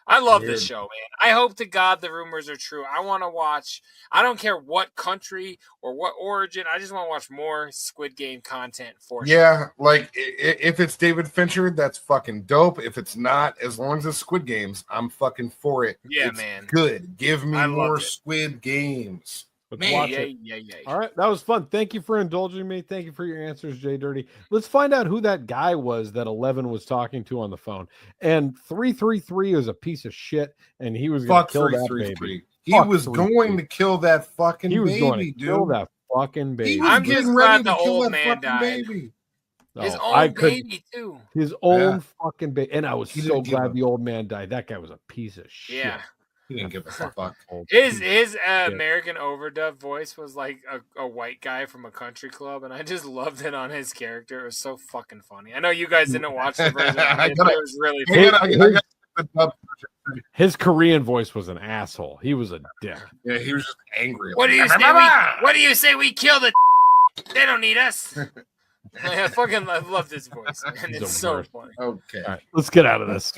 I love this show, man. I hope to God the rumors are true. I want to watch. I don't care what country or what origin. I just want to watch more Squid Game content for sure. Yeah, like if it's David Fincher, that's fucking dope. If it's not, as long as it's Squid Games, I'm fucking for it. Yeah, it's man. Good. Give me more Squid Games. Let's watch it. All right, that was fun. Thank you for indulging me. Thank you for your answers, JDirty. Let's find out who that guy was that 11 was talking to on the phone. And 333 is a piece of shit, and he was going to kill that baby. He was going to kill that fucking baby, He was going to dude. kill that fucking baby. I'm just glad the old man died. Baby. His own baby too. His own fucking baby, and I was so glad the old man died. That guy was a piece of shit. Yeah. He didn't give a fuck. His American overdub voice was like a white guy from a country club, and I just loved it on his character. It was so fucking funny. I know you guys didn't watch the version. It was really funny. His Korean voice was an asshole. He was a dick. Yeah, he was just angry. What do you say? We kill the? They don't need us. I love this voice, man. It's so funny. Okay. All right, let's get out of this.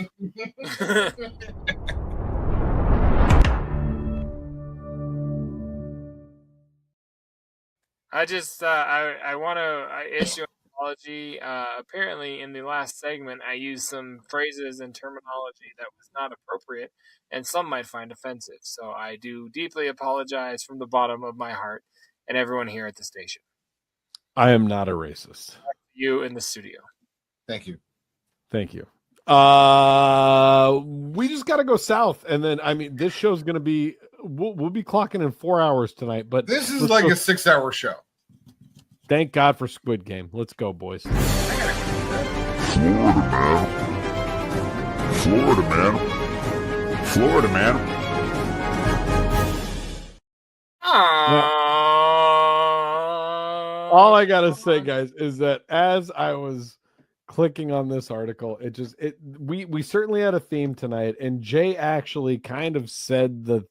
I just I want to issue an apology. Apparently, in the last segment, I used some phrases and terminology that was not appropriate, and some might find offensive. So I do deeply apologize from the bottom of my heart and everyone here at the station. I am not a racist. You in the studio. Thank you. Thank you. We just got to go south, and then this show's going to be. We'll be clocking in 4 hours tonight, but this is like a 6-hour show. Thank God for Squid Game. Let's go, boys. Florida, man. All I gotta say, guys, is that as I was clicking on this article, we certainly had a theme tonight, and Jay actually kind of said the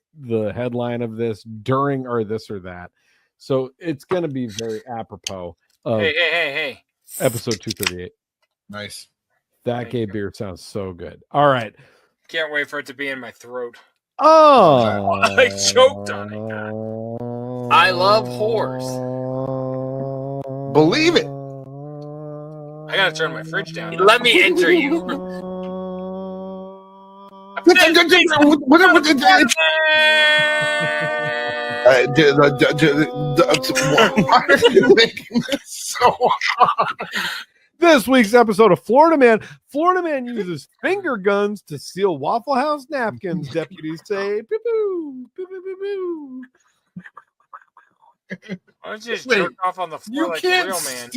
headline of this during our this or that, so it's going to be very apropos of hey episode 238. Nice. That gay beer sounds so good. All right, can't wait for it to be in my throat. Oh, I choked on it. I love whores. Believe it. I gotta turn my fridge down. Let me enter you. Why are you making this so hard? This week's episode of Florida Man. Florida Man uses finger guns to steal Waffle House napkins. Deputies say, "Pew pew, pew pew pew pew." Why don't you just jerk off on the floor like a real man?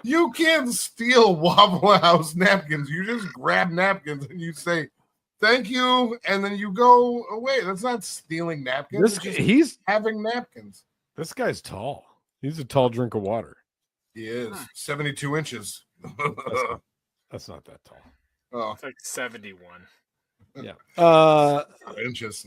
You can't steal Waffle House napkins. You just grab napkins and you say, "Thank you," and then you go away. That's not stealing napkins. He's having napkins. This guy's tall. He's a tall drink of water. He is 72 inches. That's not that tall. Oh, it's like 71. Yeah. Inches.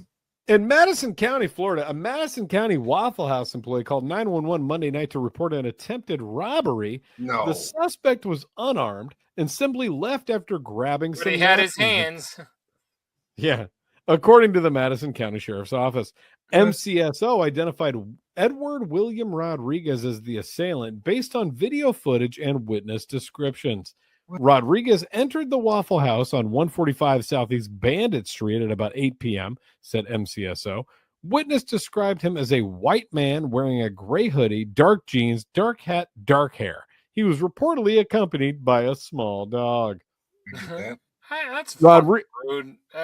In Madison County, Florida, a Madison County Waffle House employee called 911 Monday night to report an attempted robbery. No. The suspect was unarmed and simply left after grabbing some. But he had his hands. Yeah. According to the Madison County Sheriff's Office, MCSO identified Edward William Rodriguez as the assailant based on video footage and witness descriptions. Rodriguez entered the Waffle House on 145 Southeast Bandit Street at about 8 p.m., said MCSO. Witness described him as a white man wearing a gray hoodie, dark jeans, dark hat, dark hair. He was reportedly accompanied by a small dog. Hi, that's rude.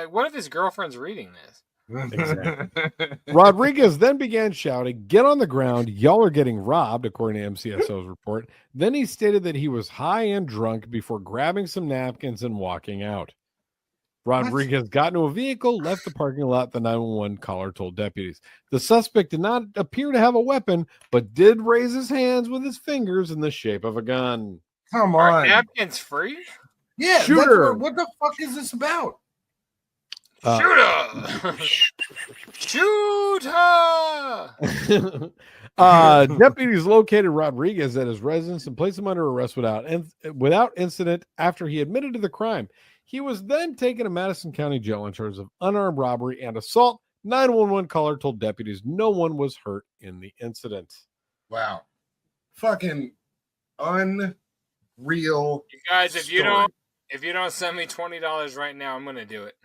What if his girlfriend's reading this? Exactly. Rodriguez then began shouting, "Get on the ground. Y'all are getting robbed," according to MCSO's report. Then he stated that he was high and drunk before grabbing some napkins and walking out. Rodriguez got into a vehicle, left the parking lot, the 911 caller told deputies. The suspect did not appear to have a weapon, but did raise his hands with his fingers in the shape of a gun. Come on. Are napkins free? Yeah, Shooter. What the fuck is this about? Shooter! Deputies located Rodriguez at his residence and placed him under arrest without incident after he admitted to the crime. He was then taken to Madison County Jail in charge of unarmed robbery and assault. 911 caller told deputies no one was hurt in the incident. Wow. Fucking unreal. You guys, if you story. don't send me $20 right now, I'm gonna do it.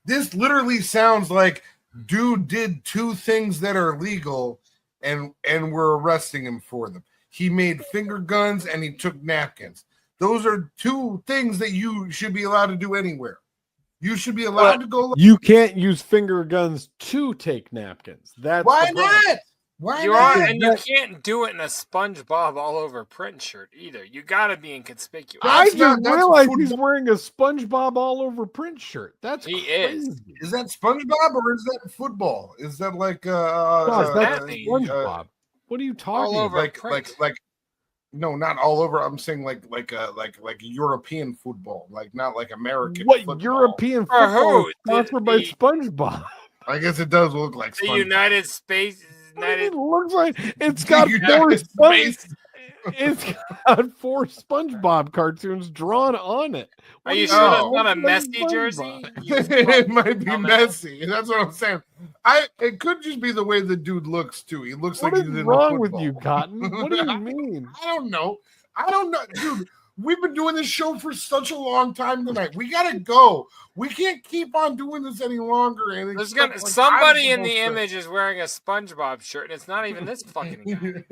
This literally sounds like dude did two things that are legal and we're arresting him for them. He made finger guns and he took napkins. Those are two things that you should be allowed to do anywhere. You should be allowed to go. You can't use finger guns to take napkins. That's why not? Why not? And you can't do it in a SpongeBob all over print shirt either. You gotta be inconspicuous. I didn't realize he's wearing a SpongeBob all over print shirt. That's he crazy. Is that SpongeBob or is that football? Is that like that's SpongeBob? What are you talking all over about? Like no, not all over. I'm saying like European football, like not like American. What football. European football is sponsored by SpongeBob? I guess it does look like the SpongeBob. United States. It looks like it's got more SpongeBob. It's got 4 SpongeBob cartoons drawn on it. Are you sure that's not a messy jersey? It might be messy. That's what I'm saying. It could just be the way the dude looks too. He looks What like is he's in wrong with football. you, Cotton? What do you mean? I don't know, dude. We've been doing this show for such a long time tonight. We gotta go. We can't keep on doing this any longer. And There's somebody in the image is wearing a SpongeBob shirt, and it's not even this fucking guy.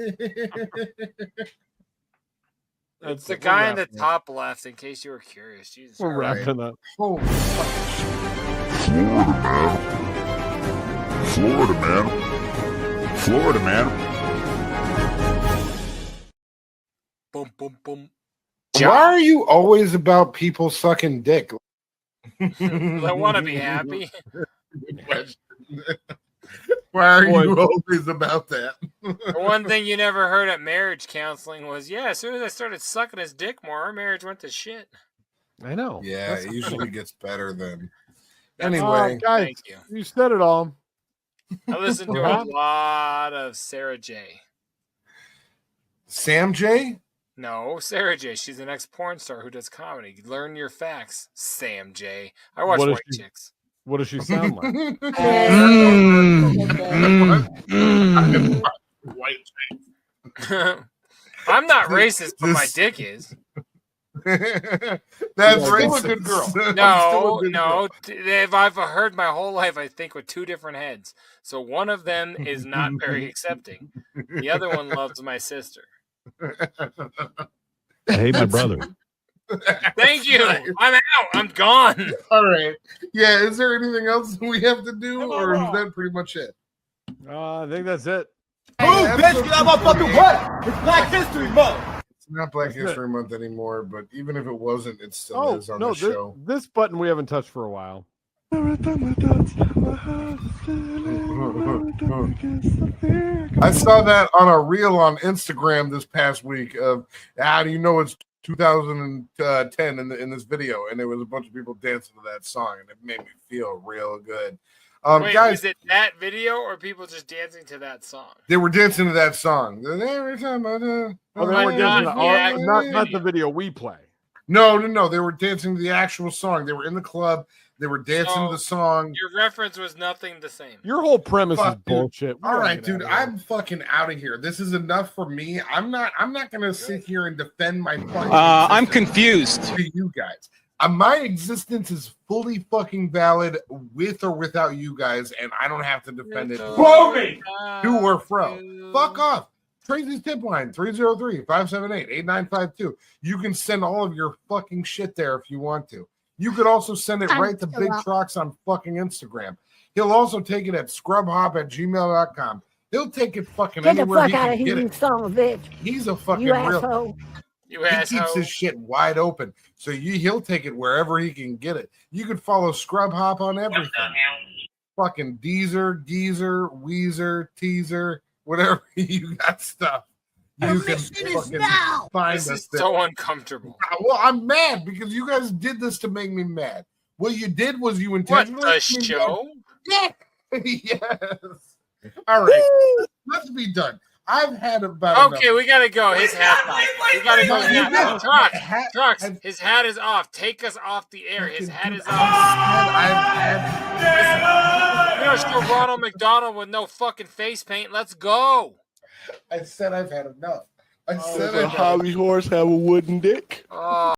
It's the guy in the top left, in case you were curious. Jesus, we're wrapping up. Holy Florida, man. Boom, boom, boom. Why are you always about people sucking dick? I want to be happy. Why are you always about that? The one thing you never heard at marriage counseling was, as soon as I started sucking his dick more, our marriage went to shit. I know. Yeah, it usually gets better then. Anyway, guys, you said it all. I listened to a lot of Sarah J. Sam J? No, Sarah J. She's an ex-porn star who does comedy. Learn your facts, Sam J. I watch White Chicks. What does she sound like? White Chicks. I'm not racist, but my dick is. That's racist. A good girl. No. If I've heard my whole life, I think with 2 different heads. So one of them is not very accepting. The other one loves my sister. I hate my brother. Thank you. I'm out. I'm gone. All right. Yeah. Is there anything else we have to do, or is that pretty much it? I think that's it. Bitch, get out my fucking way. It's Black History Month. It's not Black History Month anymore, but even if it wasn't, it still is on the show. This button we haven't touched for a while. I saw that on a reel on Instagram this past week of how do you know it's 2010 in this video, and there was a bunch of people dancing to that song, and it made me feel real good. Wait, guys, was it that video or people just dancing to that song? They were dancing to that song. Every time I do, not the video we play. No. They were dancing to the actual song. They were in the club. They were dancing to the song. Your reference was nothing the same. Your whole premise is bullshit. All right, dude, I'm fucking out of here. This is enough for me. I'm not gonna sit here and defend my fucking I'm confused. To you guys. My existence is fully fucking valid with or without you guys, and I don't have to defend it. Blow me! To or fro. Fuck off. Tracy's tip line, 303-578-8952. You can send all of your fucking shit there if you want to. You could also send it right to Big Trox on fucking Instagram. He'll also take it at scrubhop@gmail.com. He'll take it fucking anywhere he can get it. Son of a bitch. He's a fucking You real. asshole. You he asshole. keeps his shit wide open, so he'll take it wherever he can get it. You could follow Scrub Hop on everything. Fucking Deezer, Geezer, Weezer, Teaser, whatever you got stuff. You can fucking find this us is there. so uncomfortable. Well, I'm mad because you guys did this to make me mad. What you did was you intentionally. What, the show? Yeah. Yes. All right. Let's be done. I've had about Okay, we gotta go. His hat. We gotta go now. Trox, his hat is off. Take us off the air. His hat is off. You're still Ronald McDonald with no fucking face paint. Let's go. I said I've had enough. I said Does a hobby horse have a wooden dick?